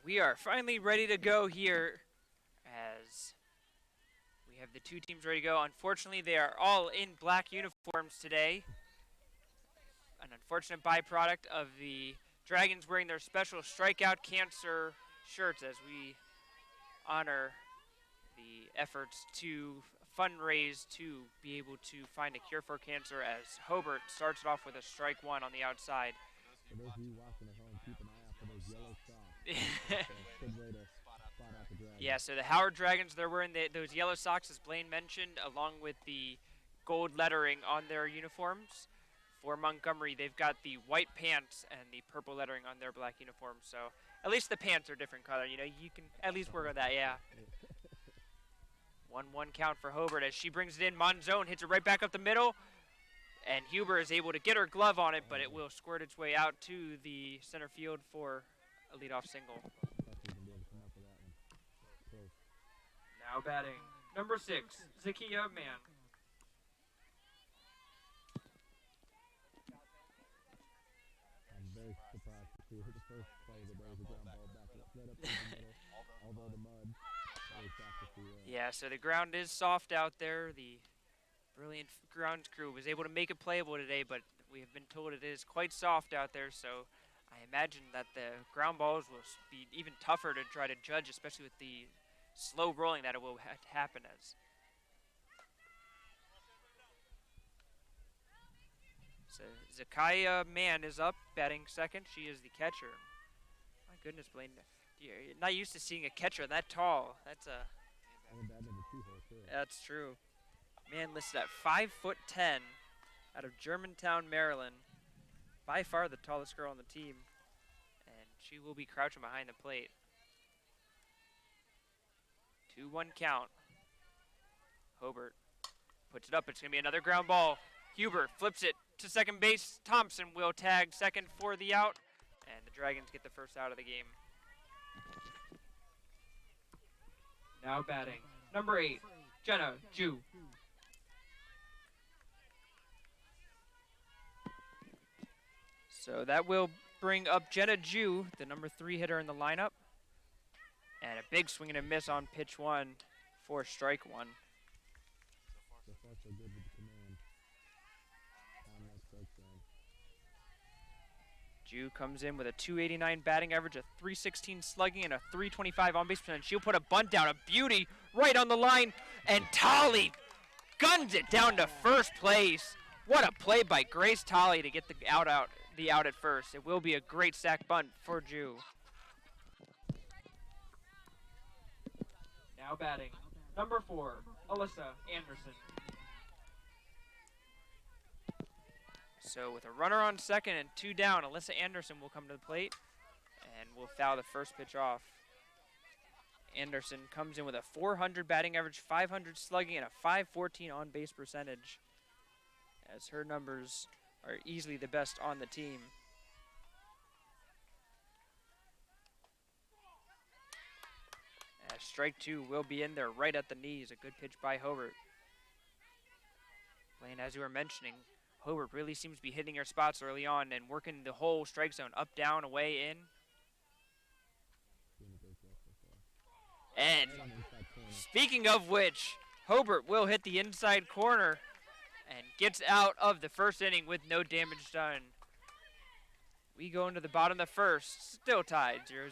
We are finally ready to go here as we have the two teams ready to go. Unfortunately, they are all in black uniforms today. An unfortunate byproduct of the Dragons wearing their special Strikeout Cancer shirts as we honor the efforts to fundraise to be able to find a cure for cancer, as Hobart starts it off with a strike one on the outside. For those of you watching at home, keep an eye out for those yellow socks. That's a good way to spot out the Dragons. Yeah, so the Howard Dragons, they're wearing those yellow socks, as Blaine mentioned, along with the gold lettering on their uniforms. For Montgomery, they've got the white pants and the purple lettering on their black uniforms. So at least the pants are different color. You know, you can at least work on that, yeah. 1-1 count for Hobart as she brings it in. Monzone hits it right back up the middle. And Huber is able to get her glove on it, but it will squirt its way out to the center field for a leadoff single. Now batting, number 6, Zakia Mann. I'm very surprised to see the first play of the day, the ground ball back right up through the middle, although the mud. Very shocked to see that. Yeah, so the ground is soft out there. The brilliant ground crew was able to make it playable today, but we have been told it is quite soft out there, so I imagine that the ground balls will be even tougher to try to judge, especially with the slow rolling that it will happen as. So Zakia Mann is up, batting second. She is the catcher. My goodness, Blaine, you're not used to seeing a catcher that tall. That's a. That's true. Mann listed at 5'10", out of Germantown, Maryland. By far the tallest girl on the team, and she will be crouching behind the plate. 2-1 count. Hobart puts it up. It's going to be another ground ball. Huber flips it to second base. Thompson will tag second for the out, and the Dragons get the first out of the game. Now batting, number 8, Jenna Ju. So that will bring up Jenna Ju, the number 3 hitter in the lineup. And a big swing and a miss on pitch 1 for strike 1. So far so good with the command. On that strike zone. Ju comes in with a 289 batting average, a 316 slugging, and a 325 on-base percentage. She'll put a bunt down, a beauty, right on the line, and Tolley guns it down to first place. What a play by Grace Tolley to get the out at first. It will be a great sack bunt for Ju. Now batting, number 4, Alyssa Anderson. So with a runner on second and 2 down, Alyssa Anderson will come to the plate and will foul the first pitch off. Anderson comes in with a 400 batting average, 500 slugging, and a 514 on-base percentage, as her numbers are easily the best on the team. As strike 2 will be in there right at the knees. A good pitch by Hobart. Blaine, as you were mentioning, Hobart really seems to be hitting her spots early on and working the whole strike zone, up, down, away, in. And speaking of which, Hobart will hit the inside corner and gets out of the first inning with no damage done. We go into the bottom of the first, still tied 0-0.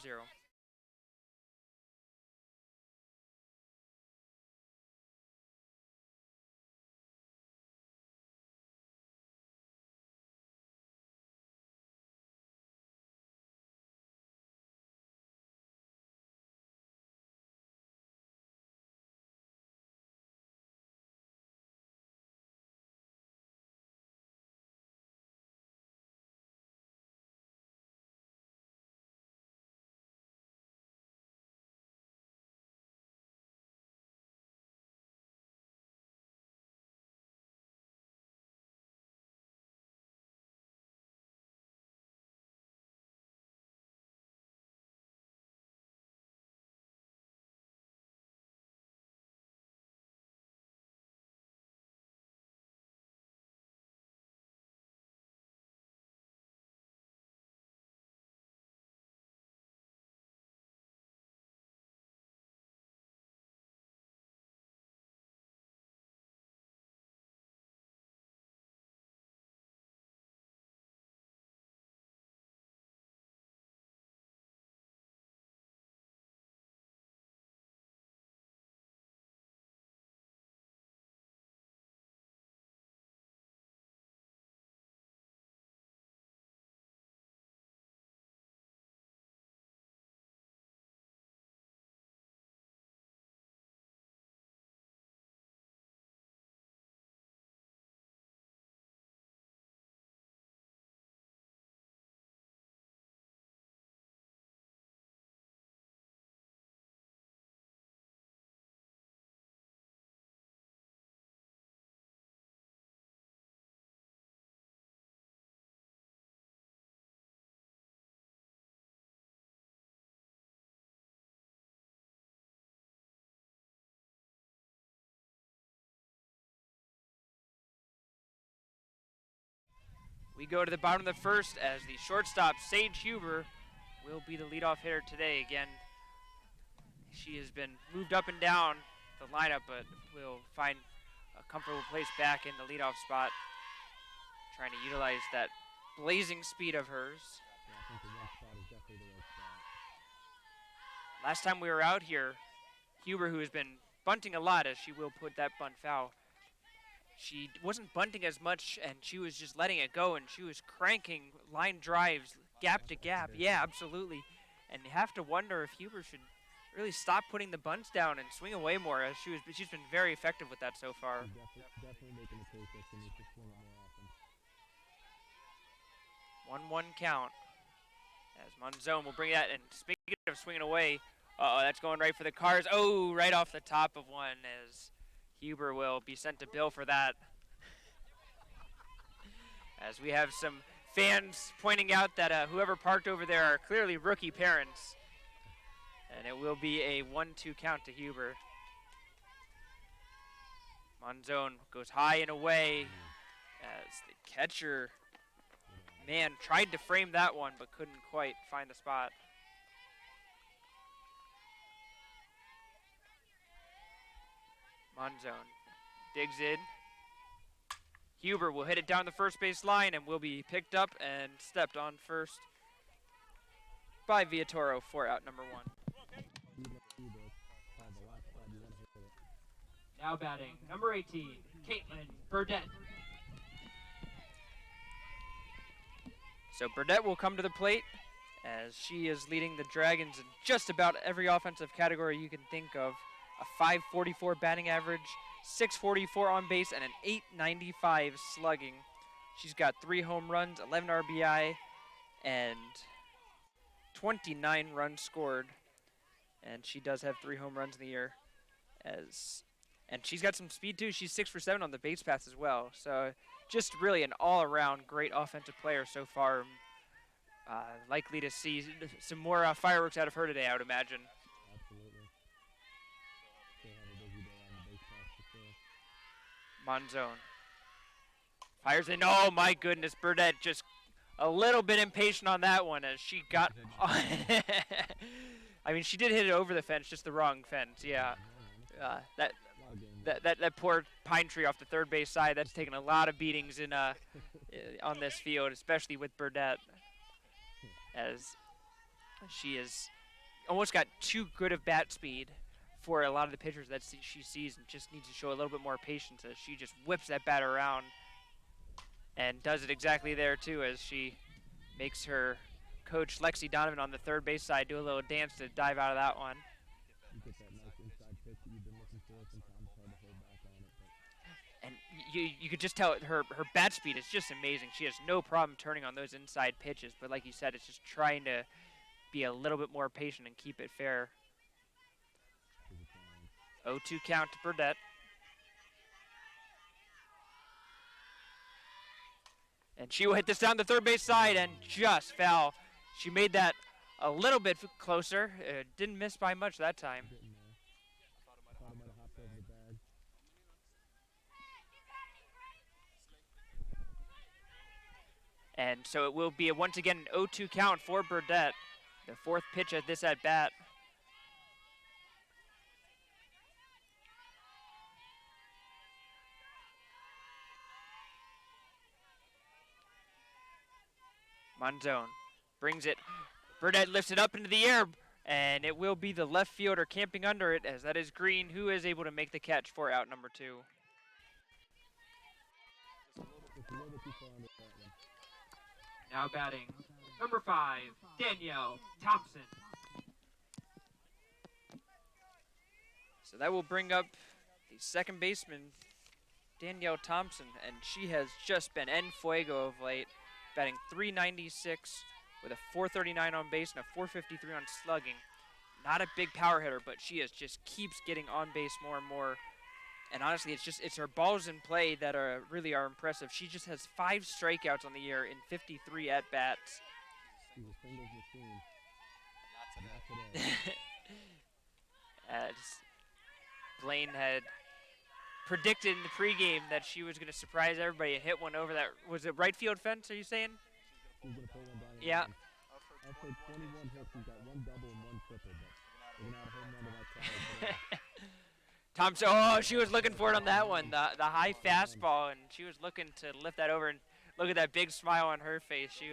We go to the bottom of the first as the shortstop, Sage Huber, will be the leadoff hitter today. Again, she has been moved up and down the lineup, but will find a comfortable place back in the leadoff spot, trying to utilize that blazing speed of hers. Yeah, I think the one spot is definitely the right spot. Last time we were out here, Huber, who has been bunting a lot, as she will put that bunt foul, she wasn't bunting as much, and she was just letting it go, and she was cranking line drives gap to gap. Yeah, absolutely. And you have to wonder if Huber should really stop putting the bunts down and swing away more, as she's been very effective with that so far. She's definitely making a case that she needs to swing it more often. 1-1 count as Monzone will bring that, and speaking of swinging away, that's going right for the cars. Oh, right off the top of one, as Huber will be sent to Bill for that. As we have some fans pointing out that whoever parked over there are clearly rookie parents. And it will be a 1-2 count to Huber. Monzone goes high and away as the catcher, man, tried to frame that one but couldn't quite find the spot. Monzone digs in. Huber will hit it down the first base line and will be picked up and stepped on first by Villatoro for out number 1. Now batting, number 18, Caitlin Burdett. So Burdett will come to the plate as she is leading the Dragons in just about every offensive category you can think of. A .544 batting average, .644 on base, and an .895 slugging. She's got 3 home runs, 11 RBI, and 29 runs scored. And she does have 3 home runs in the year. And she's got some speed too. She's 6 for 7 on the base paths as well. So just really an all-around great offensive player so far. Likely to see some more fireworks out of her today, I would imagine. Absolutely. She'll have a busy day on the base paths for sure. Monzone fires in. Oh my goodness, Burdett just a little bit impatient on that one as she got. I mean, she did hit it over the fence, just the wrong fence. Yeah, that poor pine tree off the third base side. That's taken a lot of beatings in on this field, especially with Burdett, as she is almost got too good of bat speed for a lot of the pitchers that she sees, and just needs to show a little bit more patience as she just whips that bat around and does it exactly there too, as she makes her coach Lexi Donovan on the third base side do a little dance to dive out of that one. You get that nice inside pitch that you've been looking for. Sometimes it's hard to hold back on it. And you could just tell her bat speed is just amazing. She has no problem turning on those inside pitches, but like you said, it's just trying to be a little bit more patient and keep it fair. 0-2 count to Burdett. And she will hit this down the third base side and just foul. She made that a little bit closer. Didn't miss by much that time. I thought it might have hopped over the bag. And so it will be once again an 0-2 count for Burdett. The 4th pitch at this at bat. Monzone brings it. Burdett lifts it up into the air, and it will be the left fielder camping under it, as that is Green, who is able to make the catch for out number 2. Just a little bit too far under that one. Now batting, number 5, Danielle Thompson. So that will bring up the second baseman, Danielle Thompson, and she has just been en fuego of late, batting .396 with a .439 on base and a .453 on slugging. Not a big power hitter, but she just keeps getting on base more and more. And honestly, it's her balls in play that really are impressive. She just has 5 strikeouts on the year in 53 at-bats. She's a singles machine. And that's today. As Blaine had predicted in the pregame that she was going to surprise everybody and hit one over that. Was it right field fence, are you saying? She's going to pull one down. Yeah. Of her 21 hits, she's got one double and one triple, but we're going to add a home run to that tally today. Thompson, oh, she was looking for it on that one, the high fastball, and she was looking to lift that over, and look at that big smile on her face. She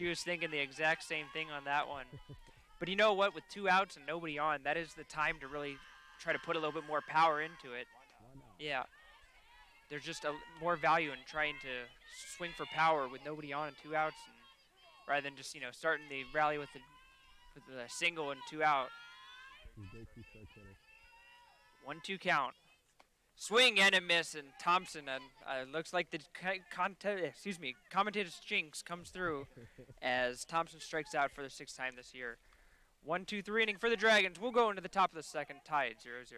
was thinking the exact same thing on that one. But you know what? With 2 outs and nobody on, that is the time to really try to put a little bit more power into it. Yeah. There's just more value in trying to swing for power with nobody on and 2 outs, and rather than just starting the rally with the single and 2 out. 1-2 count. Swing and a miss, and Thompson, and looks like the commentator's jinx comes through as Thompson strikes out for the 6th time this year. 1-2-3 inning for the Dragons. We'll go into the top of the 2nd, tied 0-0.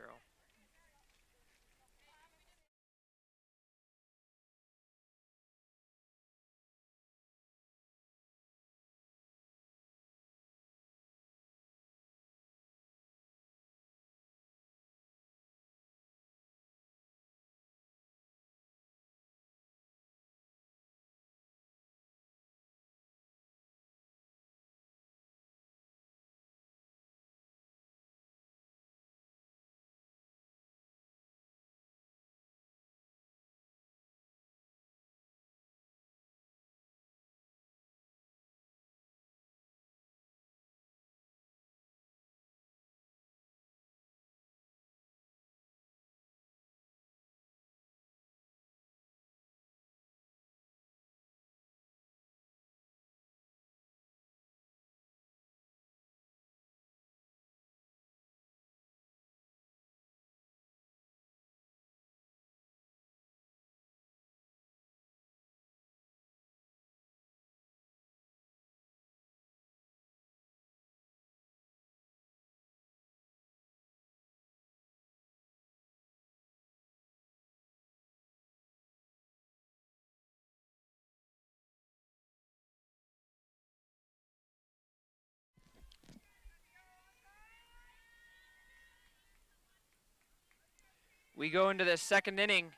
We go into the 2nd inning,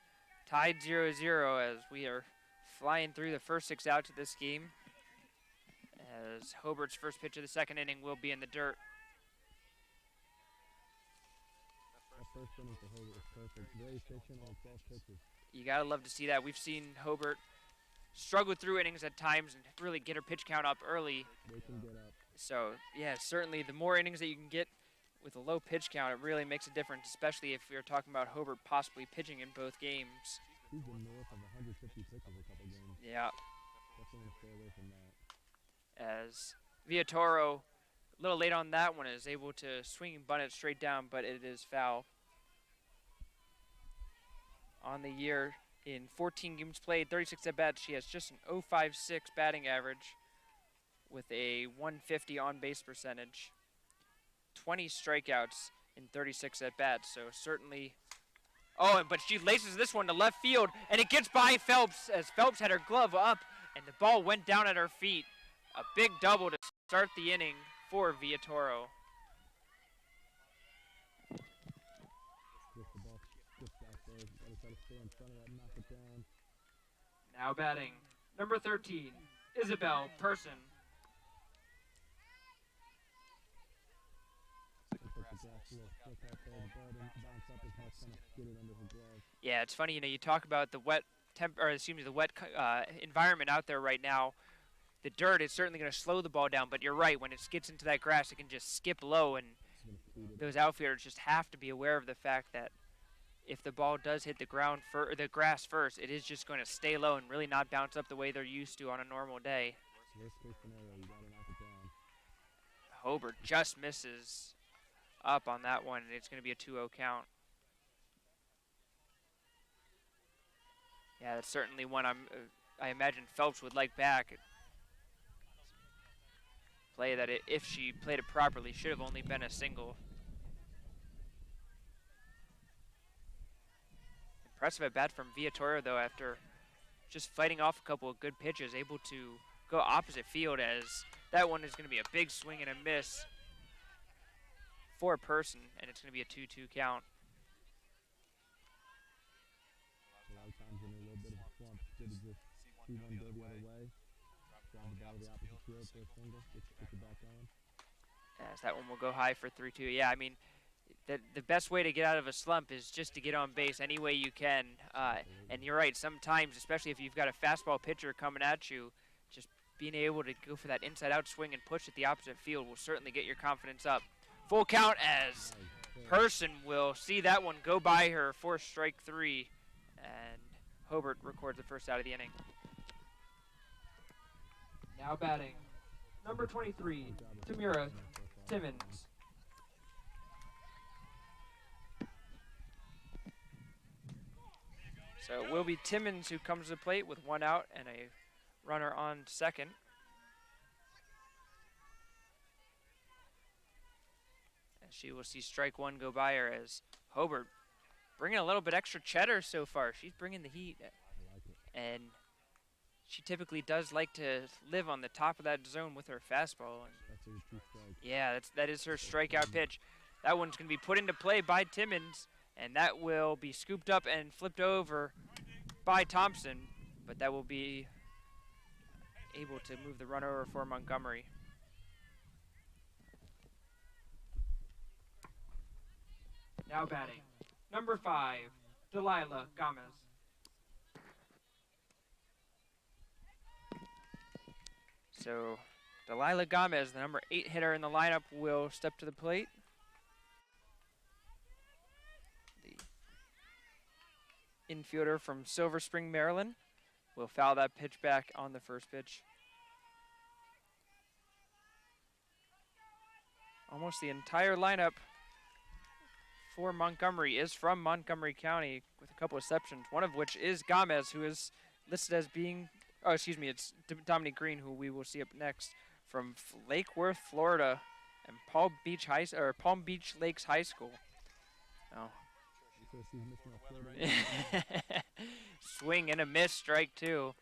tied 0-0 as we are flying through the first 6 outs of this game. As Hobart's first pitch of the 2nd inning will be in the dirt. That first inning for Hobart was perfect. Very efficient on 12 pitches. You gotta love to see that. We've seen Hobart struggle through innings at times and really get her pitch count up early. They can get up. So, yeah, certainly the more innings that you can get with a low pitch count, it really makes a difference, especially if we're talking about Hobart possibly pitching in both games. She's been north of 150 pitches a couple games. Yeah. Definitely stay away from that. As Villatoro, a little late on that one, is able to swing and bunt it straight down, but it is foul. On the year, in 14 games played, 36 at-bats, she has just an .056 batting average with a 150 on-base percentage. 20 strikeouts in 36 at-bats, so certainly... Oh, but she laces this one to left field, and it gets by Phelps as Phelps had her glove up, and the ball went down at her feet. A big double to start the inning for Villatoro. Just the ball skips out there. Gotta try to stay in front of that and knock it down. Now batting, number 13, Isabel Person. Yeah, it's funny, you talk about the wet environment out there right now. The dirt is certainly going to slow the ball down, but you're right, when it gets into that grass, it can just skip low, and those outfielders just have to be aware of the fact that if the ball does hit the grass first, it is just going to stay low and really not bounce up the way they're used to on a normal day. Worst case scenario, you gotta knock it down. Hobart just misses up on that one, and it's going to be a 2-0 count. Yeah, that's certainly one I imagine Phelps would like back. Play that if she played it properly should have only been a single. Impressive at bat from Villatoro, though, after just fighting off a couple of good pitches, able to go opposite field, as that one is going to be a big swing and a miss for a Person, and it's going to be a 2-2 count. see one go the other way. Drive the ball to the opposite field for a single. Get you back on. As that one will go high for 3-2. Yeah, I mean, the best way to get out of a slump is just to get on base any way you can. And you're right, sometimes, especially if you've got a fastball pitcher coming at you, just being able to go for that inside-out swing and push at the opposite field will certainly get your confidence up. Full count as Person will see that one go by her for strike 3, and Hobart records the first out of the inning. Now batting, number 23, Tamira Timmons. So it will be Timmons who comes to the plate with 1 out and a runner on second. And she will see strike 1 go by her as Hobart bringing a little bit extra cheddar so far. She's bringing the heat. And she typically does like to live on the top of that zone with her fastball. And yeah, that is her strikeout pitch. That one's going to be put into play by Timmons, and that will be scooped up and flipped over by Thompson, but that will be able to move the runner over for Montgomery. Now batting, number 5, Delilah Gomez. So Delilah Gomez, the number 8 hitter in the lineup, will step to the plate. The infielder from Silver Spring, Maryland, will foul that pitch back on the first pitch. Almost the entire lineup for Montgomery is from Montgomery County, with a couple exceptions, one of which is Gomez, who is listed as being, oh, excuse me, it's Dominique Green, who we will see up next, from Lake Worth, Florida, and Palm Beach Lakes High School. Oh. Swing and a miss, strike 2.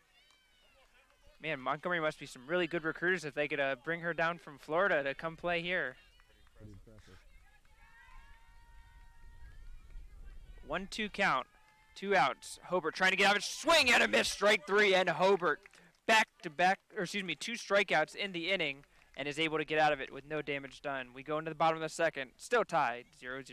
Man, Montgomery must be some really good recruiters if they could bring her down from Florida to come play here. 1-2 count, 2 outs. Hobart trying to get out of it, swing and a miss, strike 3, and Hobart back-to-back, or excuse me, 2 strikeouts in the inning, and is able to get out of it with no damage done. We go into the bottom of the second, still tied, 0-0.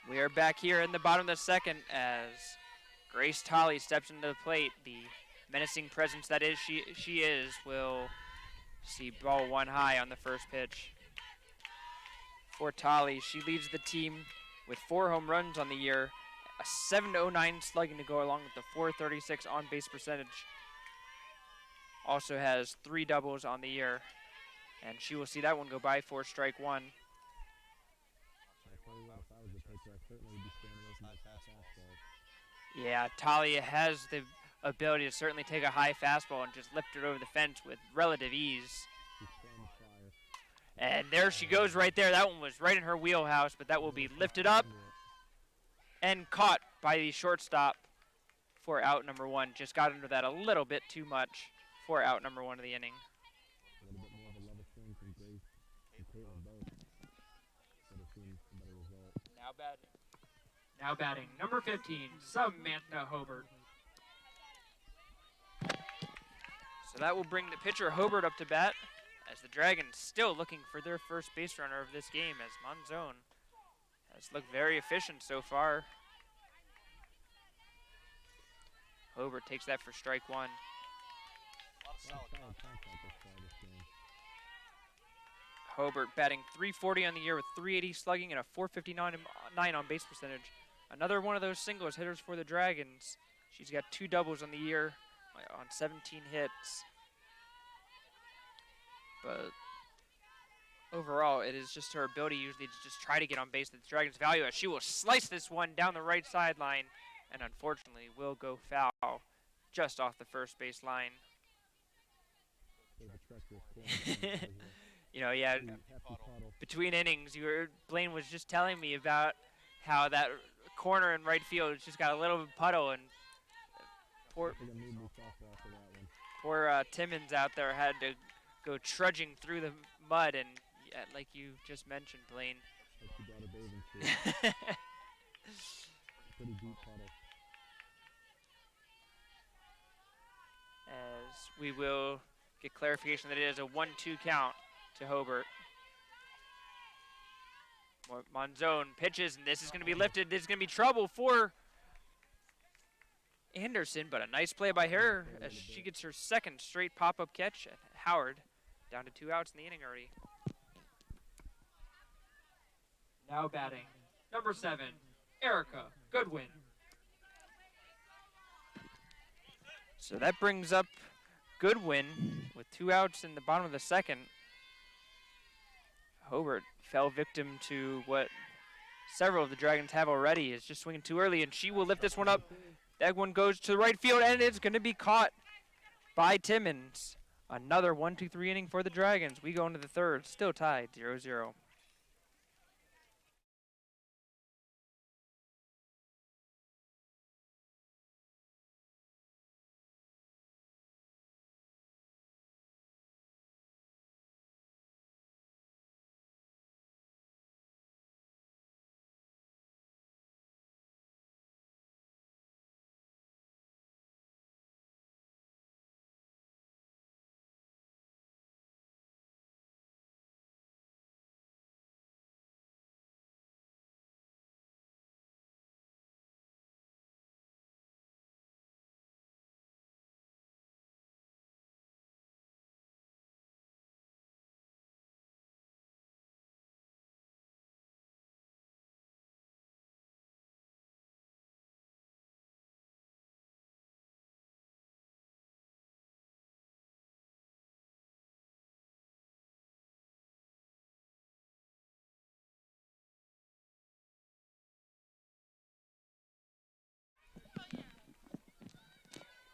We are back here in the bottom of the second as Grace Tolley steps into the plate. The menacing presence that is she is will see ball 1 high on the first pitch. For Tolley, she leads the team with 4 home runs on the year, a 709 slugging to go along with the 436 on-base percentage. Also has 3 doubles on the year, and she will see that one go by for strike 1. Yeah, Talia has the ability to certainly take a high fastball and just lift it over the fence with relative ease. And there she goes right there. That one was right in her wheelhouse, but that will be lifted up and caught by the shortstop for out number 1. Just got under that a little bit too much for out number 1 of the inning. Grace and Caitlin both would have seen a better result. Now batting, number 15, Samantha Hobart. So that will bring the pitcher Hobart up to bat, as the Dragons still looking for their first base runner of this game, as Monzone has looked very efficient so far. Hobart takes that for strike one. Solid contact this far this game. Hobart batting .340 on the year with .380 slugging and a .459 on base percentage. Another one of those singles hitters for the Dragons. She's got 2 doubles on the year on 17 hits. But overall, it is just her ability usually to just try to get on base that the Dragons value, as she will slice this one down the right sideline and unfortunately will go foul just off the first base line. You know, yeah, between innings, Blaine was just telling me about how that corner in right field just got a little puddle, and poor Timmons out there had to go trudging through the mud, and yeah, like you just mentioned, Blaine. Pretty deep puddle. As we will get clarification that it is a 1-2 count to Hobart. Monzone pitches, and this is going to be lifted. This is going to be trouble for Anderson, but a nice play by her as she gets her second straight pop-up catch. And Howard down to 2 outs in the inning already. Now batting, number 7, Erica Goodwin. So that brings up Goodwin with 2 outs in the bottom of the second. Hobart fell victim to what several of the Dragons have already, is just swinging too early, and she will lift this one up. That one goes to the right field, and it's going to be caught by Timmons. Another 1-2-3 inning for the Dragons. We go into the third, still tied 0-0.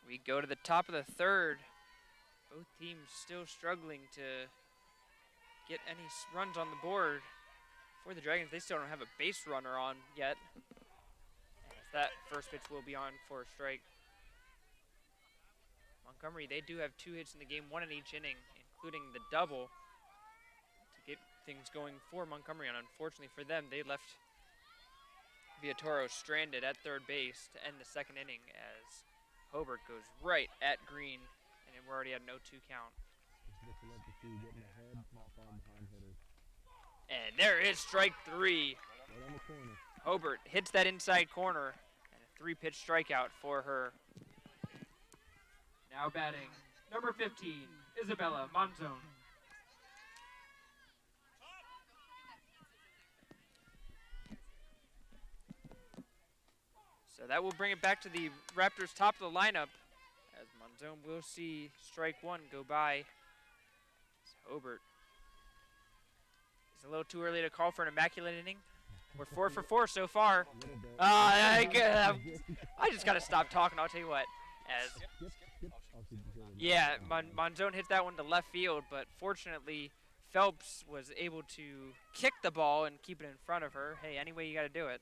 We go to the top of the third. Both teams still struggling to get any runs on the board. For the Dragons, they still don't have a base runner on yet. As that first pitch will be on for a strike. Montgomery, they do have 2 hits in the game, 1 in each inning, including the double to get things going for Montgomery. And unfortunately for them, they left Villatoro stranded at third base to end the second inning as Hobart goes right at Green, and we're already at an 0-2 count. And there is strike 3. Right on the corner. Hobart hits that inside corner, and a 3-pitch strikeout for her. Now batting, number 15, Isabella Monzone. So that will bring it back to the Raptors' top of the lineup, as Monzone will see strike 1 go by. Hobart is a little too early to call for an immaculate inning. We're 4 for 4 so far. I just got to stop talking, I'll tell you what. As yeah, Monzone hit that one to left field, but fortunately Phelps was able to kick the ball and keep it in front of her. Hey, any way you got to do it.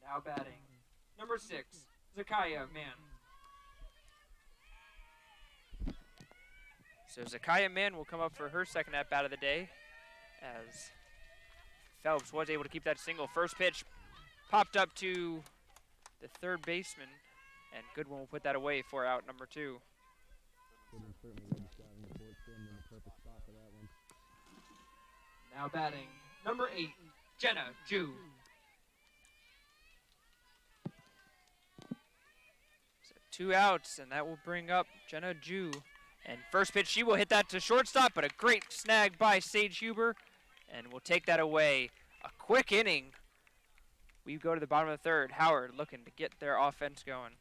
Now batting, number 6, Zakaya Mann. So Zakaya Mann will come up for her second at-bat of the day, as Phelps was able to keep that single. First pitch popped up to the third baseman, and Goodwin will put that away for out number 2. Goodwin certainly will be striving to port Sim in the perfect spot for that one. Now batting, number 8, Jenna Ju. So 2 outs, and that will bring up Jenna Ju. And first pitch, she will hit that to shortstop, but a great snag by Sage Huber, and we'll take that away. A quick inning. We go to the bottom of the third. Howard looking to get their offense going.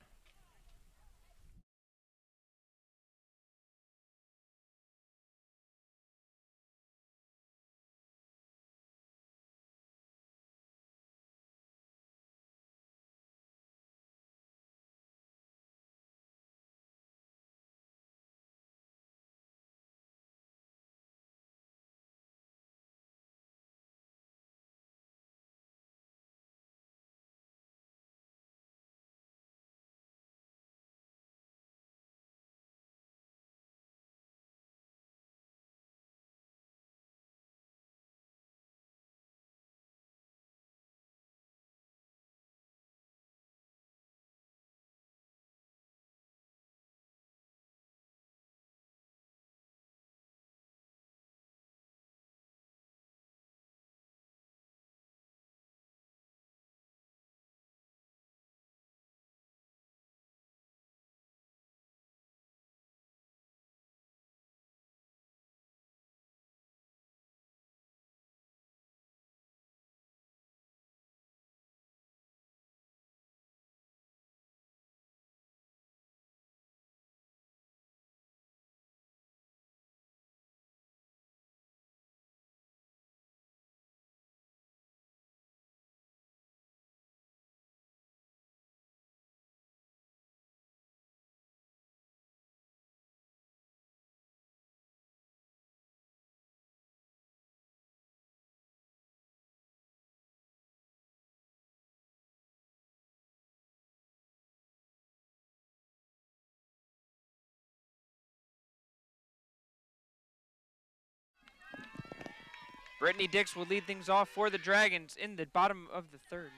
Brittany Dix will lead things off for the Dragons in the bottom of the third.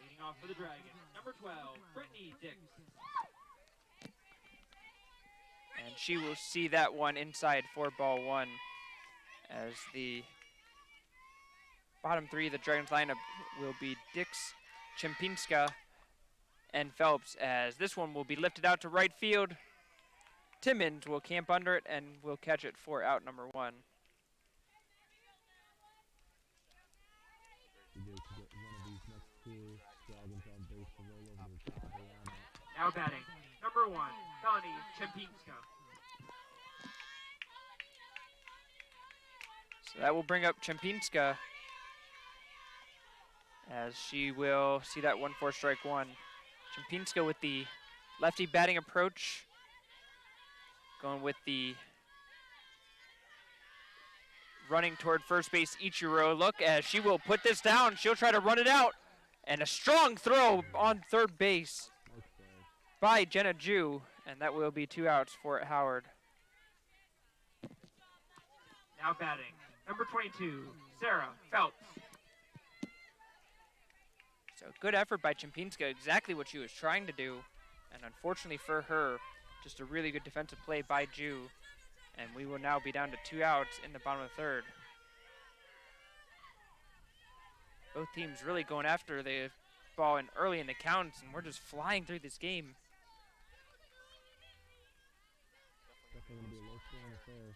Leading off for the Dragons, number 12, Brittany Dix. And she will see that one inside for ball 1, as the bottom 3 of the Dragons lineup will be Dix, Chempinska, and Phelps, as this one will be lifted out to right field. Timmons will camp under it and will catch it for out number 1. Now batting, number 1, Melanie Chempinska. So that will bring up Chempinska, as she will see that 1 for strike 1. Chempinska with the lefty batting approach, going with the running toward first base Ichiro look, as she will put this down. She'll try to run it out, and a strong throw on third base by Jenna Ju, and that will be 2 outs for Howard. Now batting, number 22, Sarah Phelps. So good effort by Chempinska, exactly what she was trying to do, and unfortunately for her, just a really good defensive play by Ju, and we will now be down to 2 outs in the bottom of the third. Both teams really going after the ball early in the counts, and we're just flying through this game. Definitely going to be a low-scoring affair.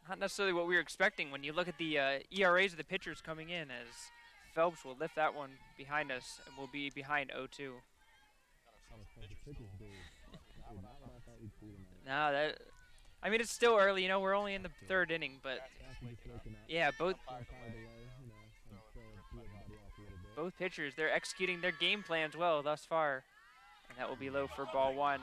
Not necessarily what we were expecting when you look at the ERAs of the pitchers coming in, as Phelps will lift that one behind us and will be behind 0-2. No, I mean, it's still early, you know, we're only in the third inning, but yeah, both pitchers, they're executing their game plans well thus far, and that will be low for ball 1.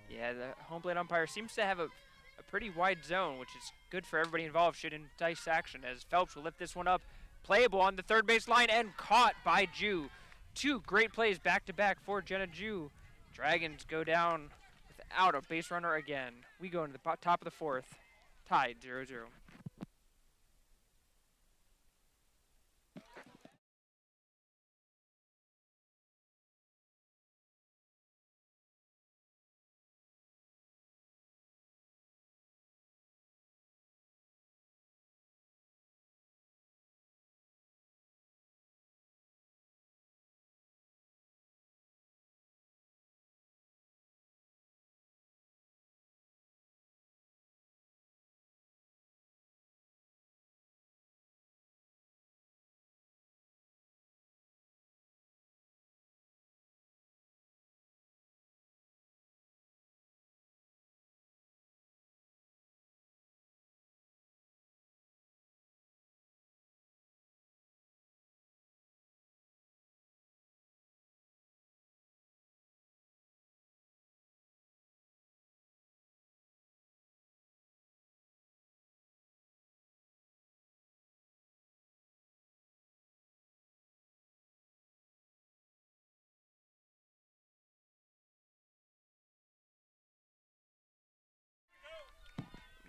Yeah, the home plate umpire seems to have a pretty wide zone, which is good for everybody involved, should entice action, as Phelps will lift this one up playable on the third base line and caught by Ju. Two great plays back-to-back for Jenna Ju. Dragons go down without a base runner again. We go into the top of the fourth, tied 0-0.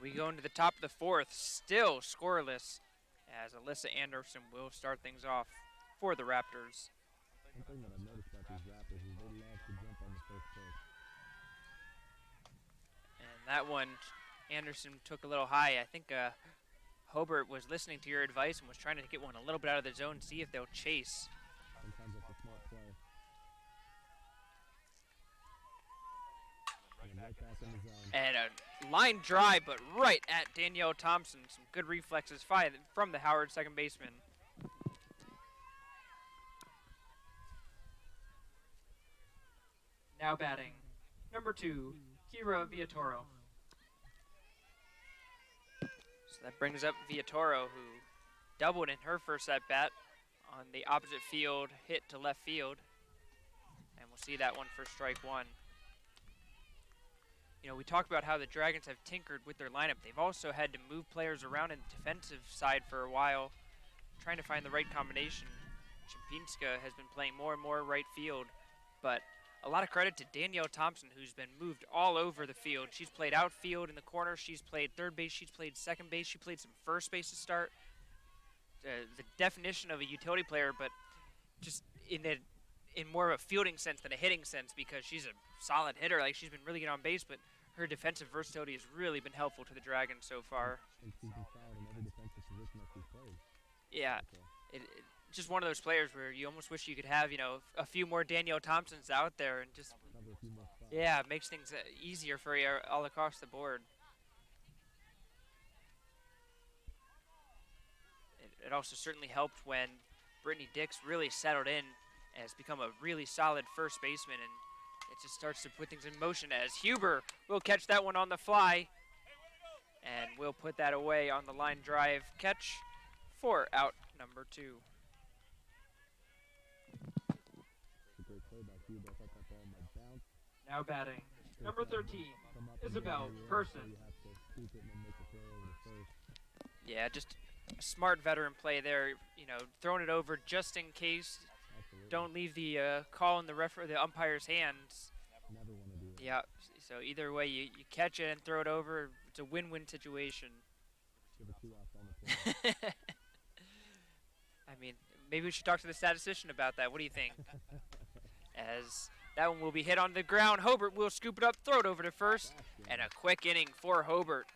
We go into the top of the fourth, still scoreless, as Alyssa Anderson will start things off for the Raptors. One thing that I've noticed about these Raptors is they love to jump on the first pitch. And that one, Anderson took a little high. I think Hobart was listening to your advice and was trying to get one a little bit out of the zone, see if they'll chase. Sometimes that's a smart play. And right back in the zone. And a line drive, but right at Danielle Thompson. Some good reflexes from the Howard second baseman. Now batting, number 2, Kira Viatoro. So that brings up Viatoro, who doubled in her first at bat on the opposite field, hit to left field. And we'll see that one for strike one. You know, we talked about how the Dragons have tinkered with their lineup. They've also had to move players around in the defensive side for a while, trying to find the right combination. Champinska has been playing more and more right field, but a lot of credit to Danielle Thompson, who's been moved all over the field. She's played outfield in the corner. She's played third base. She's played second base. She played some first base to start. The definition of a utility player, but just in more of a fielding sense than a hitting sense, because she's a solid hitter. Like, she's been really good on base, but her defensive versatility has really been helpful to the Dragons so far. And she's been solid in every defensive position that she's played. Yeah, it's just one of those players where you almost wish you could have, you know, a few more Danielle Thompsons out there and just, Cover a few more spots. yeah, it makes things easier for you all across the board. It also certainly helped when Brittany Dix really settled in and has become a really solid first baseman, and it just starts to put things in motion as Huber will catch that one on the fly, and we'll put that away on the line drive catch for out number 2. It's a great play by Cuba. I thought that ball might bounce. Now batting, number 13, Come up in the Isabel area, Person. so you have to scoop it and then make the throw over to first. Yeah, just a smart veteran play there, you know, throwing it over just in case. Absolutely. Don't leave the call in the umpire's hands. Never want to do it. Yeah, so either way, you catch it and throw it over. It's a win-win situation. Give it 2 outs on the play. I mean, maybe we should talk to the statistician about that. What do you think? As that one will be hit on the ground. Hobart will scoop it up, throw it over to first, and a quick inning for Hobart.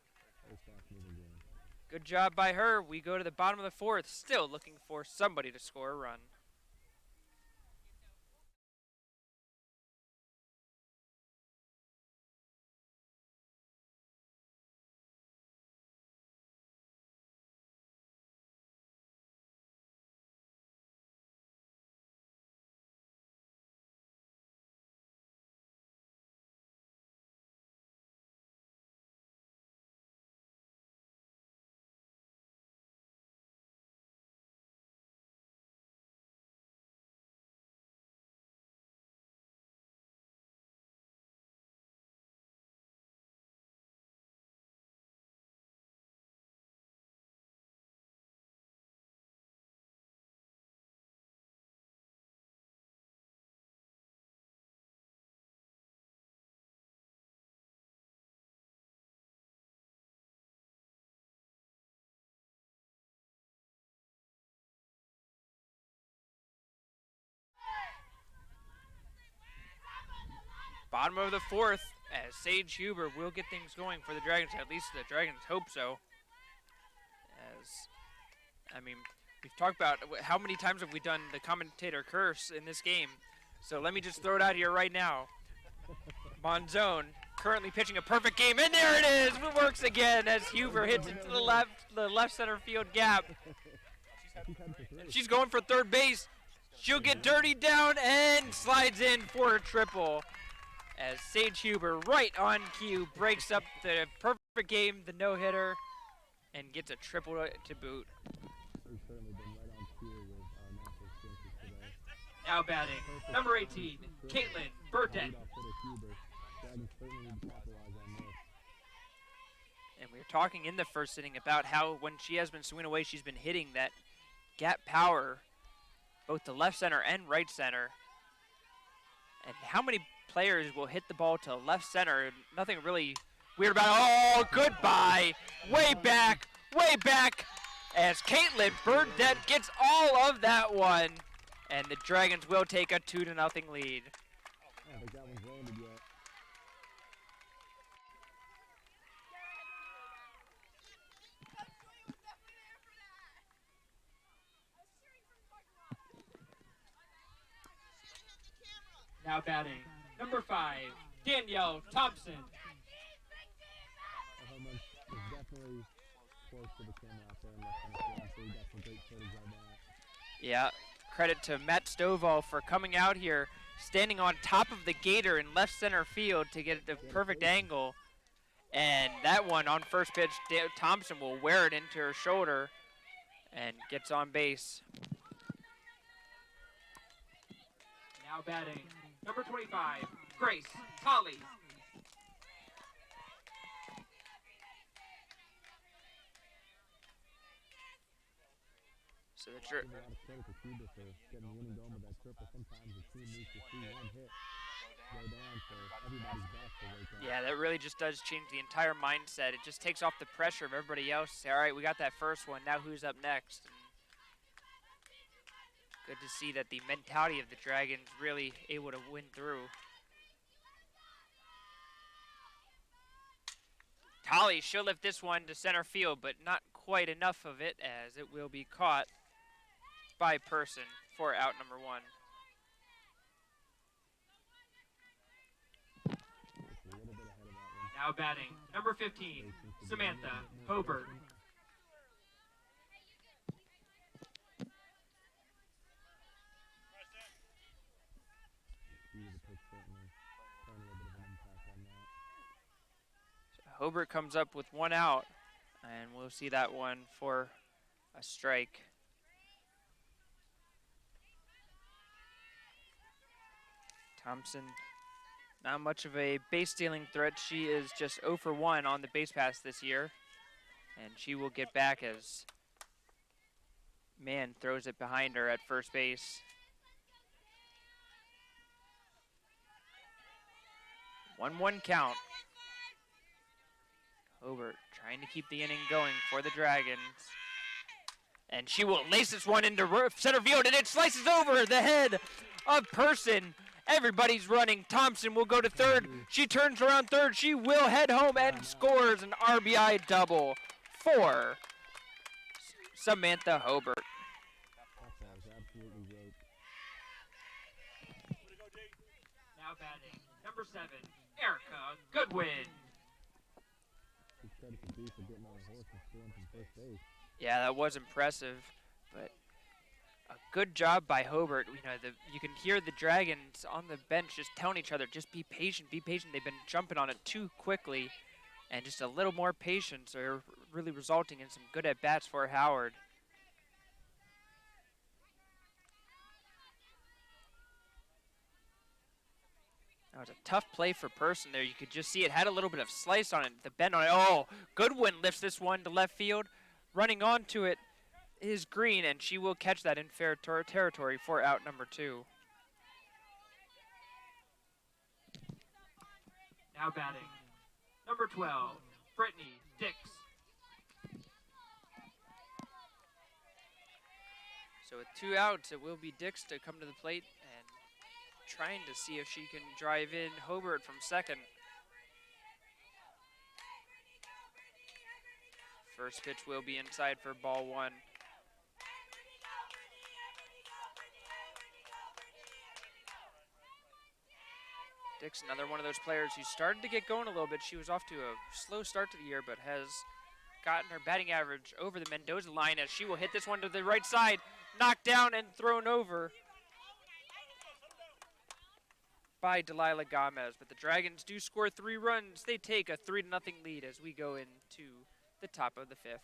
Very fast-moving game. Good job by her. We go to the bottom of the fourth, still looking for somebody to score a run. bottom of the fourth, as Sage Huber will get things going for the Dragons. At least the Dragons hope so. As, I mean, we've talked about how many times have we done the commentator curse in this game. So let me just throw it out here right now. Monzone currently pitching a perfect game, and there it is! It works again as Huber hits into the left center field gap. And she's going for third base. She'll get dirtied down and slides in for a triple. As Sage Huber, right on cue, breaks up the perfect game, the no-hitter, and gets a triple to boot. Now batting, number 18, Caitlin Burden. And we were talking in the first inning about how when she has been swinging away, she's been hitting that gap power, both to left center and right center. And how many players will hit the ball to left center? Nothing really weird about it. Oh, goodbye. Way back, as Caitlin Burdett gets all of that one. And the Dragons will take a 2-0 lead. I don't think that one's landed yet. Now batting, number 5, Danielle Thompson. Home run is definitely close to the camera out there in left center field, so we got some great footage on that. Yeah, credit to Matt Stovall for coming out here, standing on top of the gator in left center field to get the perfect angle. And that one on first pitch, Thompson will wear it into her shoulder and gets on base. Now batting, number 25, Grace Holly. So the A lot of credit to Cuba for getting the winning dome with that triple. Sometimes the team needs to see one hit go down for everybody's back to wake up. Yeah, that really just does change the entire mindset. It just takes off the pressure of everybody else. Say, all right, we got that first one. Now who's up next? And good to see that the mentality of the Dragons really able to win through. Tolly, she'll lift this one to center field, but not quite enough of it as it will be caught by Person for out number 1. Just a little bit ahead of that one. Now batting, number 15, Samantha Hobart. Speed of the pitch certainly playing a little bit of an impact on that. Hobart comes up with 1 out, and we'll see that one for a strike. Thompson, not much of a base stealing threat. She is just 0 for 1 on the base pass this year, and she will get back as Mann throws it behind her at first base. 1-1 count. Hobart trying to keep the inning going for the Dragons. And she will lace this one into center field, and it slices over the head of Person. Everybody's running. Thompson will go to third. She turns around third. She will head home and scores an RBI double for Samantha Hobart. That ball is absolutely great. Now batting, number 7, Erica Goodwin. Big credit to B for getting on a horse and stealing from first base. Yeah, that was impressive, but a good job by Hobart. You know, you can hear the Dragons on the bench just telling each other, just be patient, be patient. They've been jumping on it too quickly, and just a little more patience are really resulting in some good at-bats for Howard. That was a tough play for Person there. You could just see it had a little bit of slice on it, the bend on it. Oh, Goodwin lifts this one to left field. Running onto it is Green, and she will catch that in fair territory for out number 2. Now batting, number 12, Brittany Dix. So with 2 outs, it will be Dix to come to the plate and trying to see if she can drive in Hobart from second. First pitch will be inside for ball one. Dix, another one of those players who started to get going a little bit. She was off to a slow start to the year, but has gotten her batting average over the Mendoza line as she will hit this one to the right side, knocked down and thrown over by Delilah Gomez. But the Dragons do score 3 runs. They take a 3-0 lead as we go into the top of the 5th.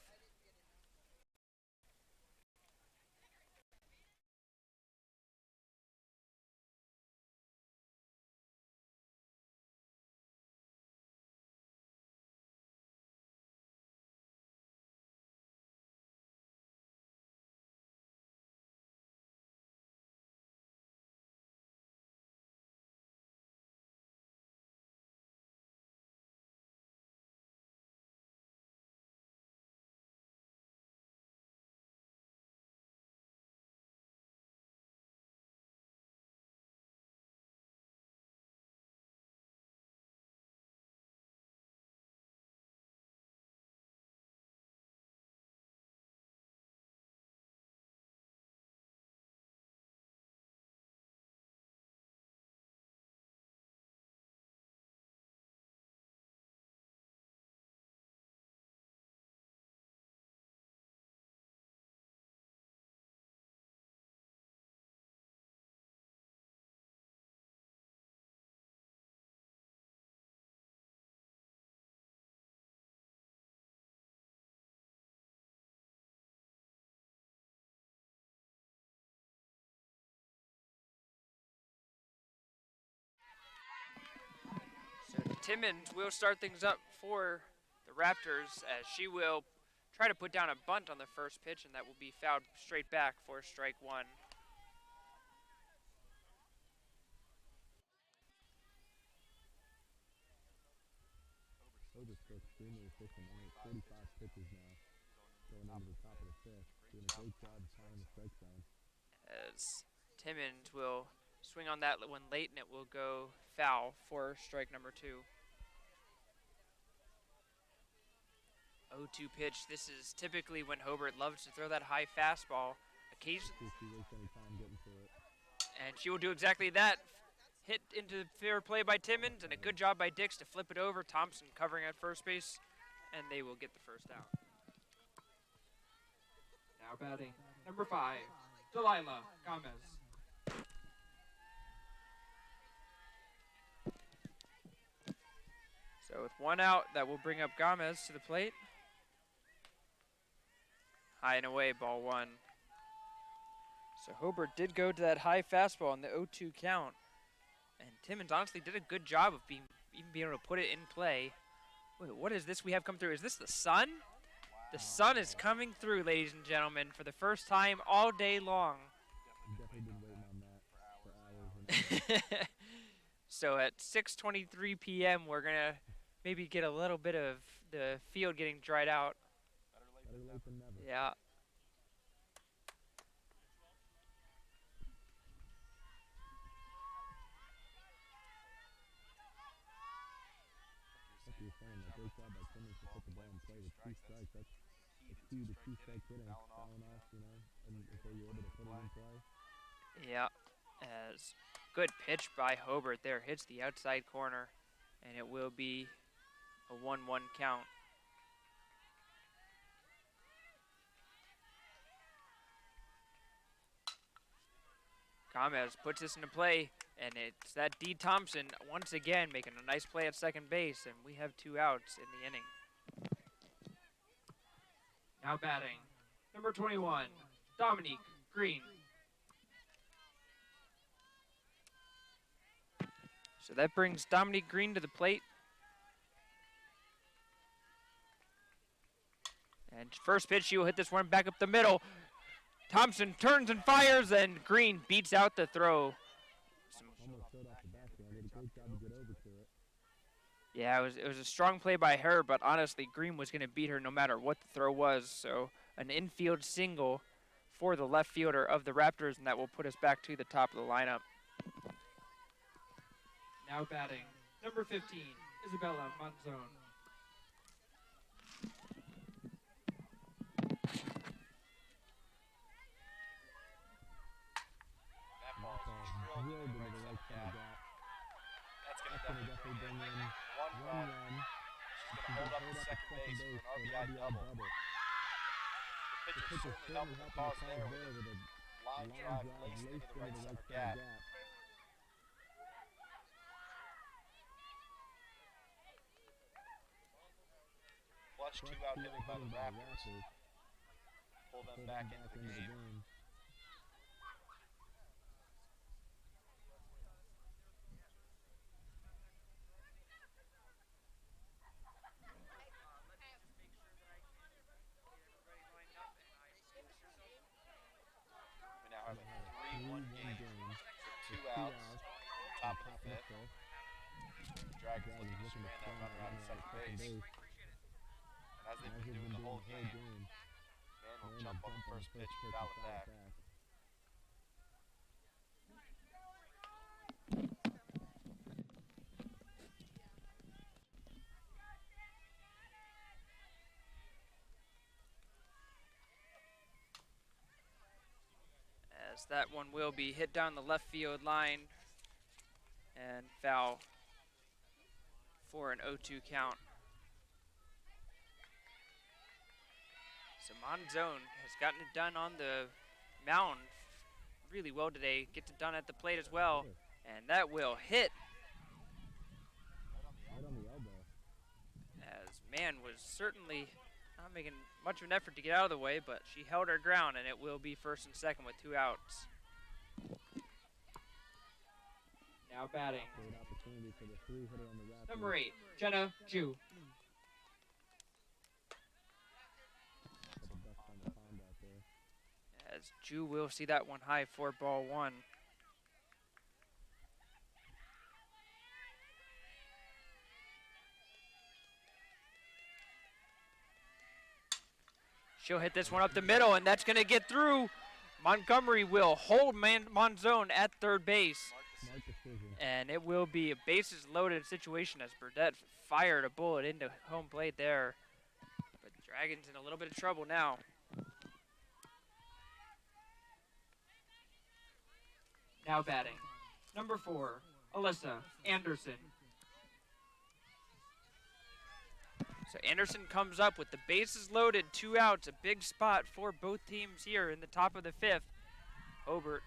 So Timmons will start things up for the Raptors as she will try to put down a bunt on the first pitch, and that will be fouled straight back for strike one. Hobart's still extremely efficient. Only 45 pitches now going into the top of the 5th. Doing a great job of pounding the strike zone. As Timmons will swing on that one late, and it will go foul for strike number 2. 0-2 pitch. This is typically when Hobart loves to throw that high fastball. Occasionally, See if she wastes any time getting to it. and she will do exactly that. Hit into fair play by Timmons, and a good job by Dix to flip it over. Thompson covering at first base, and they will get the first out. Now batting, number 5, Delilah Gomez. So with one out, that will bring up Gomez to the plate. High and away, ball one. So Hobart did go to that high fastball on the 0-2 count. And Timmons honestly did a good job of being able to put it in play. Wait, what is this we have come through? Is this the sun? The sun is coming through, ladies and gentlemen, for the first time all day long. I've definitely been waiting on that for hours and hours. So at 6:23 p.m., we're going to maybe get a little bit of the field getting dried out. Better late than never. Yeah. Like you were saying, a great job by Timmons to put the ball in play with 2 strikes. That's the key to 2-strike hitting, fouling off, and until you're able to put it in play. Yeah. As good pitch by Hobart there, hits the outside corner, and it will be a 1-1 count. Gomez puts this into play, and it's that D. Thompson once again making a nice play at second base, and we have 2 outs in the inning. Now batting, number 21, Dominique Green. So that brings Dominique Green to the plate. And first pitch, she will hit this one back up the middle. Thompson turns and fires, and Green beats out the throw. Almost showed off the backhand. Did a great job to get over to it. Yeah, it was a strong play by her, but honestly, Green was going to beat her no matter what the throw was. So an infield single for the left fielder of the Raptors, and that will put us back to the top of the lineup. Now batting, number 15, Isabella Monzon. That ball is drilled into the right center gap. That's going to definitely bring in one run. She's going to hold up at second base for an RBI double. The pitcher certainly helping the cause there with a line drive laced into the right center gap. Clutch 2-out hitting by the Raptors. Pull them back into the game. We now have a 3-1 game. 2 outs. Top of the fifth. Dragons looking to strand that runner out of second base. And as they've been doing the whole game, man will jump on the first pitch and foul it back. As that one will be hit down the left field line and foul for an 0-2 count. So Monzon has gotten it done on the mound really well today. Gets it done at the plate as well. And that will hit Right on the elbow. as man was certainly not making much of an effort to get out of the way, but she held her ground, and it will be first and second with 2 outs. Now batting, Great opportunity for the 3-hitter on the Raptors. number 8, Jenna Ju. Put the best on the pond out there. As Ju will see that one high for ball 1. She'll hit this one up the middle, and that's going to get through. Montgomery will hold Monzon at third base. Smart decision. And it will be a bases loaded situation as Burdett fired a bullet into home plate there. But the Dragons in a little bit of trouble now. Now batting, number 4, Alyssa Anderson. So Anderson comes up with the bases loaded, 2 outs, a big spot for both teams here in the top of the 5th. Hobart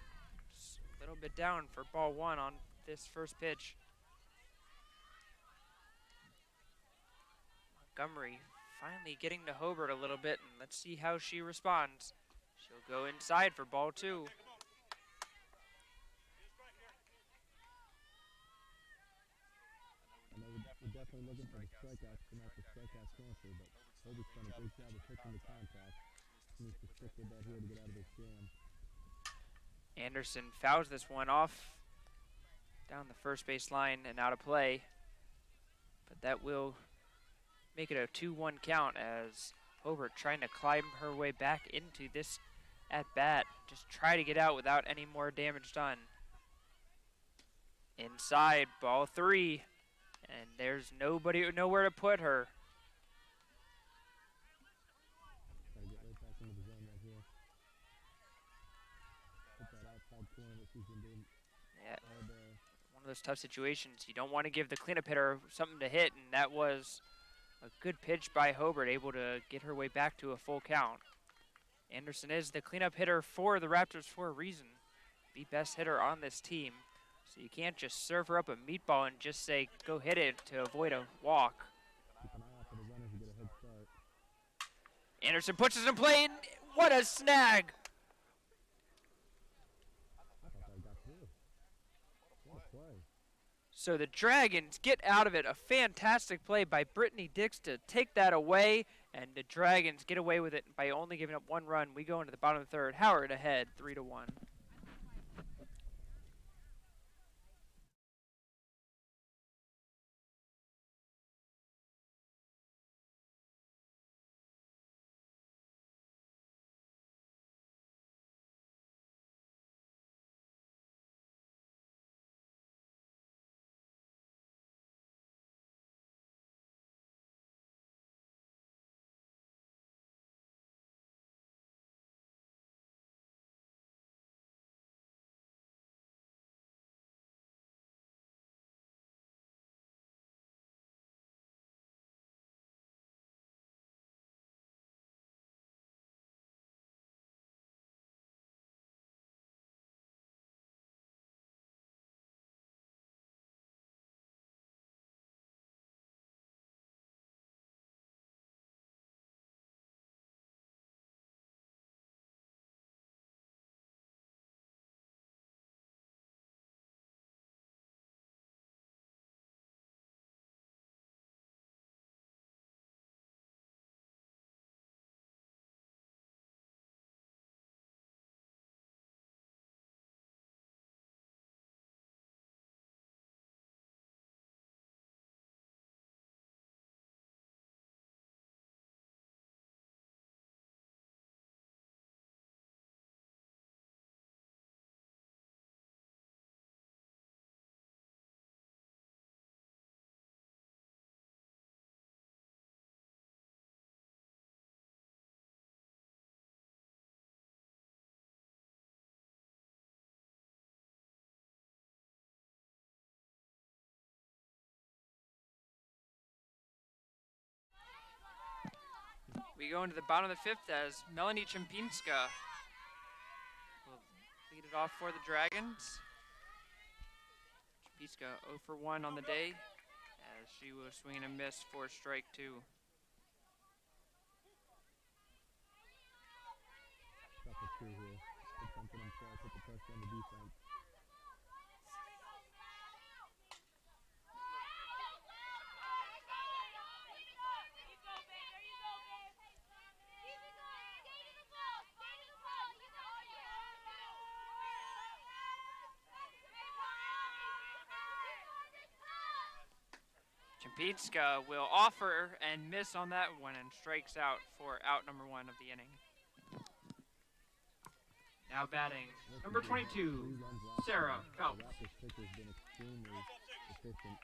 a little bit down for ball 1 on this first pitch. Montgomery finally getting to Hobart a little bit, and let's see how she responds. She'll go inside for ball 2. I know we're definitely looking for the strikeouts, come out the strikeout cancer, but Hobart's done a great job of pitching the contact. He needs to stick with that here to get out of this jam. Anderson fouls this one off down the first base line and out of play. But that will make it a 2-1 count as Hobart trying to climb her way back into this at-bat. Just try to get out without any more damage done. Inside, ball 3. And there's nowhere to put her. Try to get right back into the zone right here. Put that outside corner that she's been doing Yeah, all day. one of those tough situations. You don't want to give the cleanup hitter something to hit, and that was a good pitch by Hobart, able to get her way back to a full count. Anderson is the cleanup hitter for the Raptors for a reason. The best hitter on this team. So you can't just serve her up a meatball and just say, go hit it to avoid a walk. Keep an eye out for the runners to get a head start. Anderson puts it in play, and what a snag! I thought that got through. What a play. So the Dragons get out of it. A fantastic play by Brittany Dix to take that away, and the Dragons get away with it by only giving up 1 run. We go into the bottom of the 3rd. Howard ahead, 3-1. We go into the bottom of the fifth as Melanie Czempinska will lead it off for the Dragons. Czempinska 0 for 1 on the day as she will swing and a miss for strike 2. Tough as two here. Put something himself, put the pressure on the defense. Czempinska will offer and miss on that one and strikes out for out number 1 of the inning. Now batting, number 22, Sarah Phelps. The Raptors pitcher's been extremely efficient.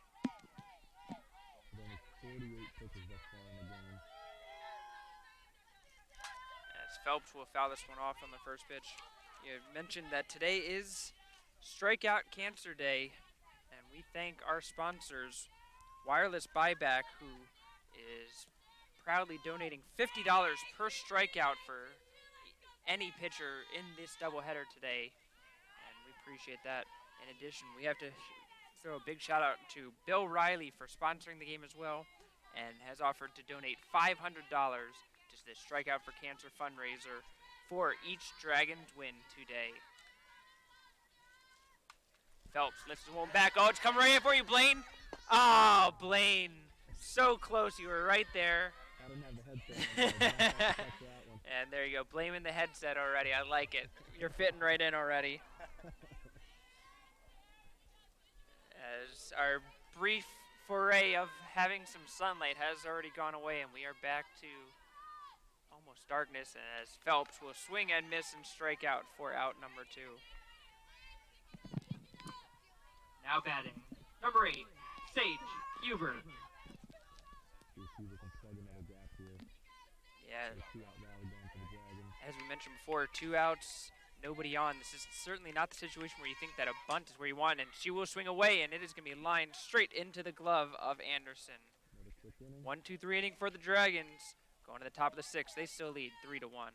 With only 48 pitches thus far in the game. As Phelps will foul this one off on the first pitch. You mentioned that today is Strikeout Cancer Day, and we thank our sponsors, Wireless Buyback, who is proudly donating $50 per strikeout for any pitcher in this doubleheader today, and we appreciate that. In addition, we have to throw a big shout out to Bill Riley for sponsoring the game as well, and has offered to donate $500 to the Strikeout for Cancer fundraiser for each Dragons win today. Phelps lifts the one back. Oh, it's coming right in for you, Blaine. Oh, Blaine, so close. You were right there. I didn't have the headset on, so I didn't catch that one. And there you go, blaming the headset already. I like it. You're fitting right in already. As our brief foray of having some sunlight has already gone away, and we are back to almost darkness, and as Phelps will swing and miss and strike out for out number 2. Now batting, number 8, Sage Huber. See if Huber can plug another gap here. Yeah, There's 2 out rally going for the Dragons. as we mentioned before, 2 outs, nobody on. This is certainly not the situation where you think that a bunt is where you want, and she will swing away, and it is going to be lined straight into the glove of Anderson. Another quick inning. 1-2-3 inning for the Dragons. Going to the top of the 6th. They still lead 3-1.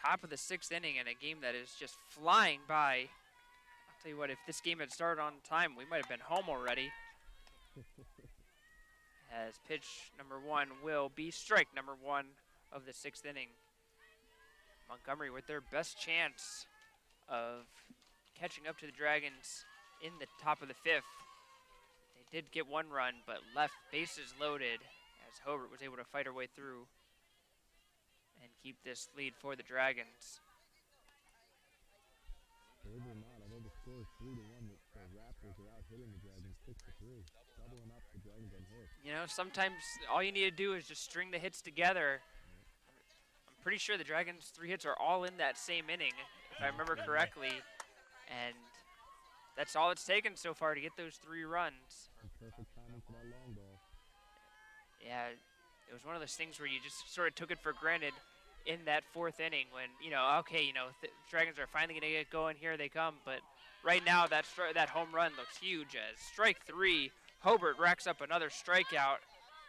Top of the 6th inning in a game that is just flying by. I'll tell you what, if this game had started on time, we might have been home already. As pitch number 1 will be strike number 1 of the 6th inning. Montgomery with their best chance of catching up to the Dragons in the top of the 5th. They did get 1 run, but left bases loaded as Hobart was able to fight her way through and keep this lead for the Dragons. Believe it or not, although the score is 3-1, the Raptors are out hitting the Dragons 6-3. Doubling up the Dragons on hits. You know, sometimes all you need to do is just string the hits together. I'm pretty sure the Dragons' 3 hits are all in that same inning, if I remember correctly. And that's all it's taken so far to get those 3 runs. And perfect timing for that long ball. Yeah, it was one of those things where you just sort of took it for granted in that 4th inning when, okay, Dragons are finally going to get going, here they come, but right now that home run looks huge as strike 3. Hobart racks up another strikeout,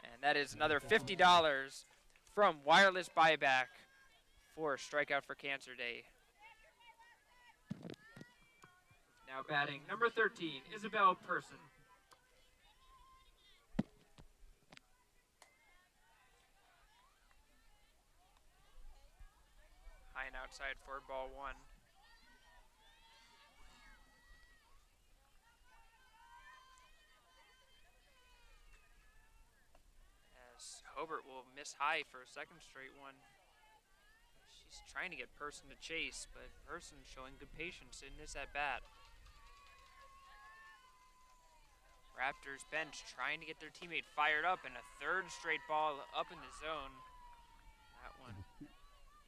and that is another $50 from Wireless Buyback for Strikeout for Cancer Day. Now batting number 13, Isabel Person. High and outside for ball 1. As Hobart will miss high for a second straight one. She's trying to get Person to chase, but Person showing good patience in this at bat. Raptors bench trying to get their teammate fired up, and a third straight ball up in the zone. That one.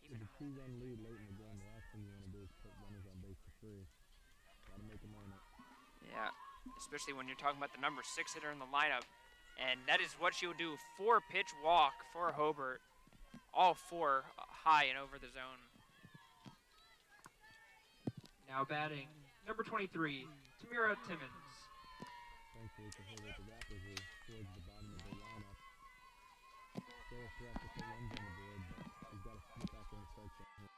With a 2-run lead late in the game, the last thing you want to do is put runners on base for free. Gotta make them earn it. Yeah, especially when you're talking about the number 6 hitter in the lineup. And that is what she will do. 4-pitch walk for Hobart. All 4 high and over the zone. Now batting number 23, Tamira Timmons. Thankfully for Hobart, the Raptors are towards the bottom of their lineup. Still a threat to put runs on the board, but we've got to get back in the strike zone here.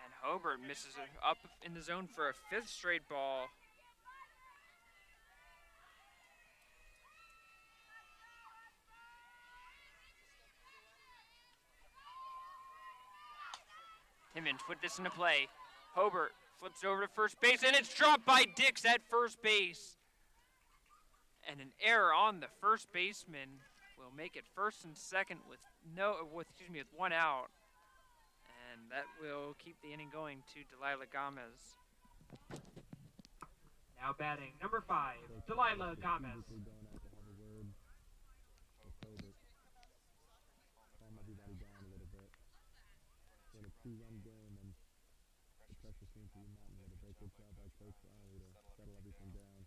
And Hobart misses it up in the zone for a 5th straight ball. Timmons put this into play. Hobart flips over to first base, and it's dropped by Dix at first base. And an error on the first baseman will make it first and second with 1 out. And that will keep the inning going to Delilah Gomez. Now batting number 5, Delilah Gomez. Going out to have a word with Hobart. Calm everybody down a little bit. It's been a 2-run game, and the pressure seems to be mounting a little bit. Good job by Coach Riley to settle everything down.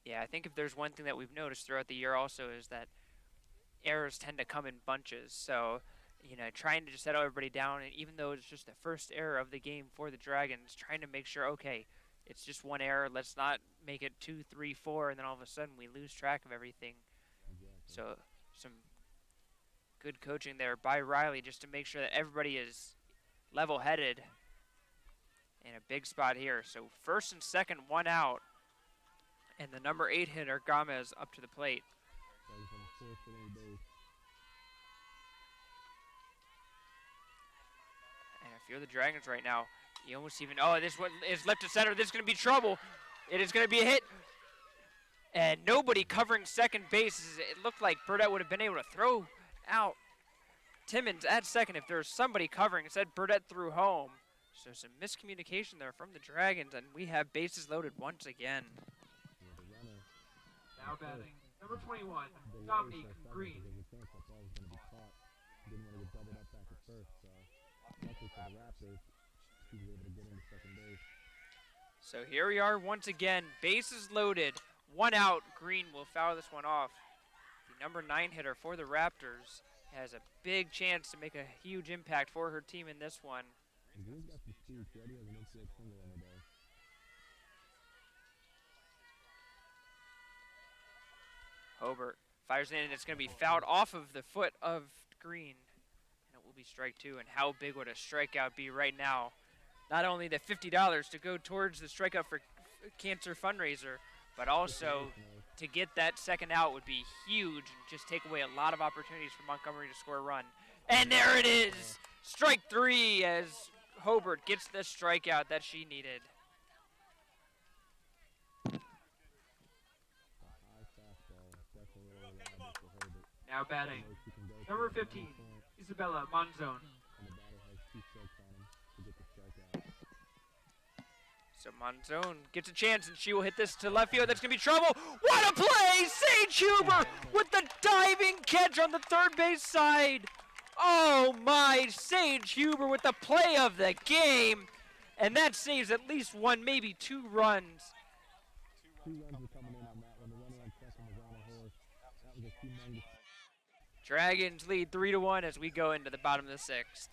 Yeah, I think if there's one thing that we've noticed throughout the year also is that errors tend to come in bunches. So, trying to just settle everybody down, and even though it's just the first error of the game for the Dragons, trying to make sure, okay, it's just one error. Let's not make it 2, 3, 4, and then all of a sudden we lose track of everything. Exactly. So, some good coaching there by Riley just to make sure that everybody is level-headed in a big spot here. So, first and second, 1 out. And the number 8 hitter, Gomez, up to the plate. Dragons on the 4th inning base. And if you're the Dragons right now, you almost even, this one is left to center. This is going to be trouble. It is going to be a hit. And nobody covering second base. It looked like Burdett would have been able to throw out Timmons at second if there was somebody covering. Instead, Burdett threw home. So some miscommunication there from the Dragons, and we have bases loaded once again. Yeah, the runner. Now batting number 21, They Dominique raced that Green. Because there's a chance that ball was going to be caught. Didn't want to get doubled up back at first, so luckily for the Raptors, he was able to get into second base. So here we are once again, bases loaded, 1 out. Green will foul this one off. The number 9 hitter for the Raptors has a big chance to make a huge impact for her team in this one. And Green's got some speed. She already has an infield single on the day. Hobart fires in, and it's going to be fouled off of the foot of Green. And it will be strike 2. And how big would a strikeout be right now? Not only the $50 to go towards the Strikeout for Cancer fundraiser, but also to get that second out would be huge and just take away a lot of opportunities for Montgomery to score a run. And there it is! Strike 3 as Hobart gets the strikeout that she needed. A high fastball, definitely a little reliable for Hobart. Now batting Knows she can go to number it at 15, any point, Isabella Monzon. and the batter has 2 strikes on him to get the strikeout. So Monzon gets a chance, and she will hit this to left field. That's going to be trouble. What a play! Sage Huber with the diving catch on the third base side. Oh my, Sage Huber with the play of the game. And that saves at least 1, maybe 2 runs. 2 runs were coming in on that one. The runner on second was on a horse. That was a humongous. Dragons lead 3-1 as we go into the bottom of the 6th.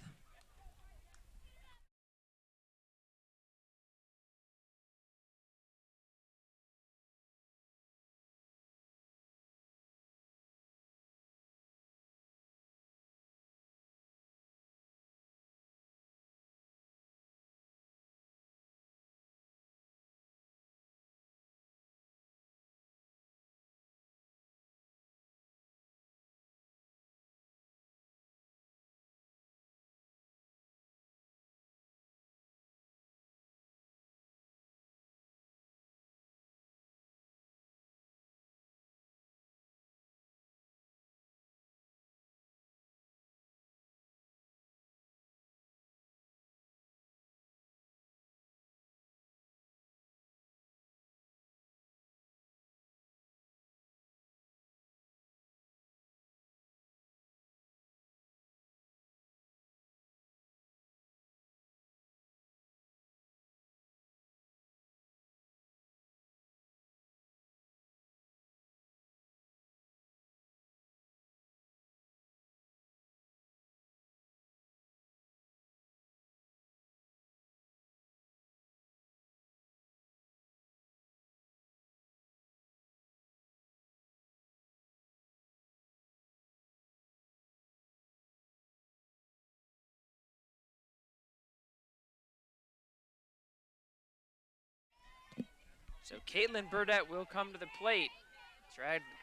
So Caitlin Burdett will come to the plate.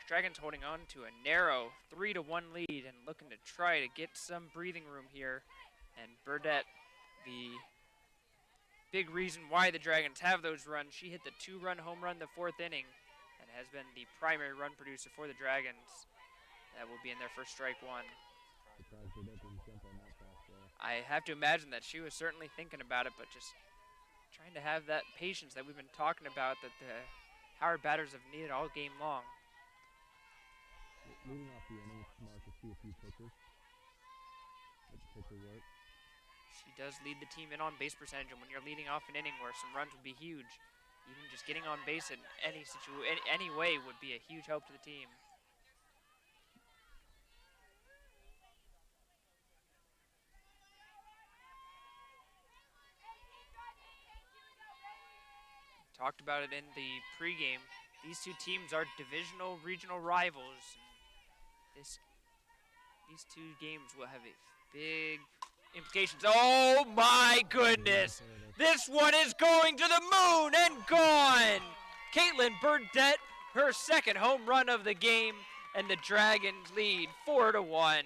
Dragons holding on to a narrow 3-1 lead and looking to try to get some breathing room here. And Burdett, the big reason why the Dragons have those runs, she hit the 2-run home run the 4th inning and has been the primary run producer for the Dragons. That will be in their first strike one. Surprised Burdett didn't jump on that fastball. I have to imagine that she was certainly thinking about it, but just trying to have that patience that we've been talking about that the Howard batters have needed all game long. Leading off the inning, it's smart to see a few pitches. Let the pitcher work. She does lead the team in on base percentage, and when you're leading off an inning where some runs would be huge, even just getting on base in any way would be a huge help to the team. Talked about it in the pregame. These two teams are divisional regional rivals. These two games will have a big implications. Oh my goodness! This one is going to the moon and gone! Caitlin Burdett, her second home run of the game, and the Dragons lead 4-1.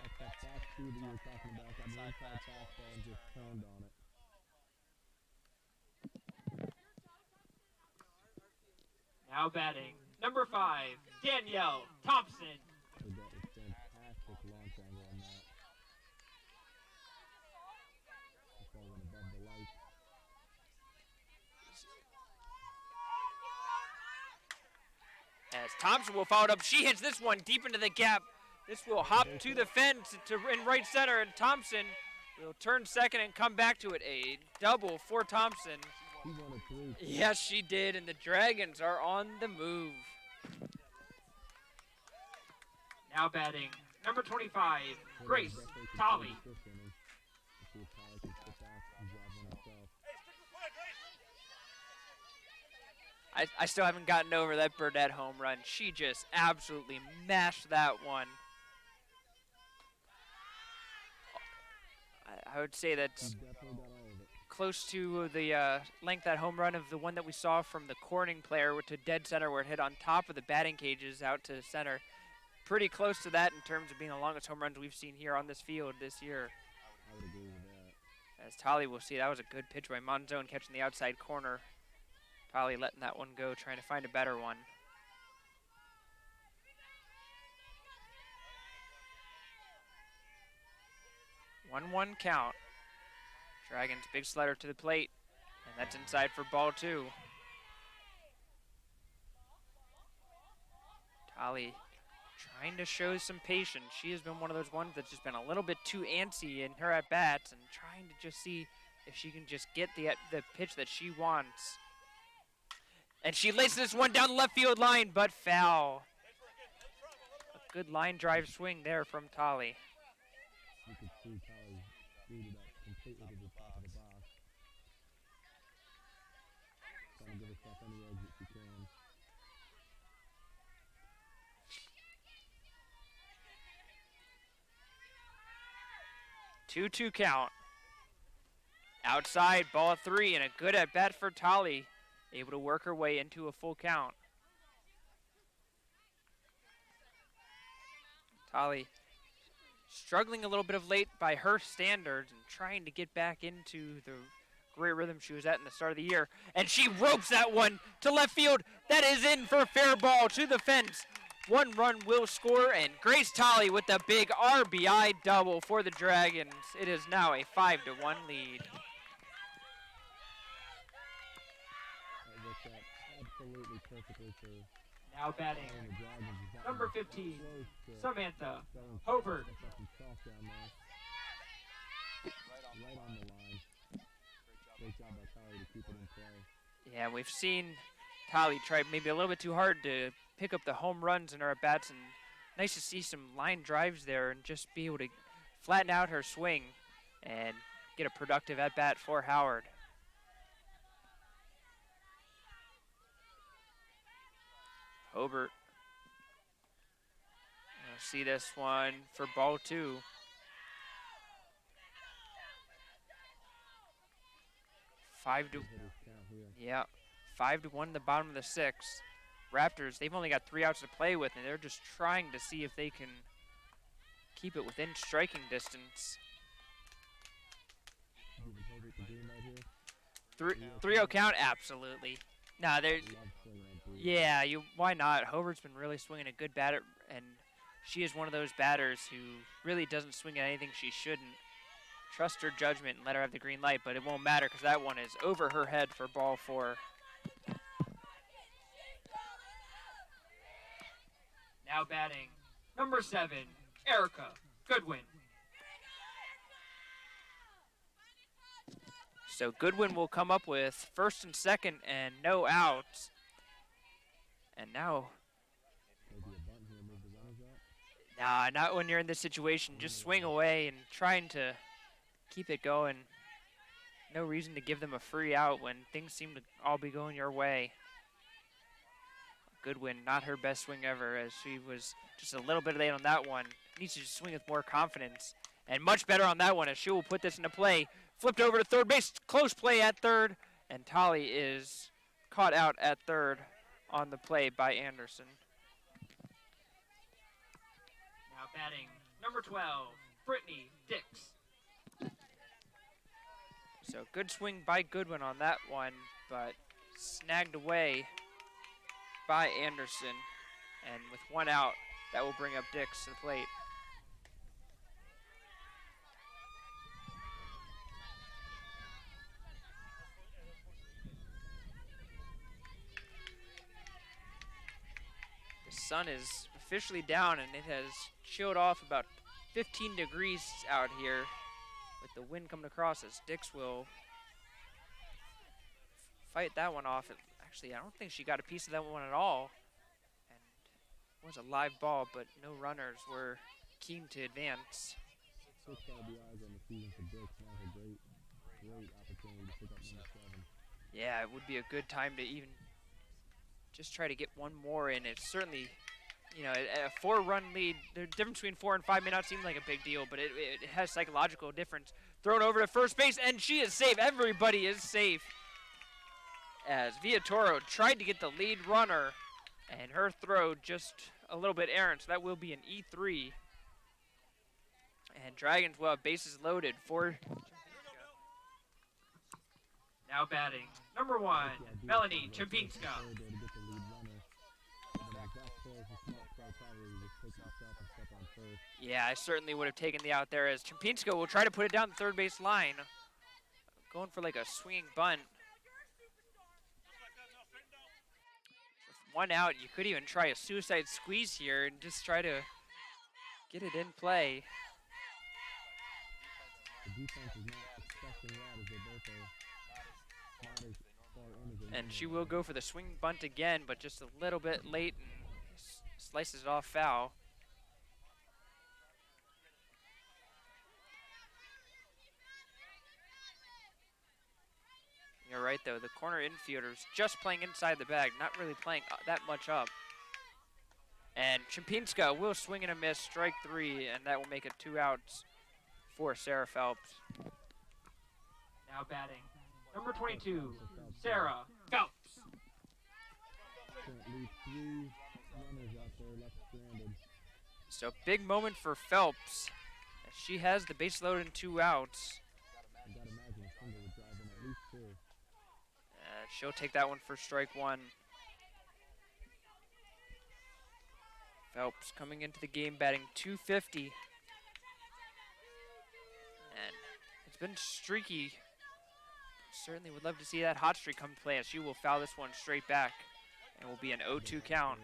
That's that fast speed that you were talking about. That inside fastball and just turned on it. Now batting, number 5, Danielle Thompson. Burdett with fantastic launch angle on that. That ball went above the light. As Thompson will follow it up, she hits this one deep into the gap. This will hop to the fence in right center, and Thompson will turn second and come back to it. A double for Thompson. She won a 3. Yes, she did, and the Dragons are on the move. Now batting, number 25, Grace Tolley. Let's see if Tolley can sit back and grab one herself. I still haven't gotten over that Burdett home run. She just absolutely mashed that one. I would say that's She definitely got all of it. close to the length that home run of the one that we saw from the Corning player to dead center where it hit on top of the batting cages out to center. Pretty close to that in terms of being the longest home runs we've seen here on this field this year. I would agree with that. As Tolley will see, that was a good pitch by Monzone catching the outside corner. Tolley letting that one go, trying to find a better one. One count. Dragons big slider to the plate, and that's inside for ball 2. Tolley trying to show some patience. She has been one of those ones that's just been a little bit too antsy in her at-bats and trying to just see if she can just get the pitch that she wants. And she laces this one down the left field line, but foul. A good line drive swing there from Tolley. You could see Tolley booted up completely to the top of the box. Trying to give herself any edge that she can. Two count. Outside, ball 3, and a good at-bat for Tolley. Able to work her way into a full count. Tolley struggling a little bit of late by her standards and trying to get back into the great rhythm she was at in the start of the year. And she ropes that one to left field. That is in for a fair ball to the fence. 1 run will score, and Grace Tolley with the big RBI double for the Dragons. It is now a 5-1 lead. That worked out absolutely perfectly for Now batting, the Dragons. That number was 15, close to Samantha throwing Hobart. some chalk down there. Right on the line. Great job by Tolley to keep it in play. Yeah, we've seen Tolley try maybe a little bit too hard to pick up the home runs in her at-bats, and nice to see some line drives there and just be able to flatten out her swing and get a productive at-bat for Howard. Hobart. See this one for ball 2. 5 to Hitters count here. yeah, 5-1 in the bottom of the 6th. Raptors, they've only got 3 outs to play with, and they're just trying to see if they can keep it within striking distance. Giving Hilbert the green light here. 3-0 count, absolutely. Nah, they're Love swinging on three. yeah. Why not? Hobart's been really swinging a good batter, and she is one of those batters who really doesn't swing at anything she shouldn't. Trust her judgment and let her have the green light, but it won't matter because that one is over her head for ball 4. Now batting, number 7, Erica Goodwin. So Goodwin will come up with first and second and no outs. And now, Maybe a bunt here, move the runners out. nah, not when you're in this situation. Just swing away and trying to keep it going. No reason to give them a free out when things seem to all be going your way. Goodwin, not her best swing ever, as she was just a little bit late on that one. Needs to just swing with more confidence. And much better on that one, as she will put this into play. Flipped over to third base, close play at third, and Tolly is caught out at third on the play by Anderson. Now batting, number 12, Brittany Dix. So good swing by Goodwin on that one, but snagged away by Anderson. And with 1 out, that will bring up Dix to the plate. The sun is officially down, and it has chilled off about 15 degrees out here with the wind coming across us. Dix will fight that one off. Actually, I don't think she got a piece of that one at all. And it was a live ball, but no runners were keen to advance. 6 RBIs on the season for Dix. Now a great opportunity to pick up number 7. Yeah, it would be a good time to even just try to get one more in. It's certainly, you know, a 4-run lead. The difference between 4 and 5 may not seem like a big deal, but it has psychological difference. Thrown over to first base, and she is safe. Everybody is safe. As Villatoro tried to get the lead runner, and her throw just a little bit errant, so that will be an E3. And Dragons will have bases loaded for Now batting, number 1, Melanie Champinska. Third there to get the lead runner. But as Zach says, the smart play probably was just pick yourself and step on first. yeah, I certainly would have taken the out there, as Champinska will try to put it down the third base line. Going for like a swinging bunt. With 1 out, you could even try a suicide squeeze here and just try to get it in play. The defense is not expecting that as they both are not as far in as they And she normally will are. go for the swing bunt again, but just a little bit late and slices it off foul. You're right, though. The corner infielders just playing inside the bag, not really playing that much up. And Champinska will swing and a miss, strike 3, and that will make it 2 outs for Sarah Phelps. Now batting, number 22, Sarah Phelps. Can't leave 3 runners out there left stranded. So big moment for Phelps, as she has the base loaded and 2 outs. I gotta imagine a single would drive in at least 2. She'll take that one for strike 1. Phelps coming into the game batting .250. And it's been streaky. Certainly would love to see that hot streak come to play, as she will foul this one straight back. And will be an 0-2 count.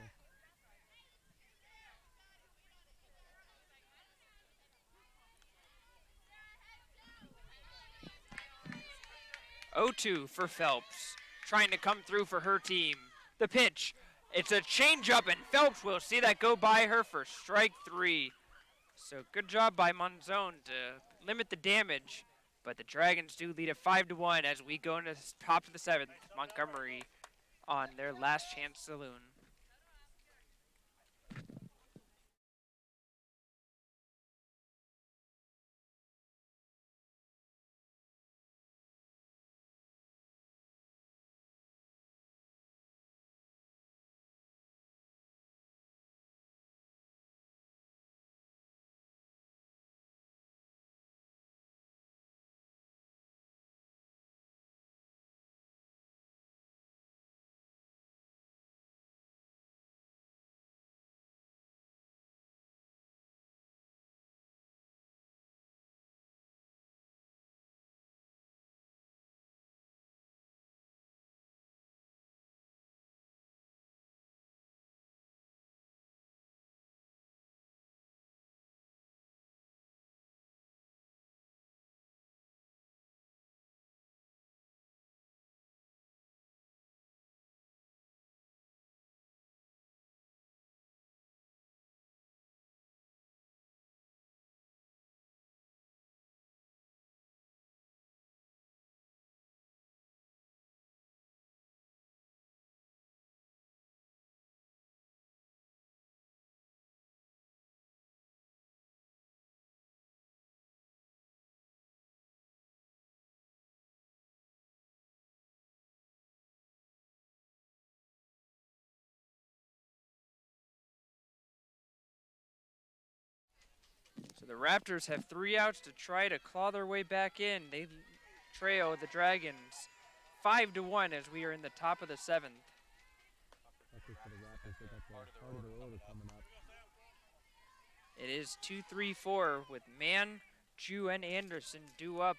0-2 for Phelps, trying to come through for her team. The pitch, it's a changeup, and Phelps will see that go by her for strike 3. So good job by Monzone to limit the damage, but the Dragons do lead at 5-1 as we go into the top of the 7th. Montgomery on their last chance saloon. So the Raptors have 3 outs to try to claw their way back in. They trail the Dragons 5-1 as we are in the top of the 7th. Luckily for the Raptors, they got the heart of their order coming up. It is 2-3-4 with Mann, Jew, and Anderson due up.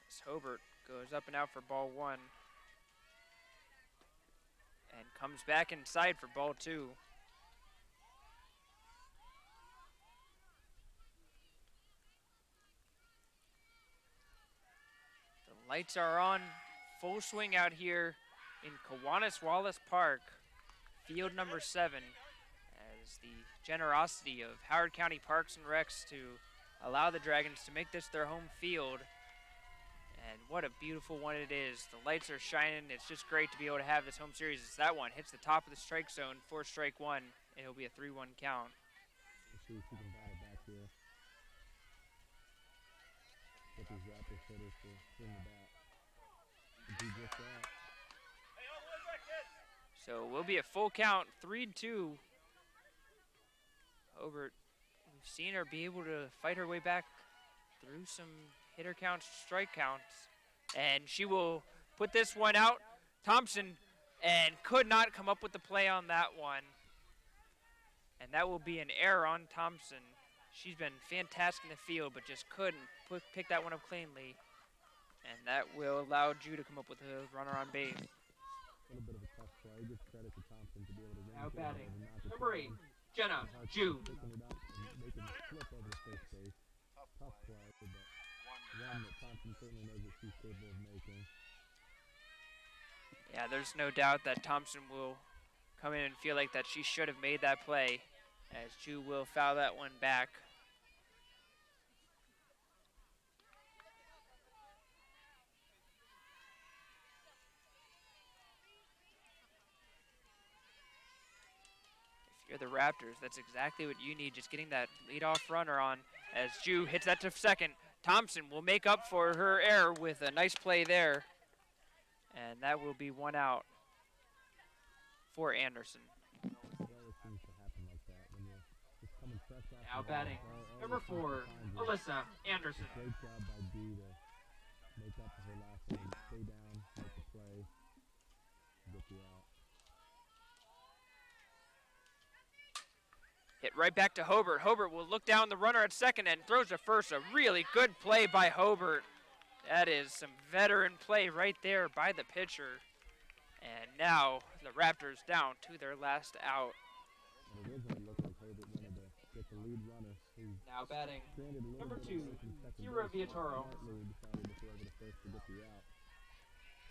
As Hobart goes up and out for ball 1. And comes back inside for ball 2. The lights are on full swing out here in Kiwanis Wallace Park, field number 7, as the generosity of Howard County Parks and Recs to allow the Dragons to make this their home field. And what a beautiful one it is. The lights are shining. It's just great to be able to have this home series. As that one hits the top of the strike zone for strike 1, and it'll be a 3-1 count. Let's see if he can bat it back here. Get these Raptors hitters to swing the bat. And do just that. So we'll be at full count, 3-2. Hobart, we've seen her be able to fight her way back through some hitter counts, strike counts. And she will put this one out. Thompson, and could not come up with the play on that one. And that will be an error on Thompson. She's been fantastic in the field, but just couldn't pick that one up cleanly. And that will allow Jew to come up with a runner on base. A little bit of a tough play. Give credit to Thompson to be able to ring Now it batting, and not to number throw 8, him. Jenna Hard Jew. picking it up and making the flip over to first base. Tough play, but one that Thompson certainly knows what she's capable of making. Yeah, there's no doubt that Thompson will come in and feel like that she should have made that play, as Jew will foul that one back. If you're the Raptors, that's exactly what you need, just getting that leadoff runner on, as Jew hits that to second. Thompson will make up for her error with a nice play there, and that will be 1 out for Anderson. It always seems to happen like that when you're just coming fresh off Now the ball. batting, Ball number always seems to 4, find you. Alyssa Anderson. Great job by D to make up for her last one. Stay down, make the play, get you out. Hit right back to Hobart. Hobart will look down the runner at second and throws to first. A really good play by Hobart. That is some veteran play right there by the pitcher. And now the Raptors down to their last out. It originally looked like Herbert wanted to get the lead runner. He Now batting, granted a little number bit 2, of work in second Kira base, but Viatoro. smartly decided to throw over to first to get the out.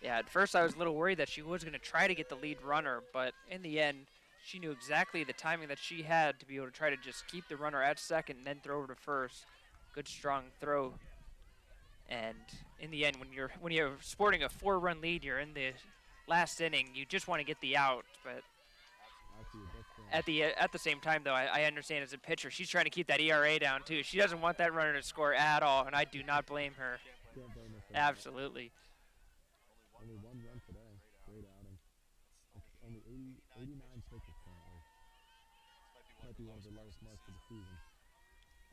Yeah, at first I was a little worried that she was going to try to get the lead runner, but in the end, she knew exactly the timing that she had to be able to try to just keep the runner at second and then throw over to first. Good strong throw. And in the end, when you're sporting a 4-run lead, you're in the last inning, you just want to get the out. But at the same time, though, I understand as a pitcher, she's trying to keep that ERA down too. She doesn't want that runner to score at all, and I do not blame her. Can't blame her for that. Absolutely. Only 1 run today. Great outing. It's only 89 pitches currently. Might be one of the lowest marks of the season.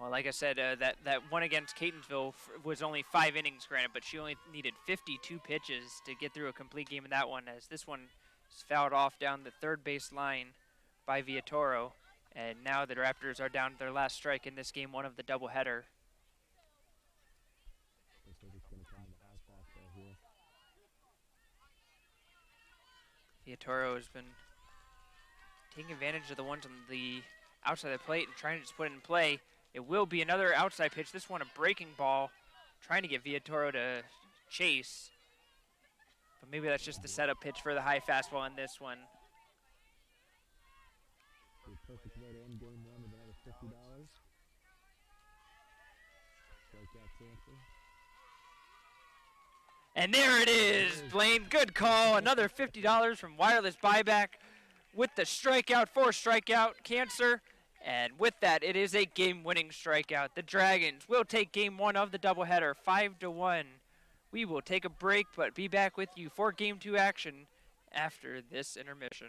Well, like I said, that one against Catonsville was only 5 innings, granted, but she only needed 52 pitches to get through a complete game in that one, as this one is fouled off down the third base line by Viatoro. And now the Raptors are down to their last strike in this game 1 of the doubleheader. Looks like it's going to come with a high fastball here. Viatoro has been taking advantage of the ones on the outside of the plate and trying to just put it in play. It will be another outside pitch. This one a breaking ball, trying to get Viatoro to chase. But maybe that's just the setup pitch for the high fastball in this one. The perfect way to end game 1 with another $50. Strikeout transfer. And there it is, Blaine. Good call. Another $50 from Wireless Buyback with the strikeout for strikeout cancer. And with that, it is a game-winning strikeout. The Dragons will take game 1 of the doubleheader, 5-1. We will take a break, but be back with you for game 2 action after this intermission.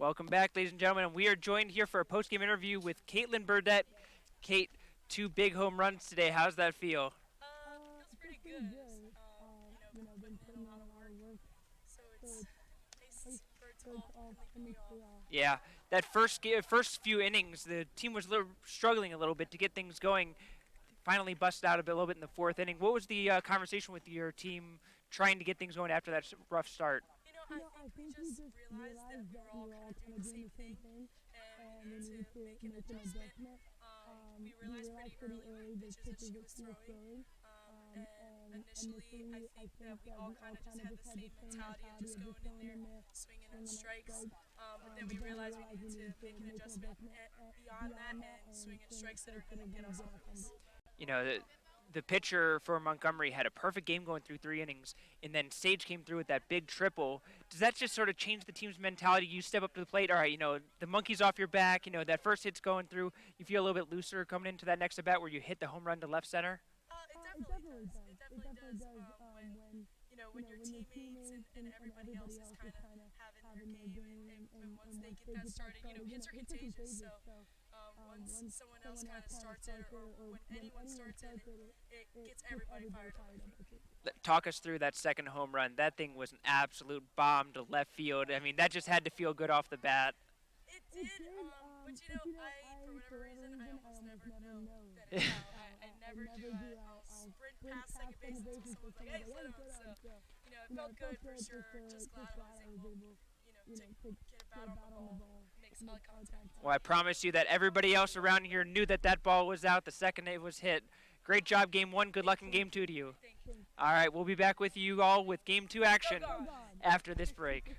Welcome back, ladies and gentlemen. And we are joined here for a post-game interview with Caitlin Burdett. Kate, 2 big home runs today. How's that feel? Feels pretty good. Been putting in a lot of work, so it's nice for it to all finally pay off. Yeah, that first few innings, the team was struggling a little bit to get things going. Finally busted out a little bit in the 4th inning. What was the conversation with your team trying to get things going after that rough start? I think we just realized that we were all kind of doing the same thing, and we needed to make an adjustment. We realized pretty early that pitches that she was throwing, and initially I think that we all kind of just had the same mentality of just going in there, swinging at strikes, but then we realized we needed to make an adjustment beyond that and swing at strikes that are going to get us on base. You know, the pitcher for Montgomery had a perfect game going through 3 innings, and then Sage came through with that big triple. Does that just sort of change the team's mentality? You step up to the plate, all right, the monkey's off your back, that first hit's going through, you feel a little bit looser coming into that next at-bat where you hit the home run to left center? It definitely does. When your teammates and everybody else is kind of having their game, and once they get that started, hits are contagious. So once someone else kind of starts it, or when anyone starts it, it gets everybody fired up. Talk us through that second home run. That thing was an absolute bomb to left field. I mean, that just had to feel good off the bat. It did, but for whatever reason, I almost never know that it's out. I never do. I'll sprint past second base until someone's like, hey, set up. So, it felt good for sure. Just glad I was able, to get a bat on the ball, make solid contact. Well, I promise you that everybody else around here knew that ball was out the second it was hit. Great job, Game 1. Good luck in Game 2 to you. All right, we'll be back with you all with Game 2 action after this break.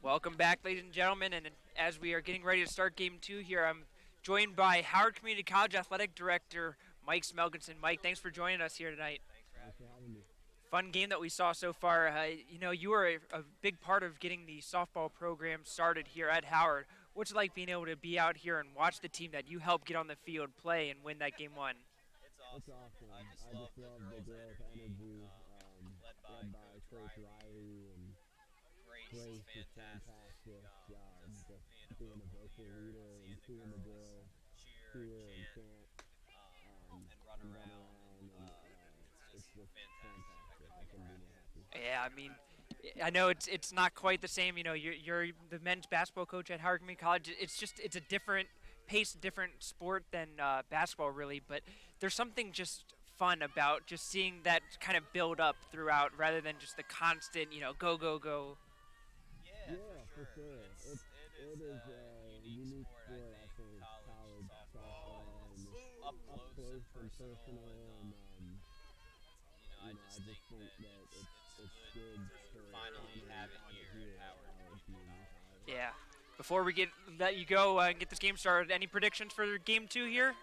Welcome back, ladies and gentlemen, and as we are getting ready to start Game 2 here, I'm joined by Howard Community College Athletic Director Mike Smelkinson. Mike, thanks for joining us here tonight. Thanks for having me. Fun game that we saw so far. You were a big part of getting the softball program started here at Howard. What's it like being able to be out here and watch the team that you helped get on the field play and win that game 1? It's awesome. I just love the girls' energy, led by Coach Riley, and Grace is fantastic job. Just being a vocal leader and seeing the girls cheer and chant and run around, and it's just fantastic. I couldn't be more happy. Yeah, I mean, I know it's not quite the same. You know, you're the men's basketball coach at Howard Community College. It's a different pace, different sport than basketball, really. But there's something just fun about just seeing that kind of build up throughout, rather than just the constant, go, go, go. Yeah, for sure. It is a unique sport, I think, college softball, and up close and personal, and I just think that it's good to finally have it here at Howard Community College. Yeah. Before we let you go and get this game started, any predictions for Game 2 here?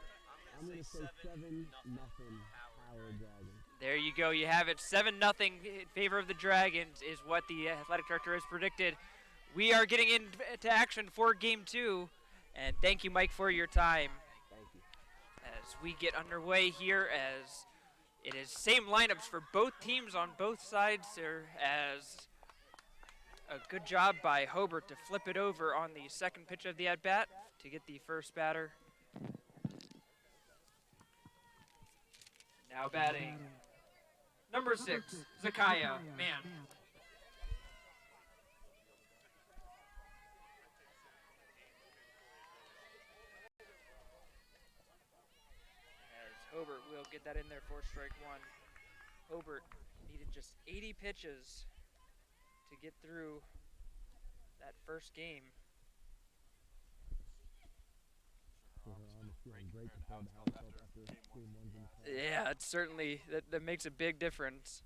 I'm gonna say 7-0 Howard Dragons. There you go. You have it. 7-0 in favor of the Dragons is what the athletic director has predicted. We are getting into action for Game 2, and thank you, Mike, for your time. Thank you. As we get underway here, as it is same lineups for both teams on both sides there, as a good job by Hobart to flip it over on the second pitch of the at-bat to get the first batter. Now batting, number 6, Zakaya Mann. As Hobart will get that in there for strike 1. Hobart needed just 80 pitches to get through that first game. Yeah, it certainly that makes a big difference.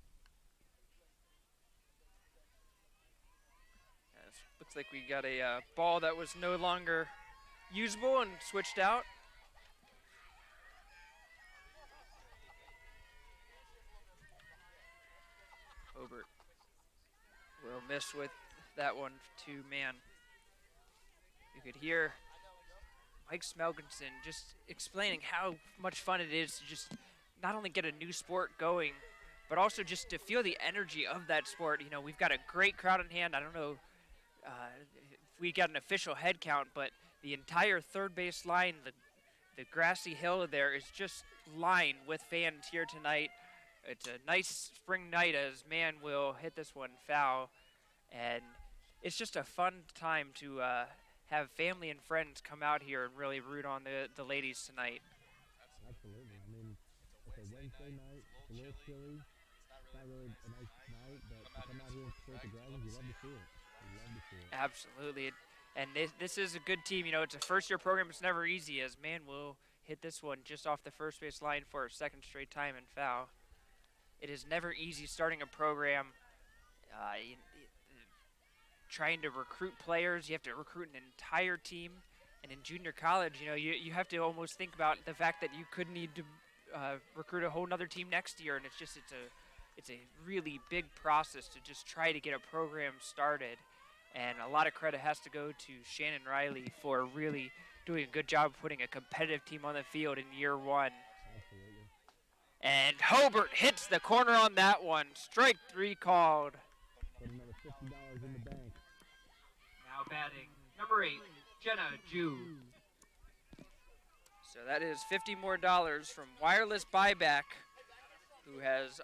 Looks like we got a ball that was no longer usable and switched out. Hobart will miss with that one to Mann. You could hear Mike Smelkinson just explaining how much fun it is to just not only get a new sport going, but also just to feel the energy of that sport. You know, we've got a great crowd in hand. I don't know if we got an official head count, but the entire third base line, the grassy hill there is just lined with fans here tonight. It's a nice spring night as Mann will hit this one foul. And it's just a fun time to have family and friends come out here and really root on the ladies tonight. Absolutely. I mean, it's a Wednesday night. It's a little chilly. It's not really a nice night, but to come out here and support the Dragons, you love to see it. You love to see it. Absolutely. And this is a good team. You know, it's a first-year program. It's never easy, as Mann will hit this one just off the first base line for a second straight time and foul. It is never easy starting a program. Trying to recruit players, you have to recruit an entire team. And in junior college, you know, you have to almost think about the fact that you could need to recruit a whole nother team next year. And it's a really big process to just try to get a program started. And a lot of credit has to go to Shannon Riley for really doing a good job of putting a competitive team on the field in year 1. Absolutely. And Hobart hits the corner on that one. Strike 3 called. Put another $50 in the bank. Now batting, number 8, Jenna Jew. So that is $50 more from Wireless Buyback, who has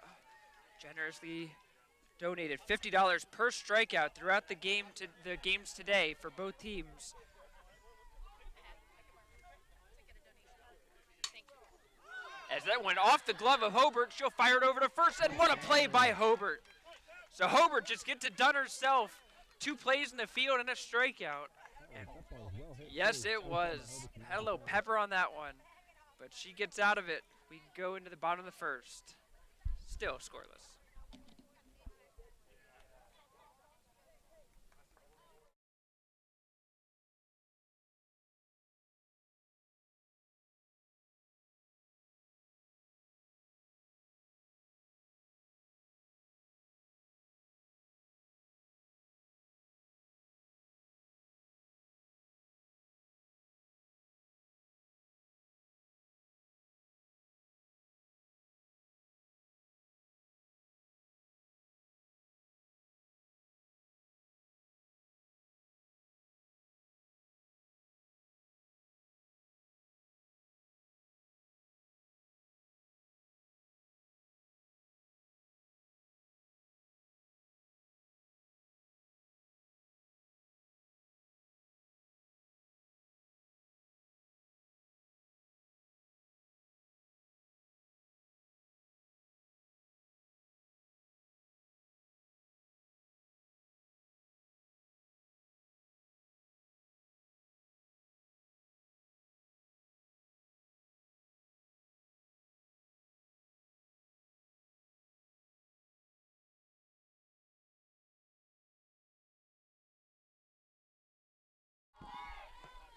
generously donated $50 per strikeout throughout the games today for both teams. As that went off the glove of Hobart, she'll fire it over to first, and what a play by Hobart. So Hobart just gets it done herself. 2 plays in the field and a strikeout. And yes, it was. Had a little pepper on that one, but she gets out of it. We go into the bottom of the first. Still scoreless.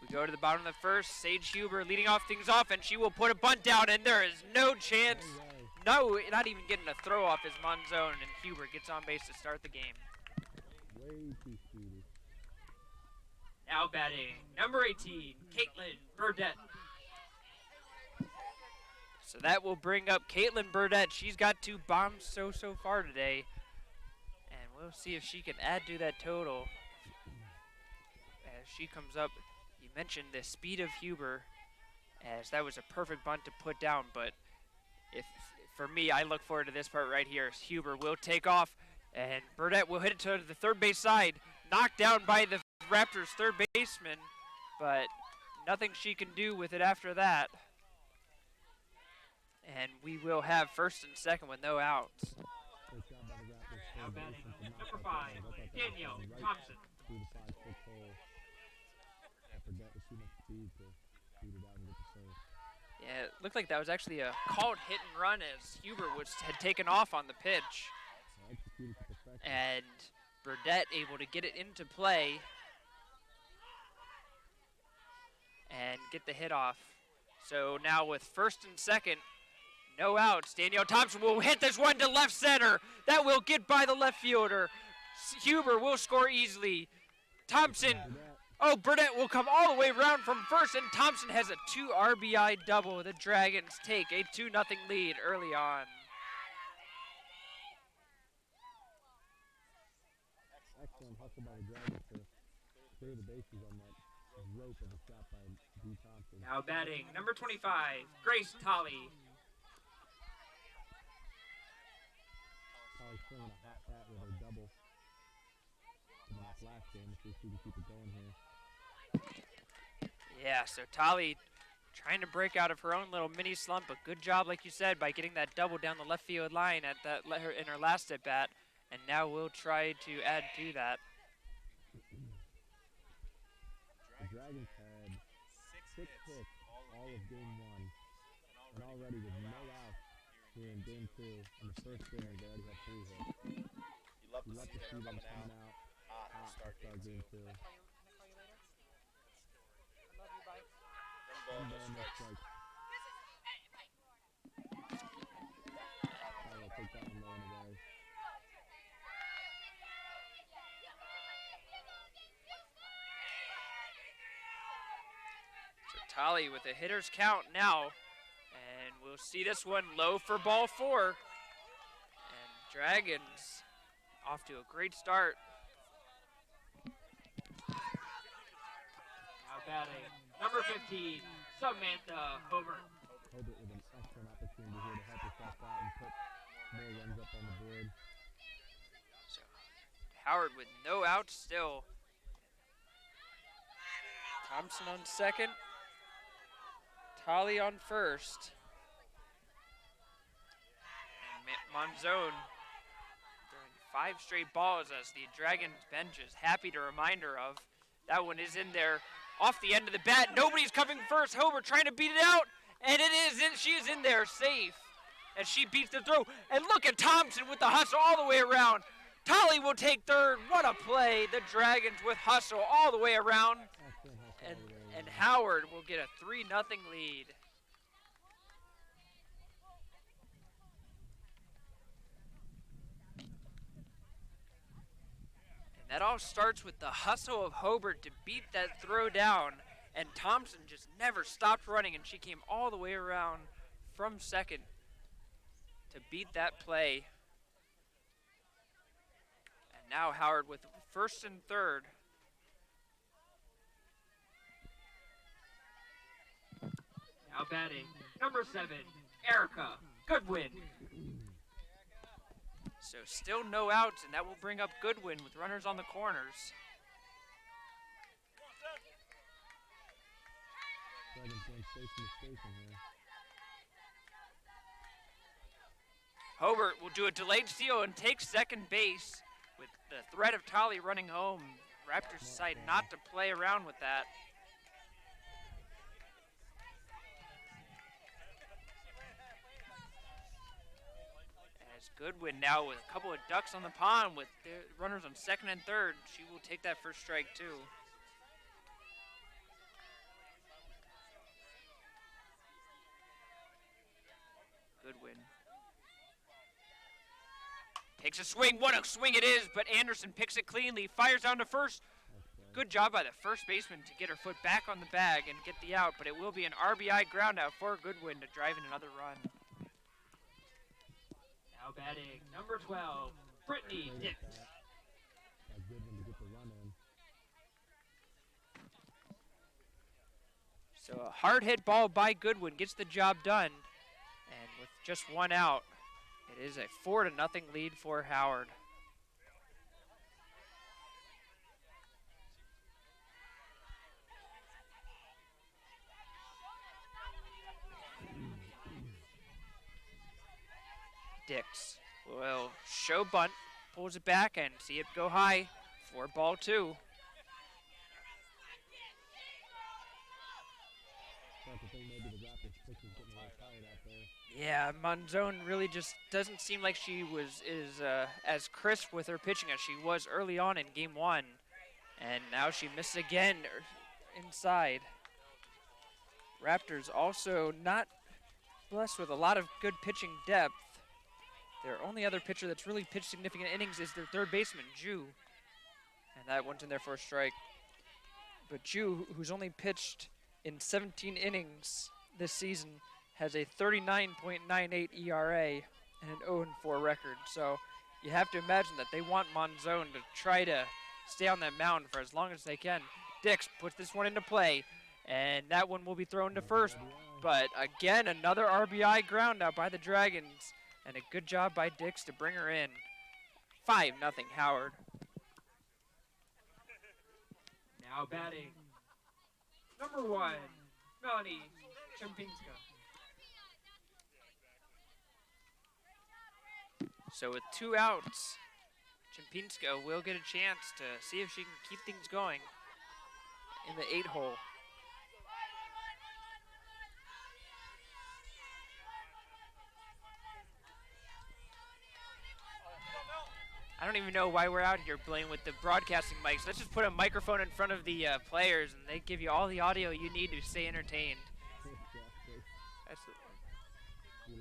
We go to the bottom of the first. Sage Huber leading off things off, and she will put a bunt down, and there is no chance. No, not even getting a throw off is Monzone, and Huber gets on base to start the game. Way too speedy. Now batting, number 18, Caitlin Burdett. So that will bring up Caitlin Burdett. She's got 2 bombs so far today. And we'll see if she can add to that total. As she comes up, you mentioned the speed of Huber, as that was a perfect bunt to put down. But for me, I look forward to this part right here. Huber will take off, and Burdett will hit it to the third base side. Knocked down by the Raptors' third baseman, but nothing she can do with it after that. And we will have first and second with no outs. Now batting, number 5, Danielle Thompson. Through the 5-6 hole. Burdett with too much speed to beat it out and get the save. Yeah, it looked like that was actually a called hit and run, as Huber had taken off on the pitch. Executed to perfection. And Burdett able to get it into play and get the hit off. So now with first and second, no outs, Danielle Thompson will hit this one to left center. That will get by the left fielder. Huber will score easily. Thompson, Burdett will come all the way around from first, and Thompson has a 2 RBI double. The Dragons take a 2-0 lead early on. Excellent hustle by the Dragons to clear the bases on that rope of a shot by D. Thompson. Now batting, number 25, Grace Tolley. Tolley swinging a hot bat with her double. Coming off last game, if she can keep it going here. Yeah, so Tolley trying to break out of her own little mini slump. A good job, like you said, by getting that double down the left field line in her last at bat. And now we'll try to add to that. The Dragons had 6 hits all of game 1. And already with no outs here in game 2. In the first inning, they already had 3 hits. You love to see them coming coming out out hot to start game 2. two. One ball, no No strikes. strikes. Tyler take that one low and away. So Tolley with a hitter's count now. And we'll see this one low for ball 4. And Dragons off to a great start. Now batting, number 15, Samantha Hobart. Hobart with an excellent opportunity here to help herself out and put more runs up on the board. So Howard with no outs still. Thompson on second. Tolley on first. And Monzone throwing 5 straight balls, as the Dragons bench is happy to remind her of. That one is in there off the end of the bat. Nobody's coming first. Hobart trying to beat it out. And it is in, she is in there safe as she beats the throw. And look at Thompson with the hustle all the way around. Tolley will take third. What a play. The Dragons with hustle all the way around. Excellent hustle all the way And around. Howard will get a 3-0 lead. And that all starts with the hustle of Hobart to beat that throw down. And Thompson just never stopped running, and she came all the way around from second to beat that play. And now Howard with first and third. Now batting, number 7, Erica Goodwin. So still no outs, and that will bring up Goodwin with runners on the corners. Dragons going station to station here. Hobart will do a delayed steal and take second base with the threat of Tolley running home. Raptors decide not to play around with that. As Goodwin now with a couple of ducks on the pond with the runners on second and third, she will take that first strike too. Goodwin. Takes a swing. What a swing it is, but Anderson picks it cleanly. Fires down to first. Good job by the first baseman to get her foot back on the bag and get the out, but it will be an RBI ground out for Goodwin to drive in another run. Now batting, number 12, Brittany Dix. Goodwin to get the run in. So a hard hit ball by Goodwin gets the job done, and with just one out, it is a 4-0 lead for Howard. Dix will show bunt, pulls it back, and see it go high for ball 2. Yeah, Monzone really just doesn't seem like she is as crisp with her pitching as she was early on in game 1. And now she missed again inside. Raptors also not blessed with a lot of good pitching depth. Their only other pitcher that's really pitched significant innings is their third baseman, Ju. And that one's in there for a strike. But Ju, who's only pitched in 17 innings this season, has a 39.98 ERA and an 0-4 record. So you have to imagine that they want Monzone to try to stay on that mound for as long as they can. Dix puts this one into play, and that one will be thrown to first. But again, another RBI ground out by the Dragons, and a good job by Dix to bring her in. 5-0 Howard. Now batting, number 1, Melanie Champinska. So with 2 outs, Champinska will get a chance to see if she can keep things going in the 8-hole. I don't even know why we're out here playing with the broadcasting mics. Let's just put a microphone in front of the players, and they give you all the audio you need to stay entertained. We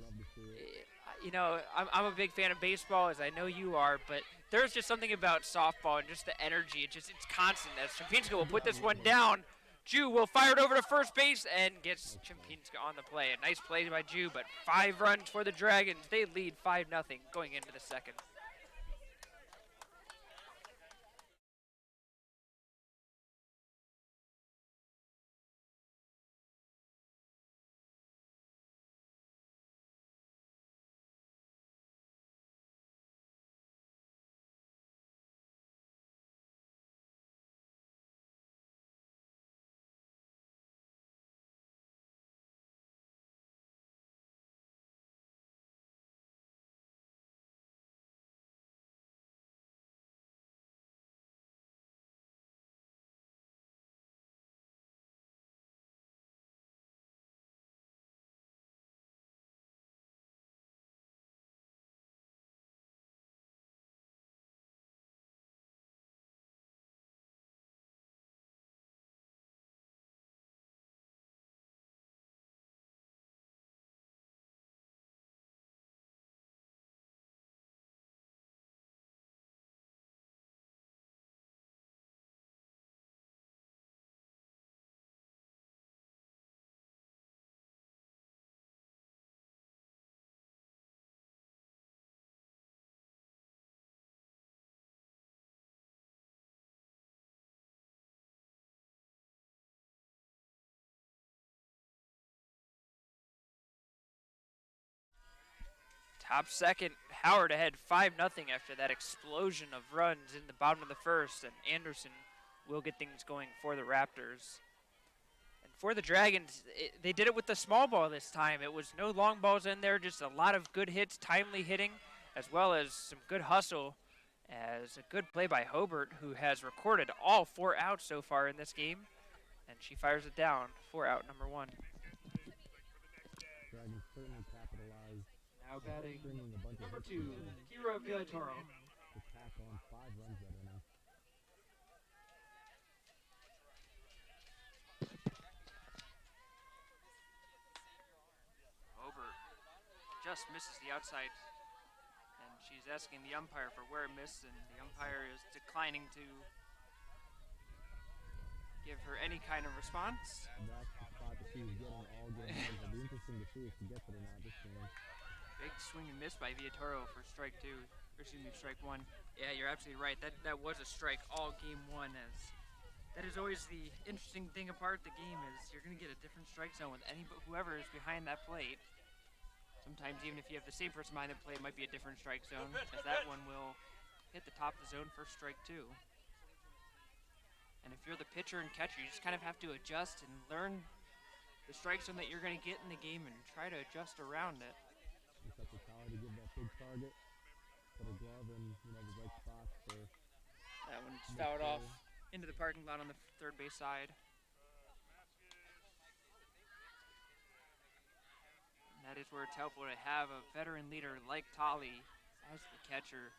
love to see it. You know, I'm a big fan of baseball, as I know you are, but there's just something about softball and just the energy. It's constant. As Champinska will put this one down, Ju will fire it over to first base and gets Champinska on the play. A nice play by Ju, but 5 runs for the Dragons. They lead 5-0 going into the second. Top second, Howard ahead 5-0 after that explosion of runs in the bottom of the first, and Anderson will get things going for the Raptors. And for the Dragons, they did it with the small ball this time. It was no long balls in there, just a lot of good hits, timely hitting, as well as some good hustle, as a good play by Hobart, who has recorded all 4 outs so far in this game, and she fires it down for out number 1. Dragons certainly capitalized. Now batting, Bringing a bunch number of 2, Kira Villatoro. to tack on 5 runs that inning. Hobart just misses the outside. And she's asking the umpire for where it missed, and the umpire is declining to give her any kind of response. That's the spot that she was getting all game long. It'll be interesting to see if she gets it or not this game. Big swing and miss by Villatoro for strike two. Or excuse me, strike one. Yeah, you're absolutely right. That was a strike all game one. As that is always the interesting thing about the game is you're going to get a different strike zone with whoever is behind that plate. Sometimes even if you have the same person behind the plate, it might be a different strike zone, as that one will hit the top of the zone for strike two. And if you're the pitcher and catcher, you just kind of have to adjust and learn the strike zone that you're going to get in the game and try to adjust around it. It's up to Tyler to give that big target, put a glove in, the right spot for. That one's fouled off into the parking lot on the third base side. And that is where it's helpful to have a veteran leader like Tolly as the catcher.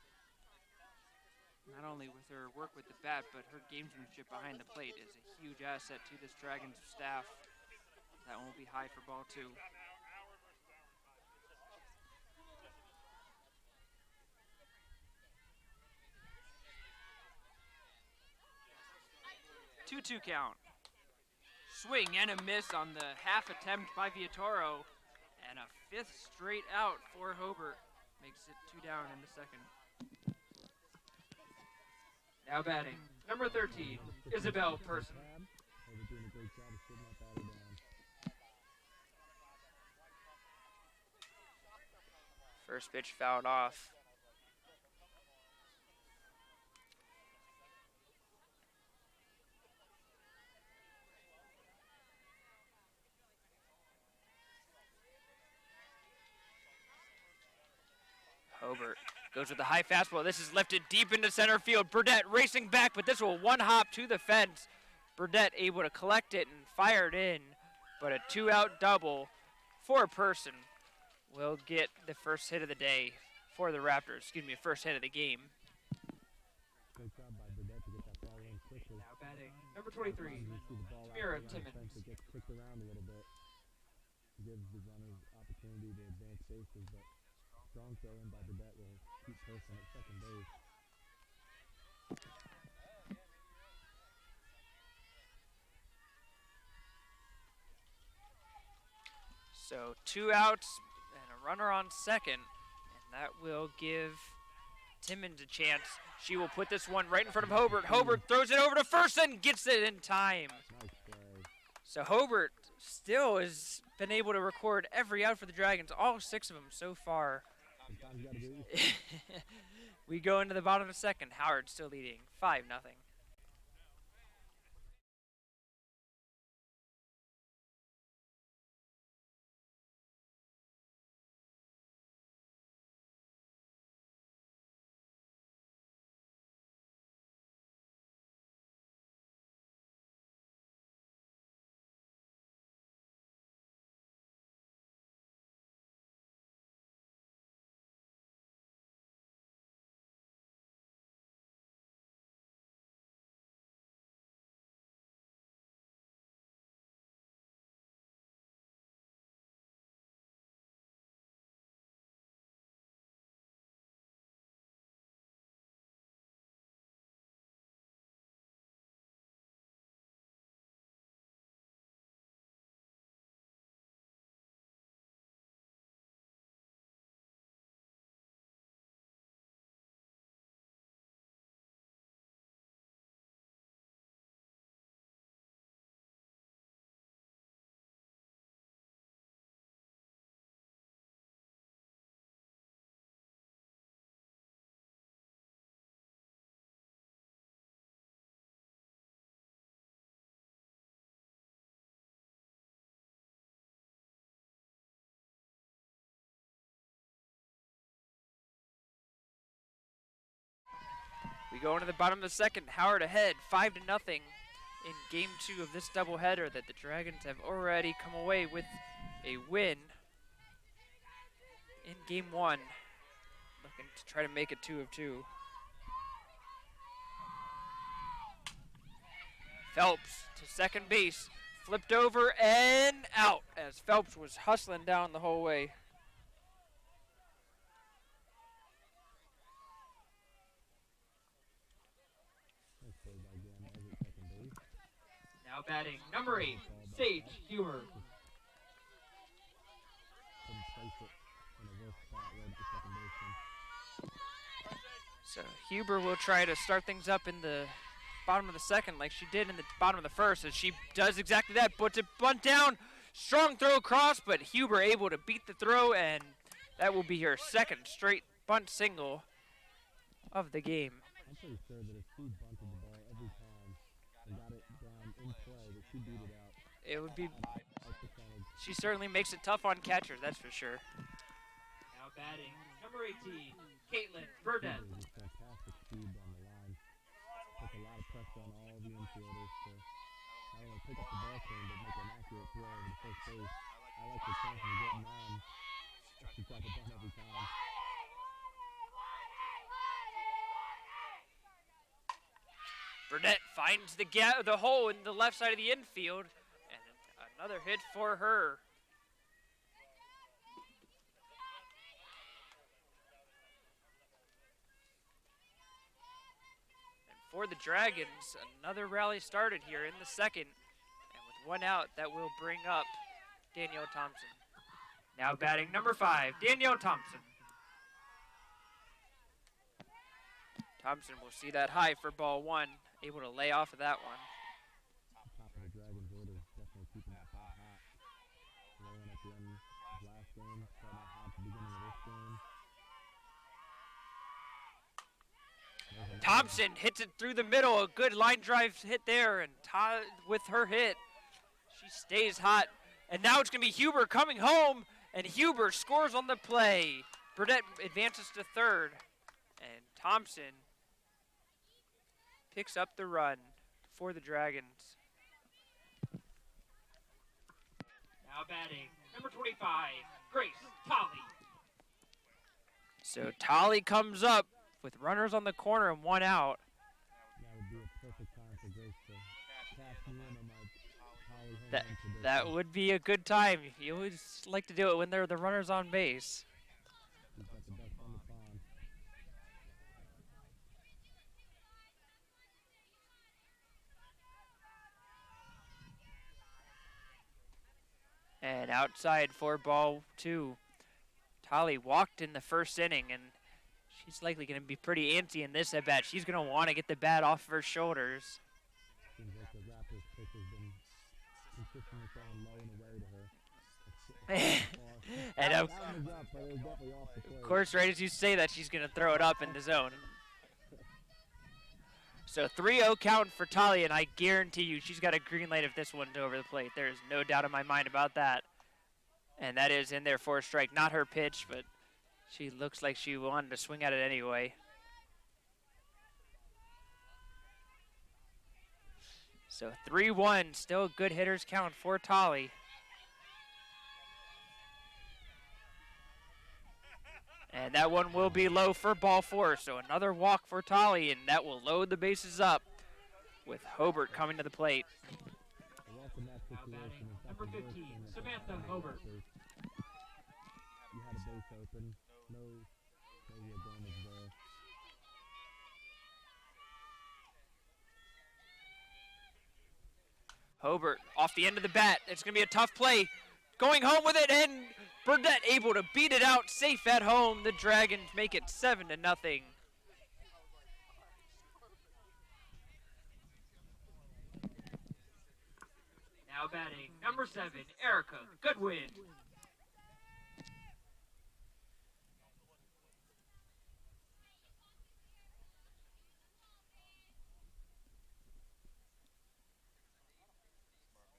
Not only with her work with the bat, but her gamesmanship behind the plate is a huge asset to this Dragons staff. That one will be high for ball two. Two-two count. Swing and a miss on the half attempt by Villatoro, and a fifth straight out for Hobart. Makes it 2 down in the second. Now batting, number 13, Isabel Person. They're doing a great job of sitting that batter down. First pitch fouled off. Hobart goes with the high fastball. This is lifted deep into center field. Burdett racing back, but this will one hop to the fence. Burdett able to collect it and fire it in, but a 2-out double for Person will get the first hit of the day for the Raptors. Excuse me, first hit of the game. Great job by Burdett to get that ball in quickly. Now batting, number 23, You see the ball out Tamira there on the fence, Timmons. it gets kicked around a little bit. Gives the runners opportunity to advance safely, but strong throw in by Burdett will keep Person at second base. So 2 outs and a runner on second, and that will give Timmons a chance. She will put this one right in front of Hobart. Hobart throws it over to first and gets it in time. Nice play. So Hobart still has been able to record every out for the Dragons, all 6 of them so far. Sometimes you gotta do it. We go into the bottom of the second. Howard still leading 5-0. We go into the bottom of the second. Howard ahead, 5-0 in game 2 of this doubleheader that the Dragons have already come away with a win in game 1. Looking to try to make it 2 of 2. Phelps to second base, flipped over and out as Phelps was hustling down the whole way. batting number 8, Sage Huber. Couldn't place it in a worse spot right at the second baseman. So Huber will try to start things up in the bottom of the second like she did in the bottom of the first, and she does exactly that. Puts it bunt down, strong throw across, but Huber able to beat the throw, and that will be her second straight bunt single of the game. I'm pretty sure that if she bunted the ball every time and got it down in play, that she beat it out. It would be, High percentage. she certainly makes it tough on catchers, that's for sure. Now batting number 18, Caitlin Burdett. It was fantastic speed down the line. Took a lot of pressure on all the infielders to not only pick up the ball clean, but make an accurate throw over the first base. I like the chances of getting on. She tried to bunt every time. Burnett finds the hole in the left side of the infield, and another hit for her. And for the Dragons, another rally started here in the second, and with one out, that will bring up Danielle Thompson. Now batting number 5, Danielle Thompson. Thompson will see that high for ball 1, able to lay off of that one. Top of the Dragons order, definitely keeping that spot hot. Rolling at the end of last game, starting out hot at the beginning of this game. There's another Thompson hits it through the middle, a good line drive hit there, and with her hit, she stays hot. And now it's going to be Huber coming home, and Huber scores on the play. Burdett advances to third, and Thompson picks up the run for the Dragons. Now batting number 25, Grace Tolley. So Tolley comes up with runners on the corner and one out. That would be a perfect time for Grace to cash me in on my Holly home That run prediction. that would be a good time. You always like to do it when they're the runners on base. She's got the best on the pond. And outside for ball 2. Tolley walked in the first inning, and she's likely going to be pretty antsy in this at bat. She's going to want to get the bat off of her shoulders. Seems like the Raptors pitch has been consistently throwing low and away to her. And That one was up, but it was definitely off the plate. of course, right as you say that, she's going to throw it up in the zone. So 3-0 count for Tolley, and I guarantee you she's got a green light if this one's over the plate. There is no doubt in my mind about that. And that is in there for a strike. Not her pitch, but she looks like she wanted to swing at it anyway. So 3-1, still a good hitters count for Tolley. And that one will be low for ball 4, so another walk for Tolley, and that will load the bases up with Hobart coming to the plate. A welcome that Now situation. batting It's not number the worst 15, thing that Samantha can happen. Hobart. You had a base open. No real damage there. Hobart off the end of the bat. It's going to be a tough play. Going home with it, and Burdett able to beat it out safe at home. The Dragons make it 7-0. Now batting number 7, Erica Goodwin.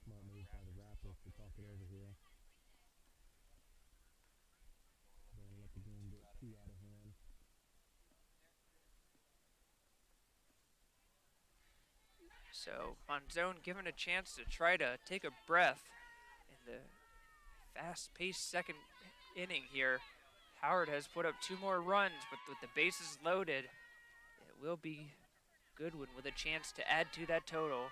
Smart move by the Raptors to talk it over here. Don't want to let the game get too out of hand. So Monzone given a chance to try to take a breath in the fast-paced second inning here. Howard has put up 2 more runs, but with the bases loaded, it will be Goodwin with a chance to add to that total.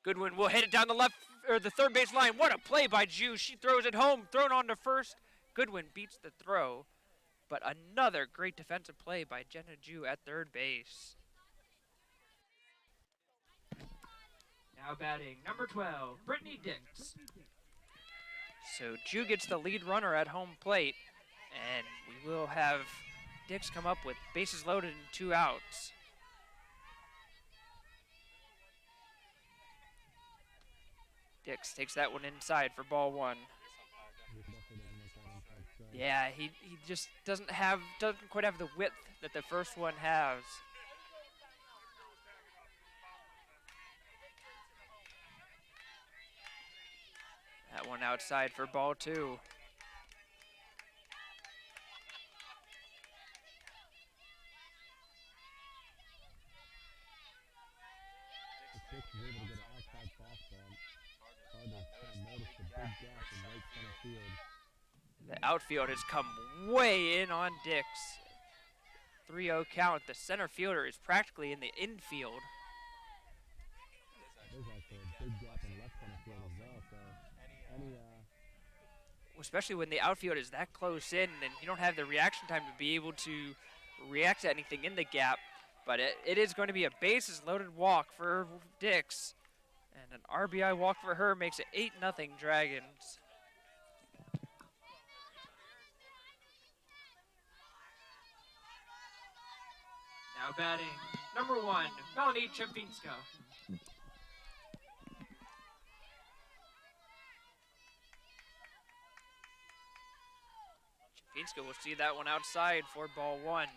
Goodwin will hit it down the left or the third base line. What a play by Jew. She throws it home, thrown on to first. Goodwin beats the throw, but another great defensive play by Jenna Jew at third base. Now batting number 12, Brittany Dix. So Jew gets the lead runner at home plate, and we will have Dix come up with bases loaded and 2 outs. Dix takes that one inside for ball 1. Yeah, he just doesn't quite have the width that the first one has. That one outside for ball 2. If Dix is able to get an outside fastball, it's hard to kind of notice the big gap in right center field. The outfield has come way in on Dix. 3-0 count. The center fielder is practically in the infield. There's also a big gap in left center field as well, so any Especially when the outfield is that close in and you don't have the reaction time to be able to react to anything in the gap. But it is going to be a bases loaded walk for Dix. And an RBI walk for her makes it 8-0 Dragons. Now batting number 1, Melanie Chempinska. Chempinska will see that one outside for ball 1.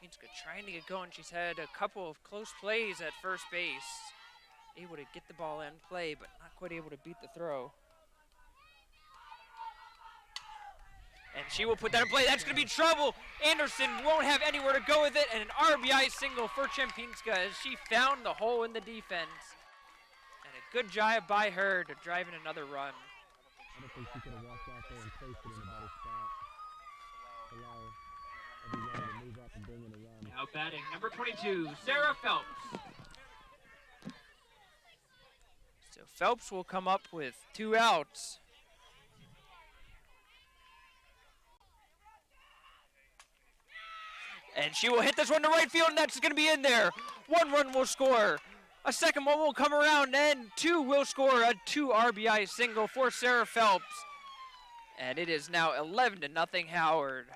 Chempinska trying to get going. She's had a couple of close plays at first base. Able to get the ball in play, but not quite able to beat the throw. And she will put that in play. That's going to be trouble. Anderson won't have anywhere to go with it, and an RBI single for Chempinska as she found the hole in the defense. And a good job by her to drive in another run. I don't think she could have walked out there and placed it in a better spot. Allow everyone to move up and bring in a run. Now batting number 22, Sarah Phelps. So Phelps will come up with 2 outs. And she will hit this one to right field, and that's going to be in there. 1 run will score. A second one will come around, and 2 will score. A 2 RBI single for Sarah Phelps. And it is now 11-0 Howard.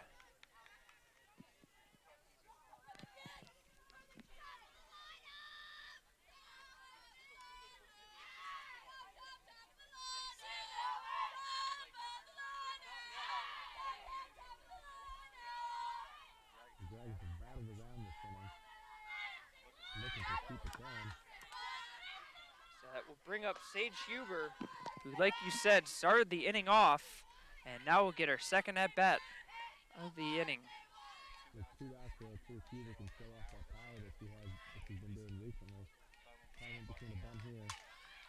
The Dragons have battled around this inning, looking to keep it going. So that will bring up Sage Huber, who, like you said, started the inning off, and now will get her second at-bat of the inning. With 2 outs there, too, Huber can show off that power that she's been doing recently. Kind of between a bum here.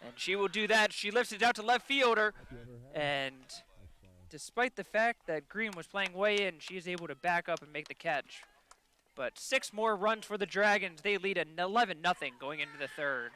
And she will do that. She lifts it out to left fielder, Happy overhead. and Nice play. despite the fact that Green was playing way in, she is able to back up and make the catch. But 6 more runs for the Dragons. They lead an 11-0 going into the third.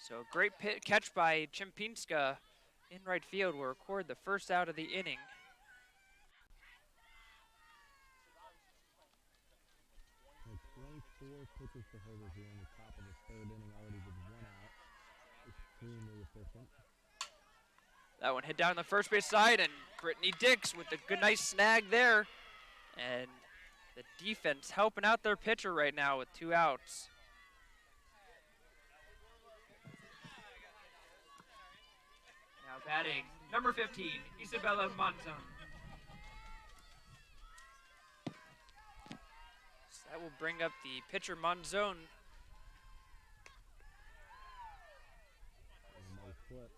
So a great catch by Chimpinska in right field will record the first out of the inning. So 24 pitches to Herbert here in the top of the third inning already with 1 out. Extremely efficient. That one hit down the first base side, and Brittany Dix with a good, nice snag there. And the defense helping out their pitcher right now with 2 outs. Now batting, number 15, Isabella Monzon. So that will bring up the pitcher Monzon. Nice flip.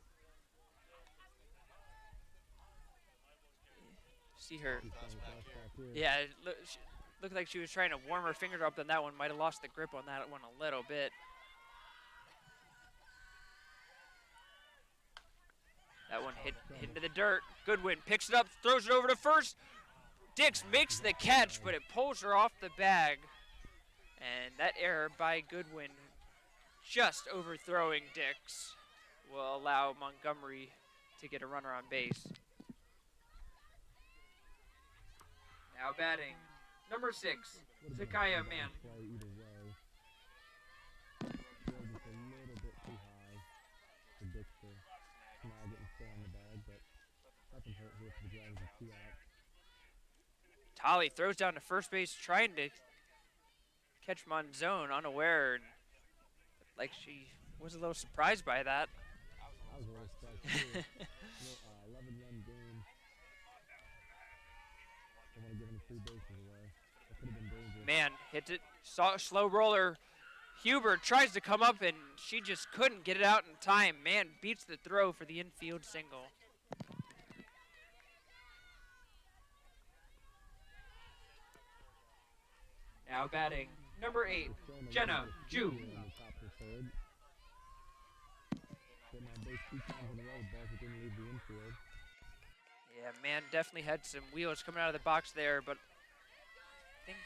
See her. She's playing fastback here. Yeah, it looked like she was trying to warm her finger up, then that one might have lost the grip on that one a little bit. That one hit into the dirt. Goodwin picks it up, throws it over to first. Dix makes the catch, but it pulls her off the bag. And that error by Goodwin, just overthrowing Dix, will allow Montgomery to get a runner on base. Now batting, number 6, Zakaya Mann. Play either way. Still just a little bit too high for Dix to snag it and stay on the bag, but nothing hurt here for the Dragons with 2 outs. Tolly throws down to first base, trying to catch Monzon unaware, and like she was a little surprised by that. I was a little surprised too. 11-run game. Don't want to give him 3 bases away. That could have been dangerous. Man, hits it, slow roller. Huber tries to come up, and she just couldn't get it out in time. Man beats the throw for the infield single. Now batting, number 8, Jenna Ju. In the top of the third. Getting on base 2 times in a row, balls that didn't leave the infield. Yeah, man definitely had some wheels coming out of the box there, but I think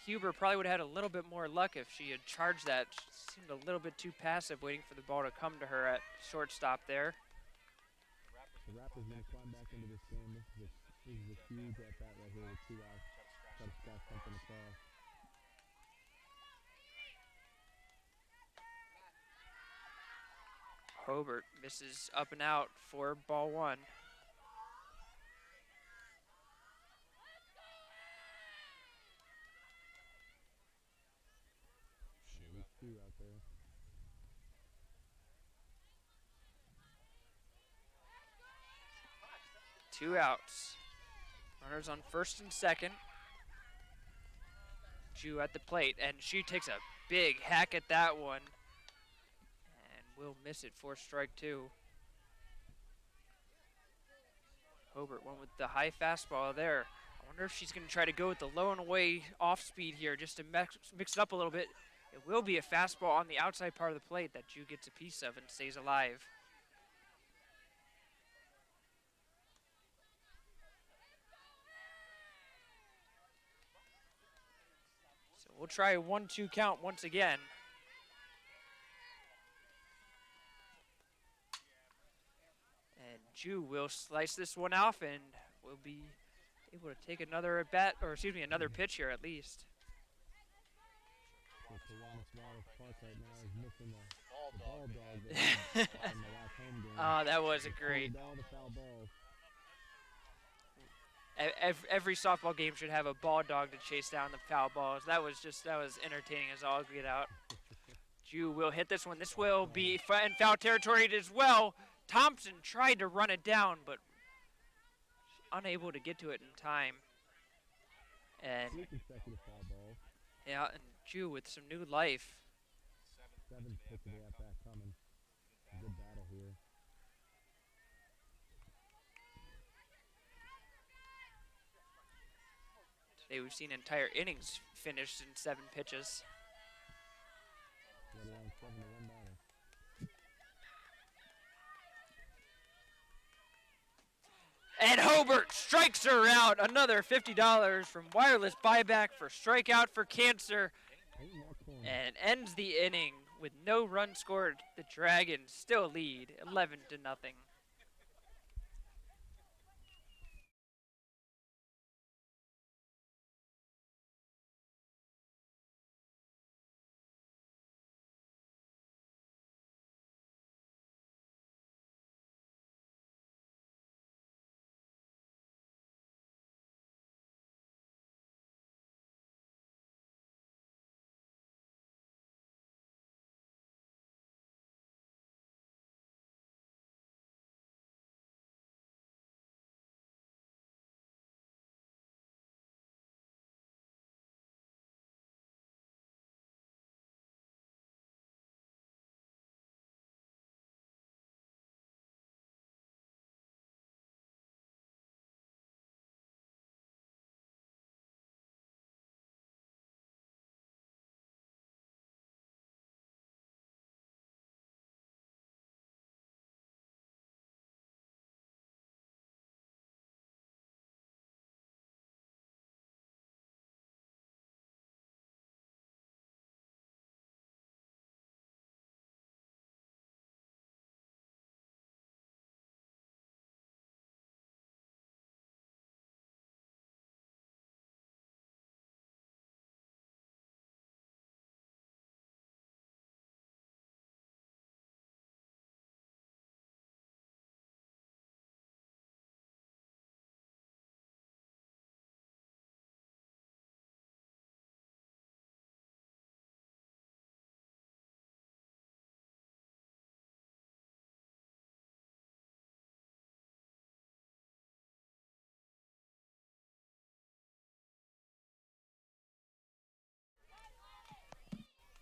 Huber probably would have had a little bit more luck if she had charged that. She seemed a little bit too passive, waiting for the ball to come to her at shortstop there. The Raptors going to climb back into this game. This is a huge at bat right here with 2 outs. Try to smash something across. Hobart misses up and out for ball 1. There's 2 out there. Two outs. Runners on first and second. Ju at the plate, and she takes a big hack at that one. And will miss it for strike 2. Hobart went with the high fastball there. I wonder if she's going to try to go with the low and away off speed here just to mix it up a little bit. It will be a fastball on the outside part of the plate that Ju gets a piece of and stays alive. So we'll try a 1-2 count once again. And Ju will slice this one off and will be able to take another at bat, or excuse me, another pitch here at least. So Kiwanis Wallace Park right now is missing the ball dog there from the last home game. Oh, that was a great. All the foul balls. Every softball game should have a ball dog to chase down the foul balls. That was entertaining as all get out. Ju will hit this one. This will be in foul territory as well. Thompson tried to run it down, but unable to get to it in time. And 3 consecutive foul balls. yeah, and Ju with some new life. 7th pitch of the at-bat coming. A good battle here. Today we've seen entire innings finished in 7 pitches. Let alone 7 to 1 batter. And Hobart strikes her out. Another $50 from Wireless Buyback for Strikeout for Cancer. Painting that corner. and ends the inning with no run scored. The Dragons still lead 11-0.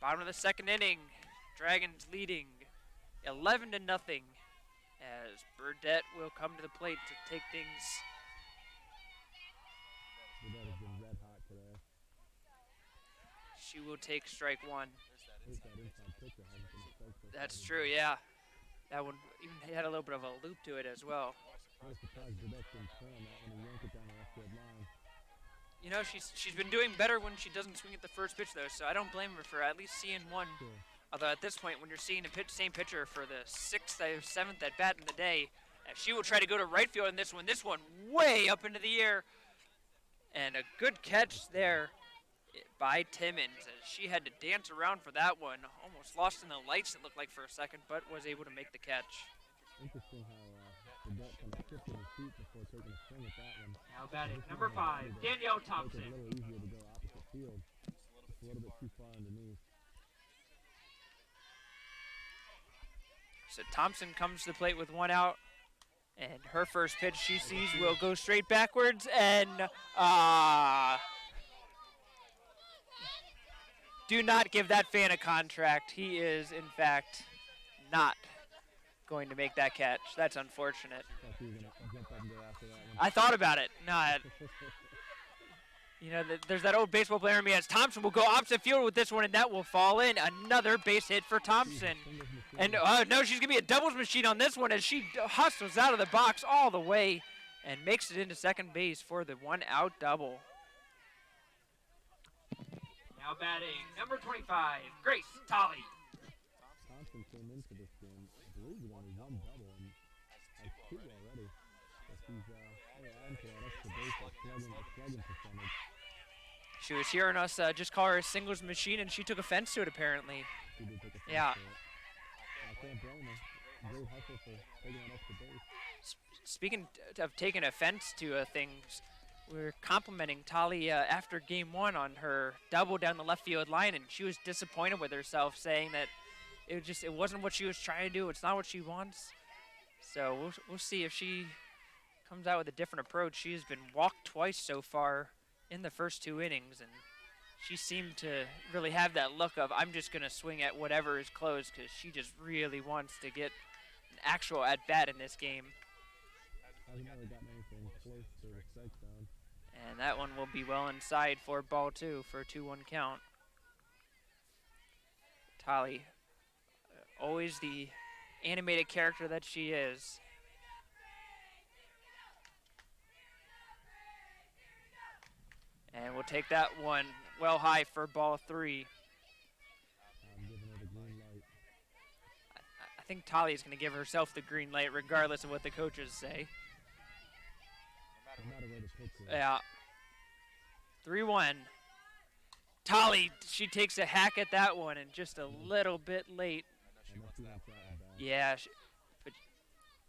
Bottom of the second inning, Dragons leading 11-0 as Burdette will come to the plate to take things. Burdette has been red hot today. She will take strike one. There's that inside pitcher hasn't been a strike so far That's today. true, yeah. That one even had a little bit of a loop to it as well. I was surprised Burdette didn't turn that when he yanked it down the left field line. You know, she's been doing better when she doesn't swing at the first pitch, though, so I don't blame her for at least seeing one. Sure. Although at this point, when you're seeing the same pitcher for the 6th or 7th at bat in the day, she will try to go to right field in this one. This one way up into the air. And a good catch there by Timmons, as she had to dance around for that one. Almost lost in the lights, it looked like, for a second, but was able to make the catch. Interesting how Burdette kind of shifted his feet before taking a swing at that one. Now batting number 5, Danielle It's a Thompson. little easier to go opposite field. Just a little bit too far underneath. So Thompson comes to the plate with one out, and her first pitch she sees will go straight backwards, and do not give that fan a contract. He is, in fact, not going to make that catch. That's unfortunate. Thought he was going to jump up and go after that one. I thought about it. No, you know, there's that old baseball player in me as Thompson will go opposite field with this one, and that will fall in. Another base hit for Thompson. And no, she's going to be a doubles machine on this one as she hustles out of the box all the way and makes it into second base for the one-out double. Now batting number 25, Grace Tolley. Thompson came into this game, I believe, with only one double, and has two already. But he's adding to that extra base, that slugging percentage. She was hearing us just call her a singles machine, and she took offense to it, apparently. He did take a Yeah. to it. I can't blame her. Great hustle for taking that extra base. Speaking of taking offense to things, we're complimenting Tali after game one on her double down the left field line, and she was disappointed with herself, saying that it wasn't what she was trying to do. It's not what she wants. So we'll see if she comes out with a different approach. She has been walked twice so far in the first two innings, and she seemed to really have that look of, I'm just going to swing at whatever is close, because she just really wants to get an actual at-bat in this game. Hasn't really gotten anything close to the strike zone. And that one will be well inside for ball two for a 2-1 count. Tali, always the animated character that she is. And we'll take that one well high for ball three. think Talia's going to give herself the green light regardless of what the coaches say. No matter where the pitch is. Yeah. 3-1. Talia, she takes a hack at that one and just a little bit late. I know she wants that one back. Yeah, but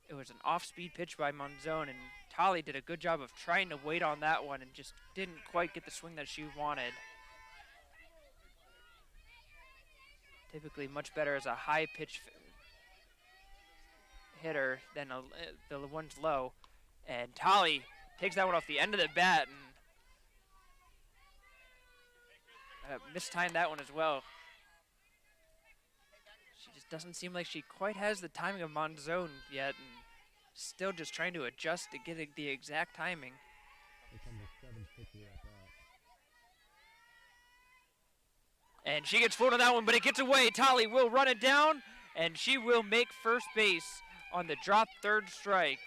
it was an off-speed pitch by Monzone, and Talia did a good job of trying to wait on that one and just didn't quite get the swing that she wanted. Typically much better as a high-pitch hitter than the one's low. And Talia takes that one off the end of the bat and mistimed that one as well. She just doesn't seem like she quite has the timing of Monzone yet, and still just trying to adjust to get the exact timing. Here comes the 7th pitcher at bat. And she gets fooled on that one, but it gets away. Talia will run it down, and she will make first base on the drop third strike.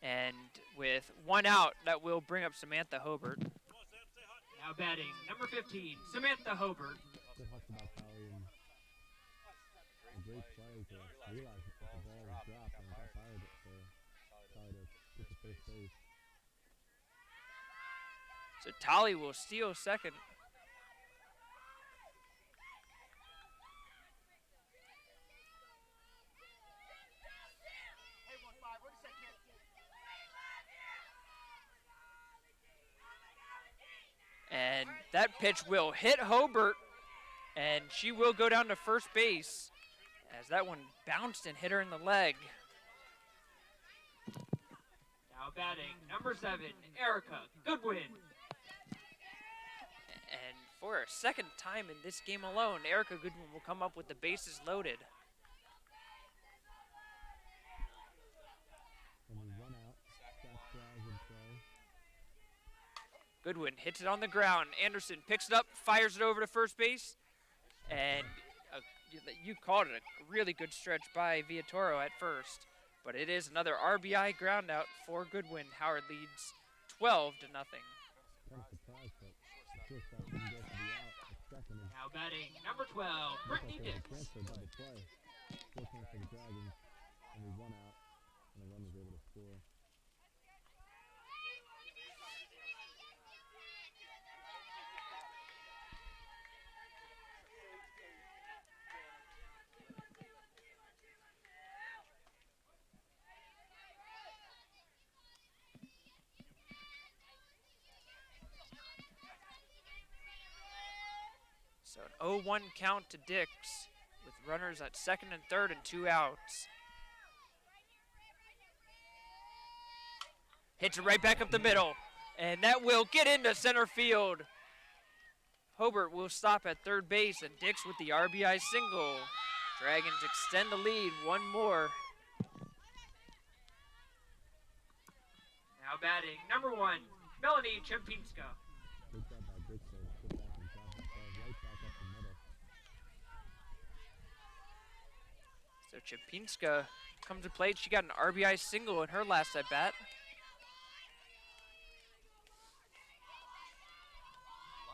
And with 1 out, that will bring up Samantha Hobart. Now batting, number 15, Samantha Hobart. Still talks about Talia and a great play to realize that the ball was dropped and it got fired for Talia to get to first base. So Talia will steal second. And that pitch will hit Hobart, and she will go down to first base as that one bounced and hit her in the leg. Now batting, number 7, Erica Goodwin. And for a second time in this game alone, Erica Goodwin will come up with the bases loaded. Only 1 out. Scott Fries in play. Goodwin hits it on the ground. Anderson picks it up, fires it over to first base, and you called it a really good stretch by Villatoro at first, but it is another RBI ground out for Goodwin. Howard leads 12-0. Kind of surprised, but the shortstop didn't go for the out at second. And Now batting, number 12, Brittany there was a Dix. chance for a double play. Still chance for the Dragons. Only 1 out, and the run was able to score. So an 0-1 count to Dix with runners at second and third and 2 outs. Hits it right back up the middle, and that will get into center field. Hobart will stop at third base, and Dix with the RBI single. Dragons extend the lead 1 more. Now batting, number 1, Melanie Chempinska. Good job by Dix there to sit back and drop the ball right back up the middle. So Chempinska comes to plate. She got an RBI single in her last at bat.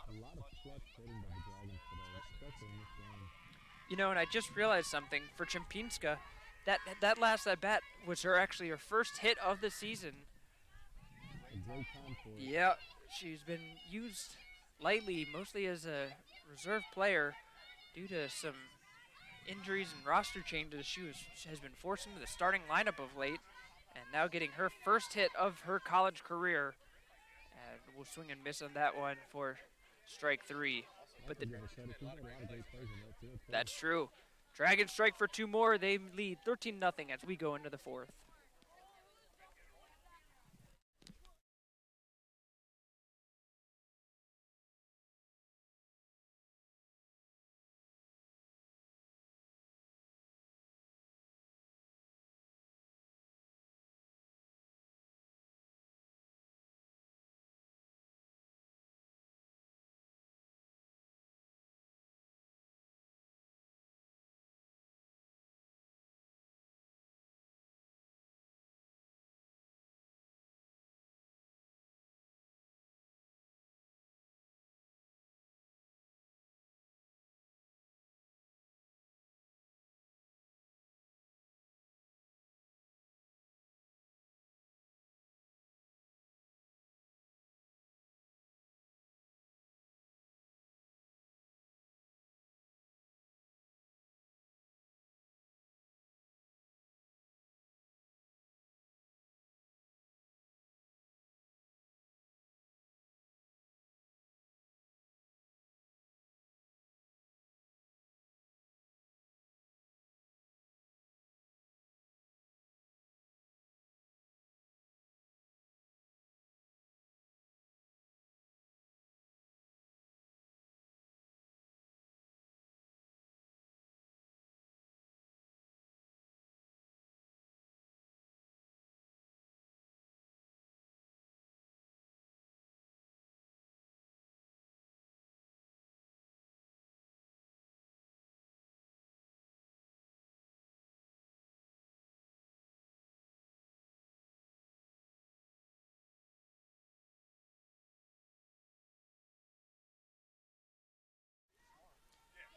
A lot of clutch hitting by the Dragons today, especially in this game. You know, and I just realized something for Chempinska. That last at bat was her first hit of the season. A great time for it. Yeah, she's been used lightly, mostly as a reserve player, due to some injuries and roster changes. She has been forced into the starting lineup of late, and now getting her first hit of her college career. And we'll swing and miss on that one for strike 3. But Also, you ever said it, she's got a lot of great plays in that too. that's true. Dragons strike for 2 more. They lead 13-0 as we go into the 4th.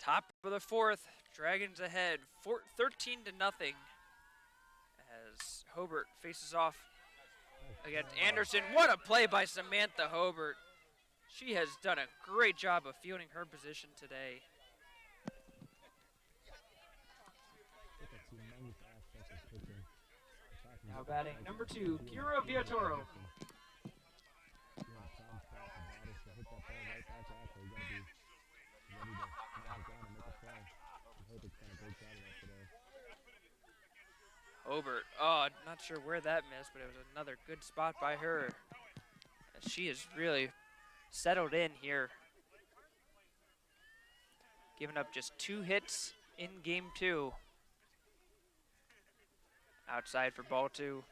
Top of the fourth, Dragons ahead, 13 to nothing. As Hobart faces off against Anderson. What a play by Samantha Hobart. She has done a great job of fielding her position today. Now batting number 2, Kira Viatoro. Hobart, oh, not sure where that missed, but it was another good spot by her. As she has really settled in here. Giving up just 2 hits in game 2. Outside for ball 2. On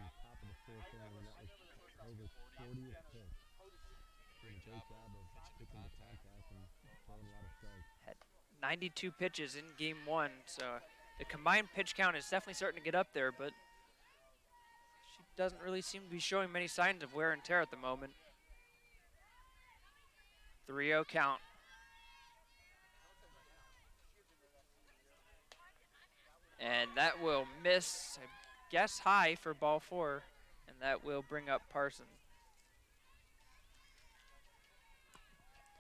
the top of the fourth inning, that was Hobart's 40th pitch. Doing a great job of pitching the contact and throwing a lot of strikes. Had 92 pitches in game 1, so the combined pitch count is definitely starting to get up there, but she doesn't really seem to be showing many signs of wear and tear at the moment. 3-0 count. And that will miss, I guess, high for ball 4, and that will bring up Parson.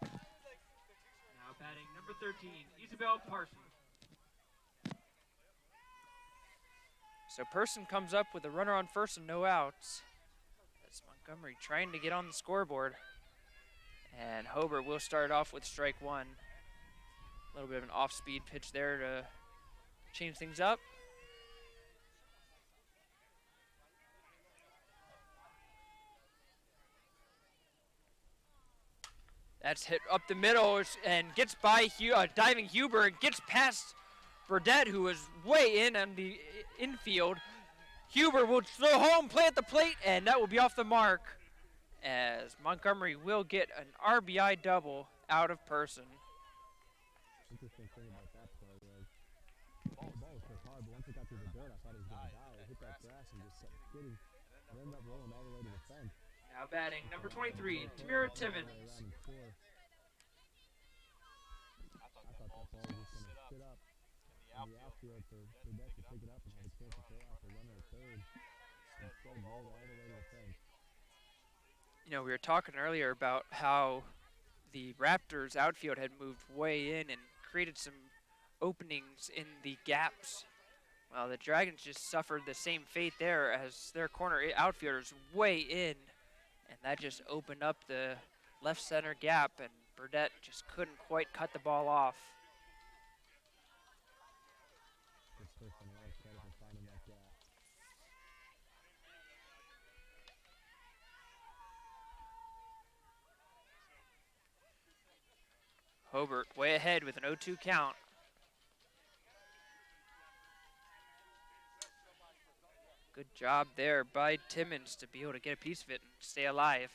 Now batting number 13, Isabel Parson. So Parson comes up with a runner on first and no outs. That's Montgomery trying to get on the scoreboard. And Hobart will start off with strike 1. A little bit of an off-speed pitch there to change things up. That's hit up the middle and gets by diving Huber and gets past Burdett, who was way in on the infield. Huber will throw home, play at the plate, and that will be off the mark, as Montgomery will get an RBI double out of Person. Interesting thing about that play was the ball was hit hard, but once it got through the dirt, I thought it was going to die. It hit that grass and just ended up rolling all the way to the fence. Now batting number 23, Tamira Timmons. I thought that ball was just going to sit up in the outfield for Burdett to pick it up and have a chance to throw out the runner at third. Instead, rolled all the way to the fence. You know, we were talking earlier about how the Raptors outfield had moved way in and created some openings in the gaps. Well, the Dragons just suffered the same fate there, as their corner outfielders way in, and that just opened up the left center gap, and Burdett just couldn't quite cut the ball off. Good first and a lot of credit for finding that gap. Hobart way ahead with an 0-2 count. Good job there by Timmons to be able to get a piece of it and stay alive.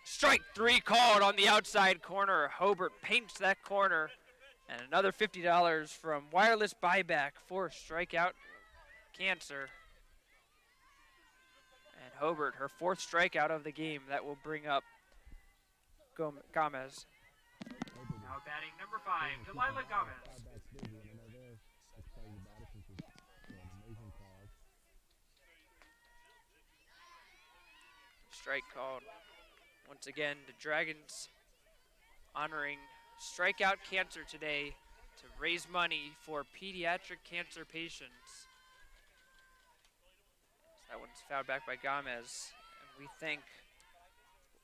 Strike 3 called on the outside corner. Hobart paints that corner. And another $50 from Wireless Buyback for strikeout cancer. And Hobart, her 4th strikeout of the game. That will bring up Gomez. Now batting number 5, Delilah Gomez. That's busy, and I know they're excited about it since it's an amazing cause. Strike called. Once again, the Dragons honoring strikeout cancer today to raise money for pediatric cancer patients. That one's fouled back by Gomez. And we thank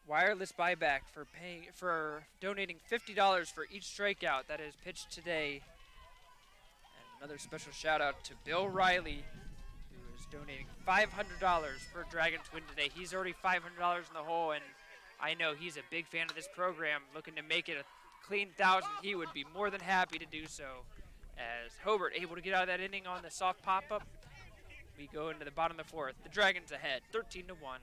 Wireless Buyback for donating $50 for each strikeout that is pitched today. And another special shout out to Bill Riley, who is donating $500 for Dragons win today. He's already $500 in the hole, and I know he's a big fan of this program, looking to make it a clean 1,000. He would be more than happy to do so. As Hobart able to get out of that inning on the soft pop-up, we go into the bottom of the 4th. The Dragons ahead, 13-1.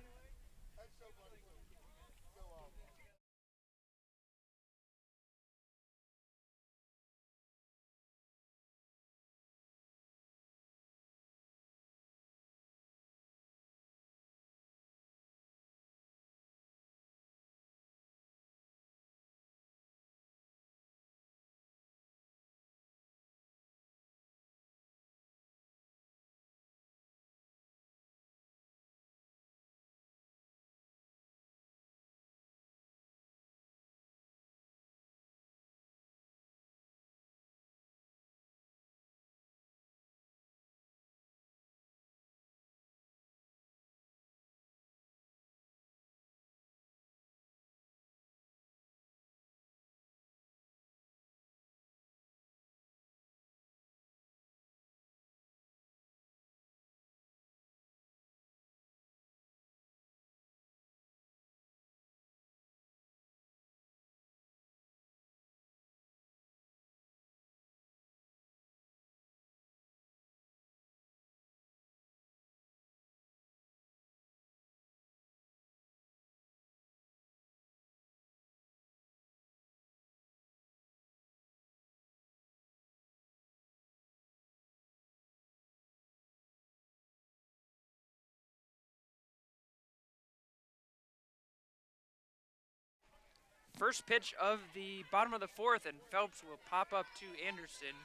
first pitch of the bottom of the fourth, and Phelps will pop up to Anderson.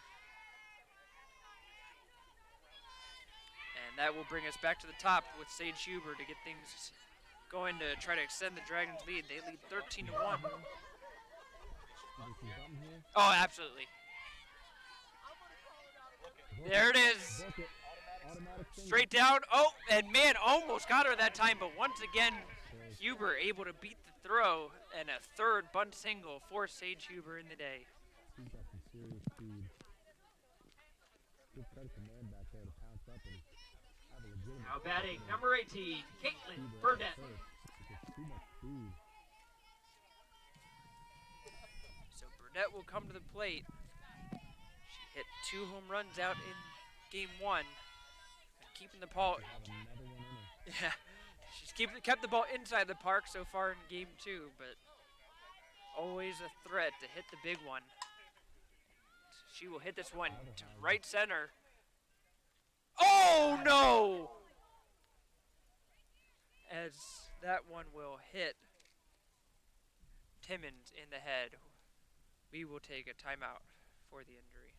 And that will bring us back to the top with Sage Huber to get things going to try to extend the Dragons' lead. They lead 13-1. Oh, absolutely. There it is. Straight down. Oh, and man, almost got her that time, but once again, Huber able to beat the throw, and a third bunt single for Sage Huber in the day. He's got some serious speed. Good credit to man back there to pounce up and have a legitimate. Now batting, number 18, Caitlin Burnett. Too much speed. So Burnett will come to the plate. She hit 2 home runs out in game 1. And keeping the ball. Have another one in her. Yeah, she's kept the ball inside the park so far in game 2, but always a threat to hit the big one. She will hit this one to right center. Oh no! As that one will hit Timmons in the head. We will take a timeout for the injury.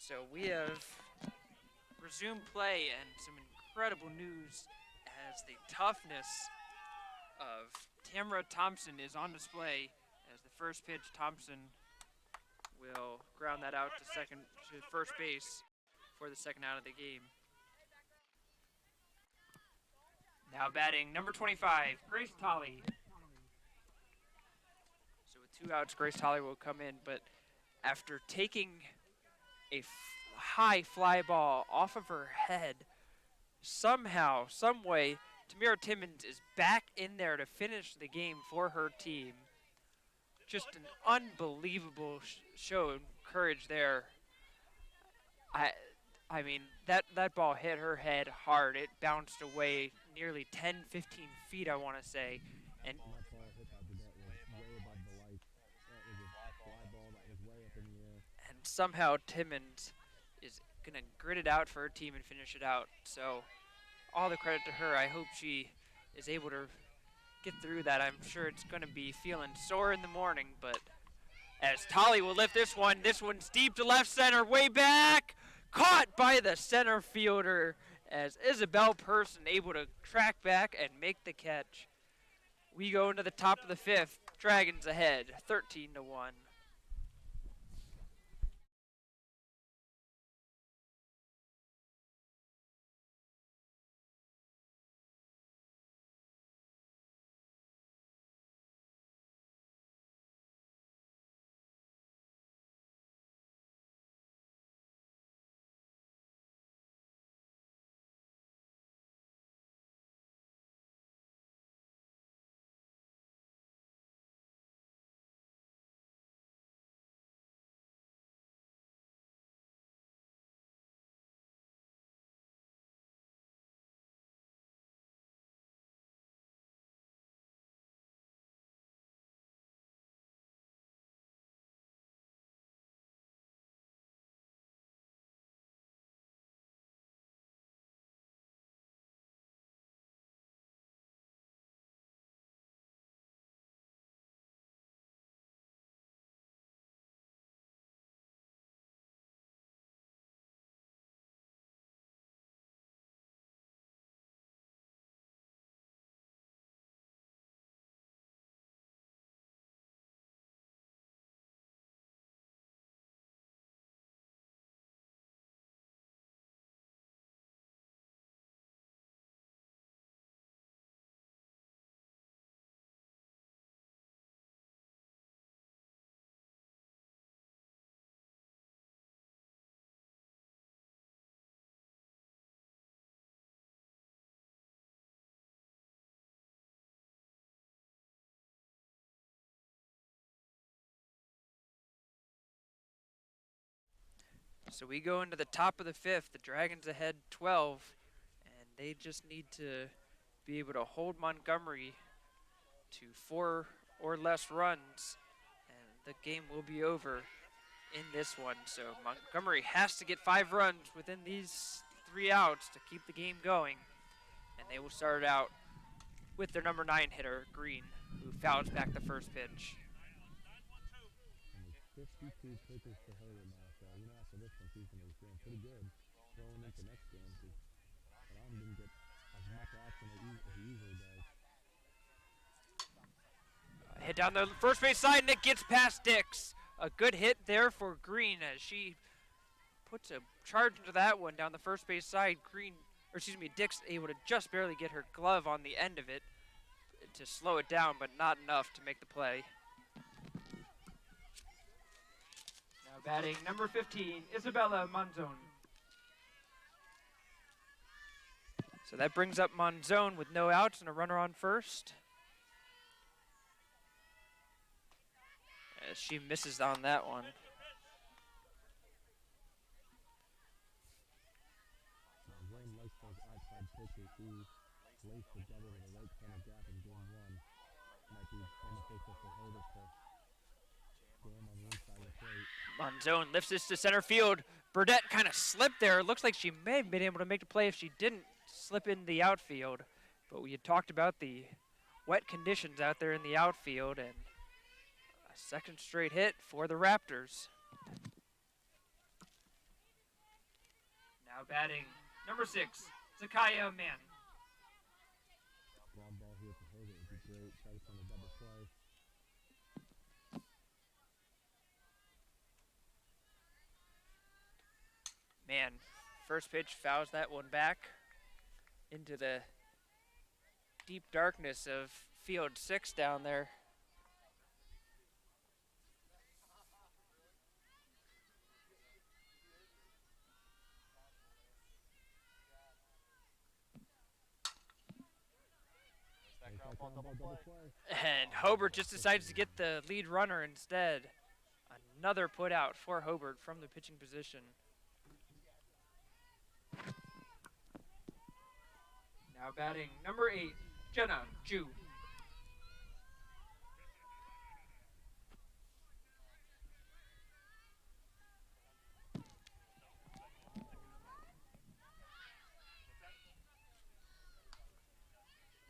So we have resumed play and some incredible news as the toughness of Tamara Thompson is on display. As the first pitch, Thompson will ground that out to first base for the second out of the game. Now batting number 25, Grace Tolley. So with 2 outs, Grace Tolley will come in, but after taking a high fly ball off of her head, somehow, some way, Tamira Timmons is back in there to finish the game for her team. Just an unbelievable show of courage there. I mean, that ball hit her head hard. It bounced away nearly 10, 15 feet, I want to say. And That ball hit by Burdett was way above the lights. That was a fly ball that was way up in the air. and somehow Timmons is going to grit it out for her team and finish it out. So all the credit to her. I hope she is able to get through that. I'm sure it's going to be feeling sore in the morning, but as Tolley will lift this one's deep to left center, way back, caught by the center fielder as Isabel Person able to track back and make the catch. We go into the top of the 5th. Dragons ahead, 13-1. So we go into the top of the 5th. The Dragons ahead 12, and they just need to be able to hold Montgomery to 4 or less runs, and the game will be over in this one. So Montgomery has to get 5 runs within these 3 outs to keep the game going, and they will start out with their number 9 hitter, Green, who fouls back the first pitch. And it's 52 pitches to her now, so after this one, she's going to be feeling pretty good going into next game. But Adam didn't get as much action as he usually does. Hit down the first base side, and it gets past Dix. A good hit there for Green as she puts a charge into that one down the first base side. Dix able to just barely get her glove on the end of it to slow it down, but not enough to make the play. Now batting number 15, Isabella Monzon. So that brings up Monzon with no outs and a runner on first. As she misses on that one. Wayne likes those outside pitches. He laced the double to the right center gap in game 1. Might be beneficial for her to jam on the inside of the plate. Monzon lifts this to center field. Burdett kind of slipped there. It looks like she may have been able to make the play if she didn't slip in the outfield. But we had talked about the wet conditions out there in the outfield, and a second straight hit for the Raptors. Now batting number 6, Zakaya Mann. Ground ball here for Hobart would be great. Try to send a double play. Man, first pitch fouls that one back into the deep darkness of field 6 down there. And Hobart just decides to get the lead runner instead. Another put out for Hobart from the pitching position. Now batting number 8, Jenna Ju.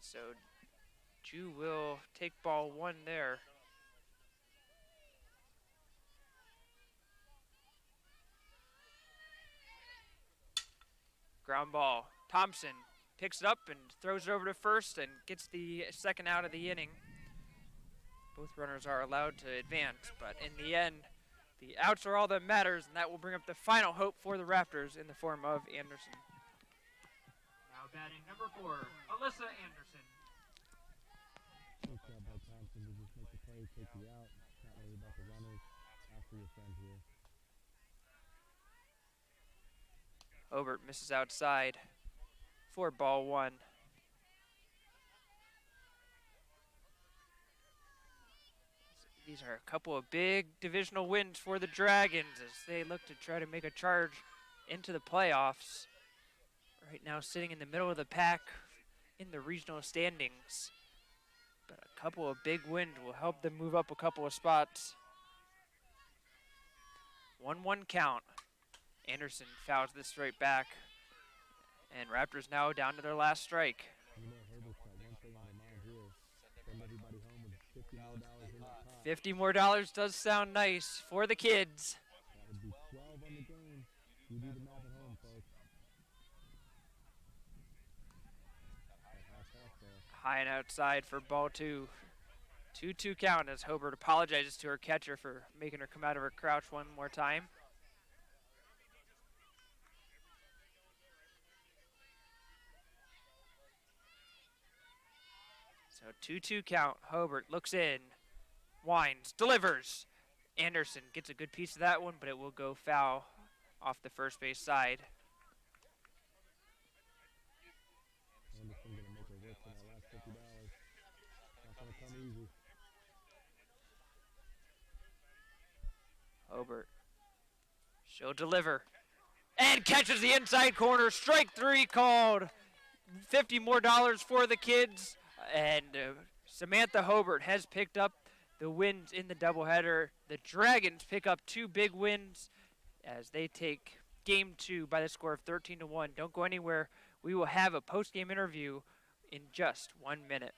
So Ju will take ball 1 there. Ground ball. Thompson picks it up and throws it over to first and gets the second out of the inning. Both runners are allowed to advance, but in the end, the outs are all that matters, and that will bring up the final hope for the Raptors in the form of Anderson. Now batting number 4, Alyssa Anderson. Good job by Thompson to just make the play, take you out. Not worry about the runners after your friend here. Hobart misses outside for ball 1. These are a couple of big divisional wins for the Dragons as they look to try to make a charge into the playoffs. Right now sitting in the middle of the pack in the regional standings. But a couple of big wins will help them move up a couple of spots. 1-1 count. Anderson fouls this straight back. And Raptors now down to their last strike. You know, Herbert's got one thing on their mind here. Send everybody home with $50 more in the pot. $50 more does sound nice for the kids. That would be 12 on the game. You do the math at home, folks. High and outside for ball 2. 2-2 count as Hobart apologizes to her catcher for making her come out of her crouch one more time. So 2-2 count. Hobart looks in, winds, delivers. Anderson gets a good piece of that one, but it will go foul off the first base side. Anderson gonna make her work for that last $50. Not gonna come easy. Hobart. She'll deliver. And catches the inside corner. Strike 3 called. $50 more for the kids. And Samantha Hobart has picked up the wins in the doubleheader. The Dragons pick up 2 big wins as they take game 2 by the score of 13-1. Don't go anywhere. We will have a post-game interview in just 1 minute.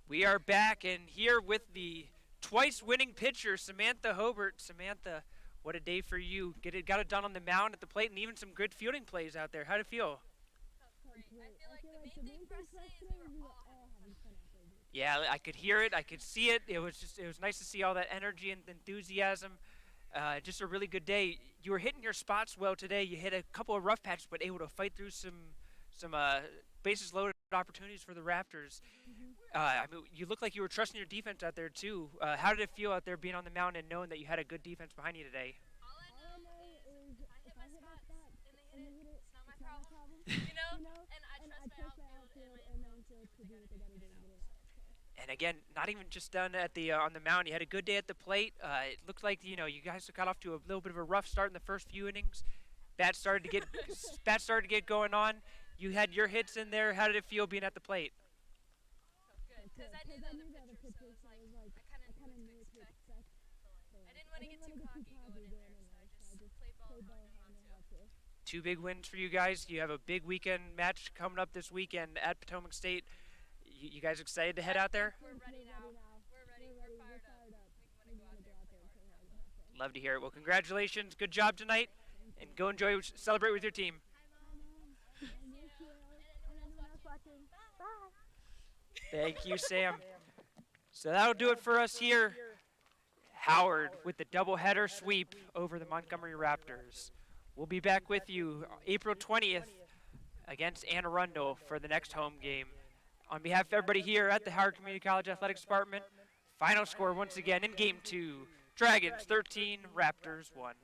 We are back and here with the twice-winning pitcher, Samantha Hobart. Samantha, what a day for you. Got it done on the mound at the plate and even some good fielding plays out there. How'd it feel? Felt I feel like the main thing for us today is we were all having fun out there. Yeah, I could hear it. I could see it. It was nice to see all that energy and enthusiasm. Just a really good day. You were hitting your spots well today. You hit a couple of rough patches, but able to fight through some bases loaded opportunities for the Raptors. I mean, you looked like you were trusting your defense out there too. How did it feel out there being on the mound and knowing that you had a good defense behind you today? All I know is if I hit my spots and they hit it, it's not my problem. You know? And I trust my outfield and my infield to do what they gotta do to get it out. And again, not even just done at the on the mound. You had a good day at the plate. It looked like you guys got off to a little bit of a rough start in the first few innings. Bats started to get going on. You had your hits in there. How did it feel being at the plate? Because I knew the other pitcher, so it was like I kind of knew what to expect. So I didn't want to get too cocky going in there, so I just played ball how I know how to. 2 big wins for you guys. You have a big weekend match coming up this weekend at Potomac State. You guys excited to head out there? We're ready now. We're ready. We're fired up. We want to go out there and play hard and have fun. Love to hear it. Well, congratulations. Good job tonight. And go enjoy, celebrate with your team. Thank you, Sam. So that'll do it for us here. Howard with the doubleheader sweep over the Montgomery Raptors. We'll be back with you April 20th against Anne Arundel for the next home game. On behalf of everybody here at the Howard Community College Athletics Department, final score once again in Game 2, Dragons 13, Raptors 1.